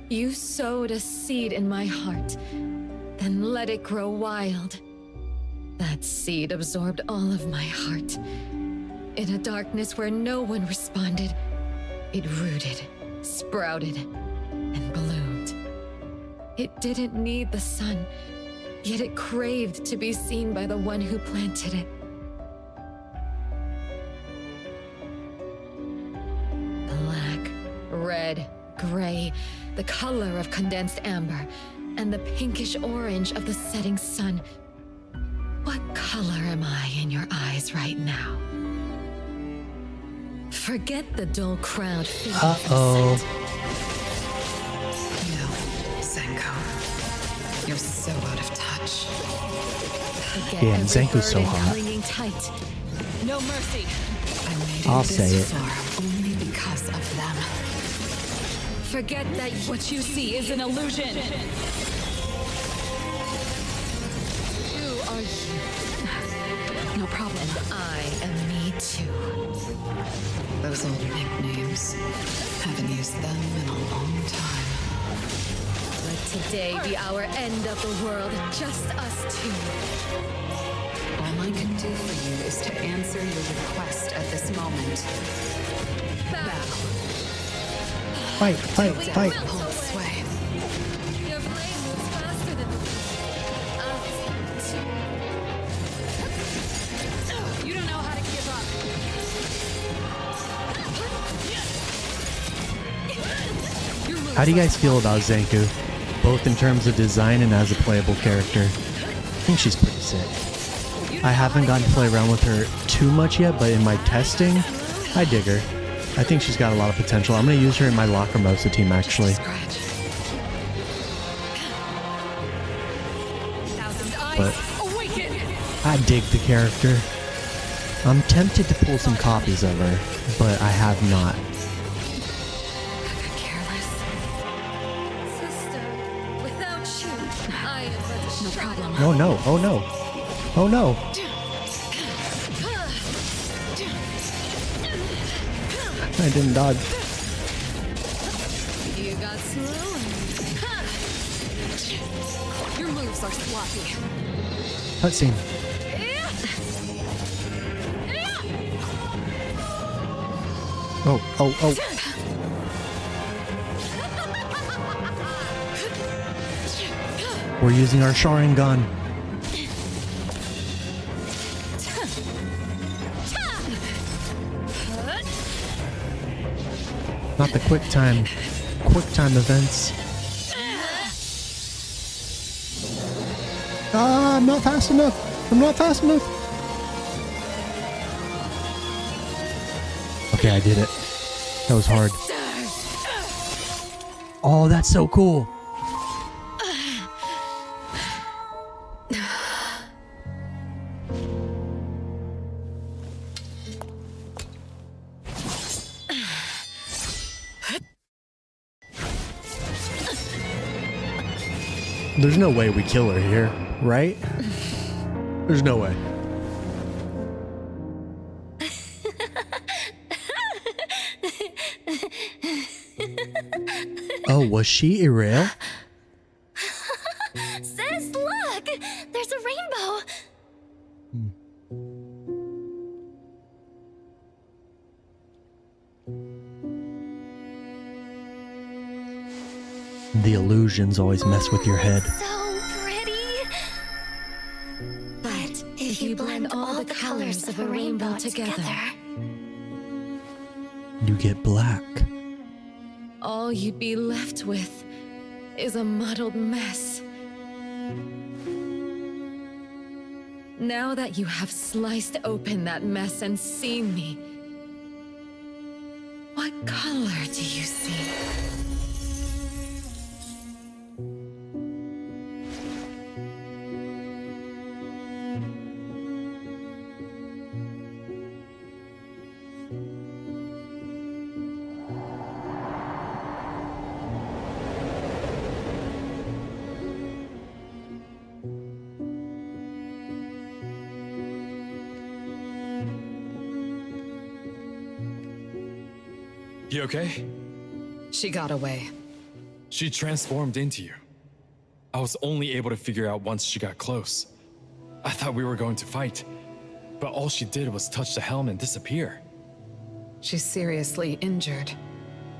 you sowed a seed in my heart, then let it grow wild. That seed absorbed all of my heart. In a darkness where no one responded, it rooted, sprouted, and bloomed. It didn't need the sun, yet it craved to be seen by the one who planted it. Black, red, gray, the color of condensed amber, and the pinkish orange of the setting sun. What color am I in your eyes right now? Forget the dull crowd. Uh-oh. No, Senko. You're so out of touch. Forget Damn, every Zanku's so burden hot. clinging tight. No mercy. I made I'll it say this it. far only because of them. Forget that what you see is an illusion. You are you. No problem. And I am me too. Those old nicknames. Haven't used them in a long time. Let today be our end of the world, just us two. All I can do for you is to answer your request at this moment. Battle. Fight, fight, fight. Hold sway. Your blade moves faster than the You don't know how to give up. How do you guys feel about Zanku? Both in terms of design and as a playable character. I think she's pretty sick. I haven't gotten to play around with her too much yet, but in my testing, I dig her. I think she's got a lot of potential. I'm going to use her in my Lacrimosa team, actually. But I dig the character. I'm tempted to pull some copies of her, but I have not. No, no, oh no. Oh no. I didn't dodge. You got slow. Your moves are sloppy. Cutscene. Oh, oh, oh. We're using our Sharingan. Not the quick time events. Ah, I'm not fast enough. I'm not fast enough. Okay, I did it. That was hard. Oh, that's so cool. There's no way we kill her here, right? There's no way. Oh, was she Irael? Sis, look! There's a rainbow! The illusions always mess with your head. So pretty! But if you blend all the colors of a rainbow together, You get black. All you'd be left with is a muddled mess. Now that you have sliced open that mess and seen me, what color do you see? You okay? She got away. She transformed into you. I was only able to figure out once she got close. I thought we were going to fight, but all she did was touch the helm and disappear. She's seriously injured.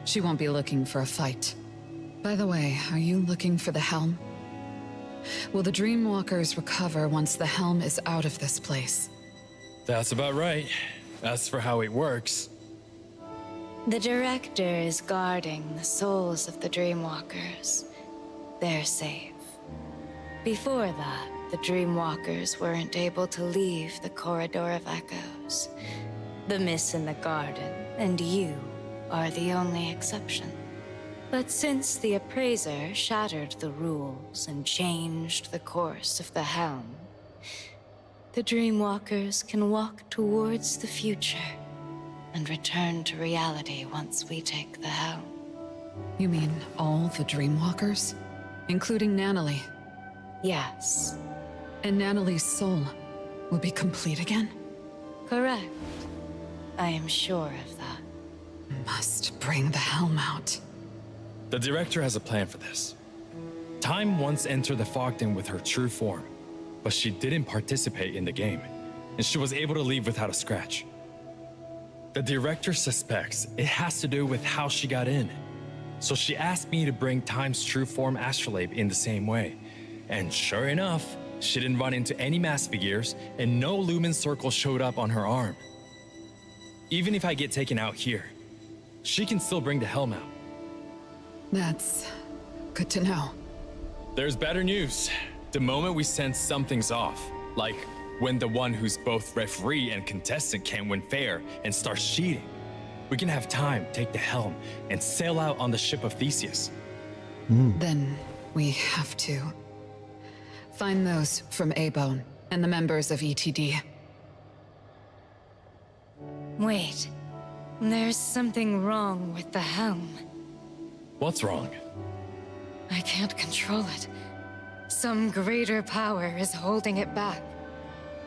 She won't be looking for a fight. By the way, are you looking for the helm? Will the Dreamwalkers recover once the helm is out of this place? That's about right. As for how it works, The Director is guarding the souls of the Dreamwalkers. They're safe. Before that, the Dreamwalkers weren't able to leave the Corridor of Echoes. The Miss in the Garden, and you, are the only exception. But since the Appraiser shattered the rules and changed the course of the helm, the Dreamwalkers can walk towards the future and return to reality once we take the helm. You mean all the Dreamwalkers? Including Natalie? Yes. And Natalie's soul will be complete again? Correct. I am sure of that. Must bring the helm out. the Director has a plan for this. Time once entered the Fogden with her true form, but she didn't participate in the game, and she was able to leave without a scratch. The Director suspects it has to do with how she got in. So she asked me to bring Time's true form astrolabe in the same way. And sure enough, she didn't run into any mass figures, and no lumen circle showed up on her arm. Even if I get taken out here, she can still bring the helm out. That's good to know. There's better news. The moment we sense something's off, like when the one who's both referee and contestant can't win fair and starts cheating, we can have Time take the helm and sail out on the ship of Theseus. Then we have to find those from A-Bone and the members of ETD. Wait, there's something wrong with the helm. What's wrong? I can't control it. Some greater power is holding it back.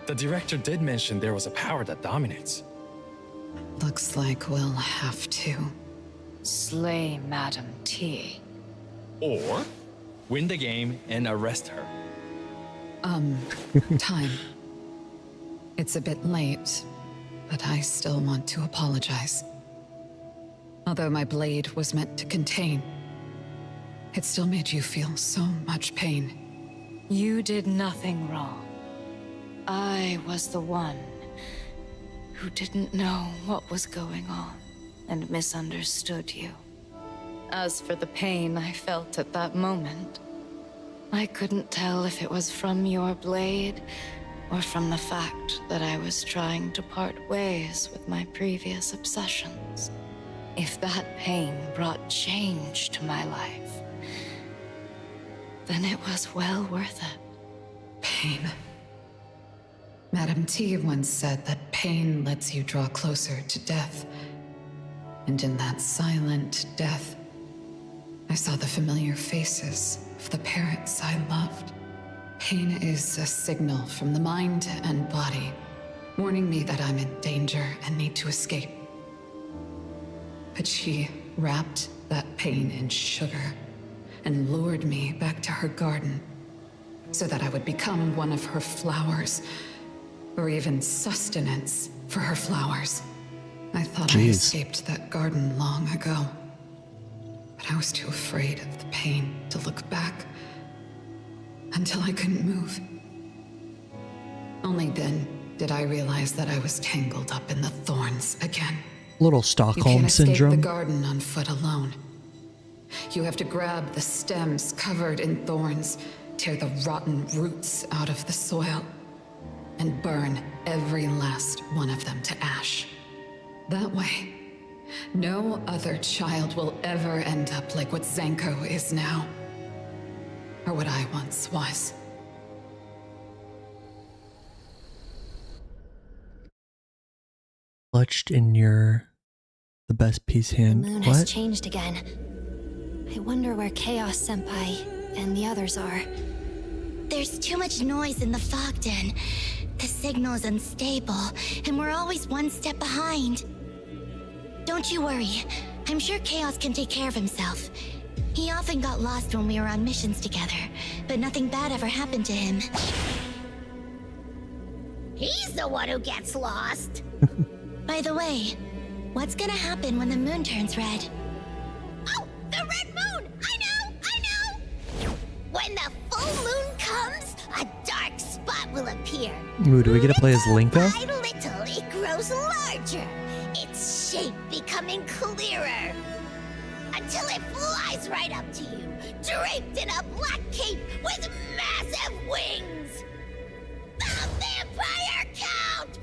The director did mention there was a power that dominates. Looks like we'll have to slay Madam T. Or win the game and arrest her. Time. It's a bit late, but I still want to apologize. Although my blade was meant to contain, it still made you feel so much pain. You did nothing wrong. I was the one who didn't know what was going on and misunderstood you. As for the pain I felt at that moment, I couldn't tell if it was from your blade or from the fact that I was trying to part ways with my previous obsessions. If that pain brought change to my life, then it was well worth it. Pain. Madam T once said that pain lets you draw closer to death. And in that silent death, I saw the familiar faces of the parents I loved. Pain is a signal from the mind and body, warning me that I'm in danger and need to escape. But she wrapped that pain in sugar and lured me back to her garden so that I would become one of her flowers, or even sustenance for her flowers. I thought I escaped that garden long ago, but I was too afraid of the pain to look back until I couldn't move. Only then did I realize that I was tangled up in the thorns again. Little You Stockholm can't escape syndrome. the garden on foot alone. You have to grab the stems covered in thorns, tear the rotten roots out of the soil, and burn every last one of them to ash. That way, no other child will ever end up like what Zanko is now, or what I once was. Clutched in the best piece hand. The moon What? has changed again. I wonder where Chaos Senpai and the others are. There's too much noise in the fog den. The signal is unstable, and we're always one step behind. Don't you worry. I'm sure Chaos can take care of himself. He often got lost when we were on missions together, but nothing bad ever happened to him. He's the one who gets lost. By the way, what's gonna happen when the moon turns red? Oh, the red moon! I know! When the full moon comes, a dark spot will appear. Ooh, do we get to play as Linka? By little, it grows larger, its shape becoming clearer, until it flies right up to you, draped in a black cape with massive wings. The Vampire Count!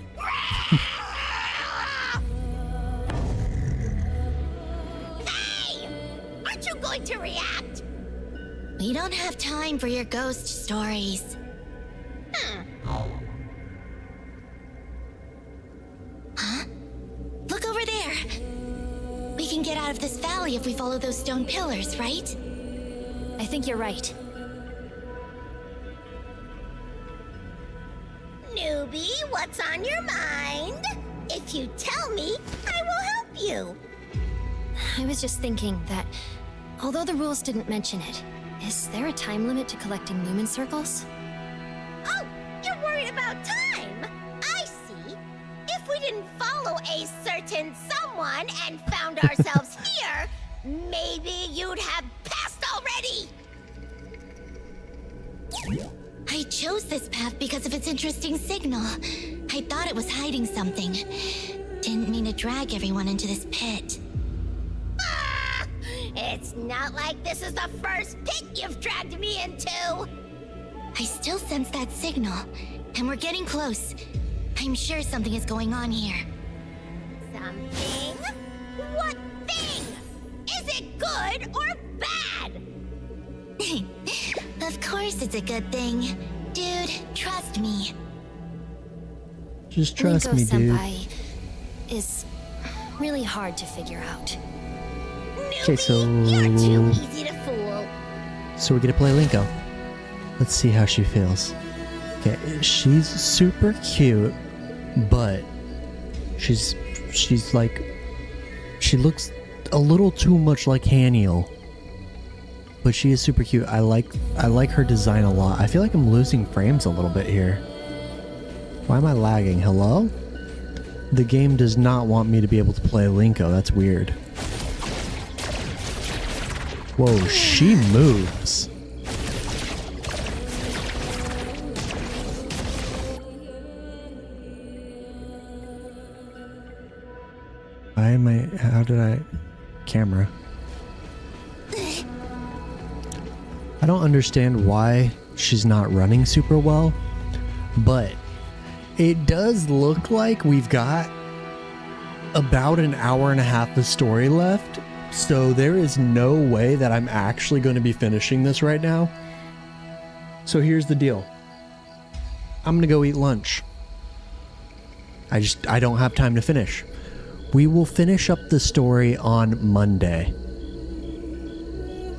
Hey! Aren't you going to react? We don't have time for your ghost stories. Huh? Look over there. We can get out of this valley if we follow those stone pillars, right? I think you're right. Newbie, what's on your mind? If you tell me, I will help you. I was just thinking that, although the rules didn't mention it, is there a time limit to collecting lumen circles? Oh, you're worried about time? I see. If we didn't follow a certain someone and found ourselves here, maybe you'd have passed already! I chose this path because of its interesting signal. I thought it was hiding something. Didn't mean to drag everyone into this pit. Ah, it's not like this is the first pit you've dragged me into! I still sense that signal, and we're getting close. I'm sure something is going on here. Something? What thing? Is it good or bad? Of course it's a good thing. Dude, trust me. Just trust me, dude. Senpai is really hard to figure out. Okay, so... You're too easy to fool. So we get to play Linko. Let's see how she feels. Okay, she's super cute, but she's like... She looks a little too much like Haniel. But she is super cute. I like her design a lot. I feel like I'm losing frames a little bit here. Why am I lagging? Hello? The game does not want me to be able to play Linko. That's weird. Whoa, she moves. Why am I... How did I... Camera. I don't understand why she's not running super well, but it does look like we've got about an hour and a half of story left, so there is no way that I'm actually going to be finishing this right now. So here's the deal. I'm going to go eat lunch. I don't have time to finish. We will finish up the story on Monday.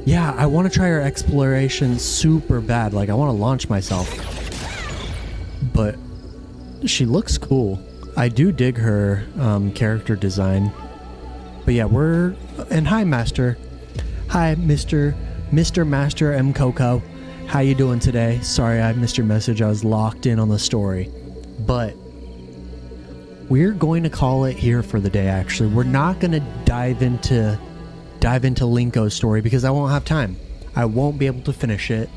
Yeah, I want to try her exploration super bad. Like, I want to launch myself. But she looks cool. I do dig her character design. But yeah, we're... And hi, Master. Hi, Mr. Master M. Coco. How you doing today? Sorry, I missed your message. I was locked in on the story. But we're going to call it here for the day, actually. We're not going to dive into Linko's story because I won't have time. I won't be able to finish it.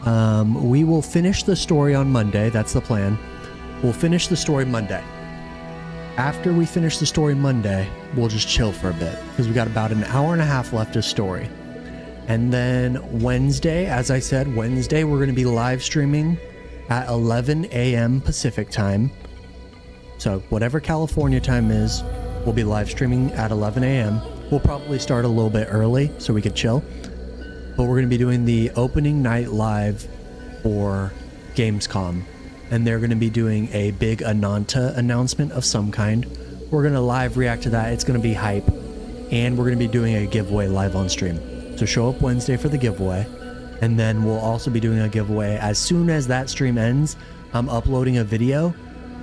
We will finish the story on Monday. That's the plan. We'll finish the story Monday. After we finish the story Monday, we'll just chill for a bit because we got about an hour and a half left of story. And then Wednesday, as I said, Wednesday we're going to be live streaming at 11 a.m. Pacific time. So whatever California time is, we'll be live streaming at 11 a.m. We'll probably start a little bit early so we could chill. But we're going to be doing the opening night live for Gamescom. And they're going to be doing a big Ananta announcement of some kind. We're going to live react to that. It's going to be hype. And we're going to be doing a giveaway live on stream. So show up Wednesday for the giveaway. And then we'll also be doing a giveaway. As soon as that stream ends, I'm uploading a video.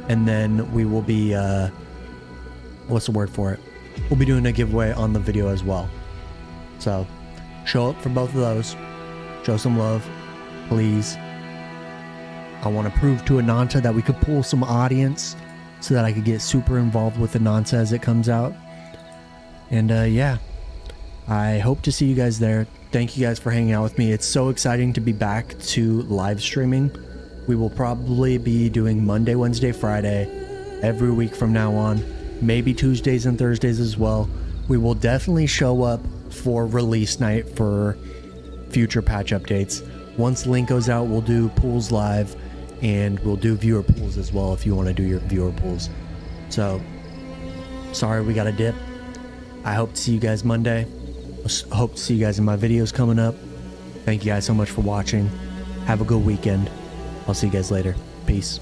And then we will be... what's the word for it? We'll be doing a giveaway on the video as well. So, show up for both of those. Show some love, please. I want to prove to Ananta that we could pull some audience so that I could get super involved with Ananta as it comes out. And yeah, I hope to see you guys there. Thank you guys for hanging out with me. It's so exciting to be back to live streaming. We will probably be doing Monday, Wednesday, Friday every week from now on. Maybe Tuesdays and Thursdays as well. We will definitely show up for release night for future patch updates. Once Link goes out, we'll do pools live, and we'll do viewer pools as well if you want to do your viewer pools. So, sorry we got a dip. I hope to see you guys Monday. I hope to see you guys in my videos coming up. Thank you guys so much for watching. Have a good weekend. I'll see you guys later. Peace.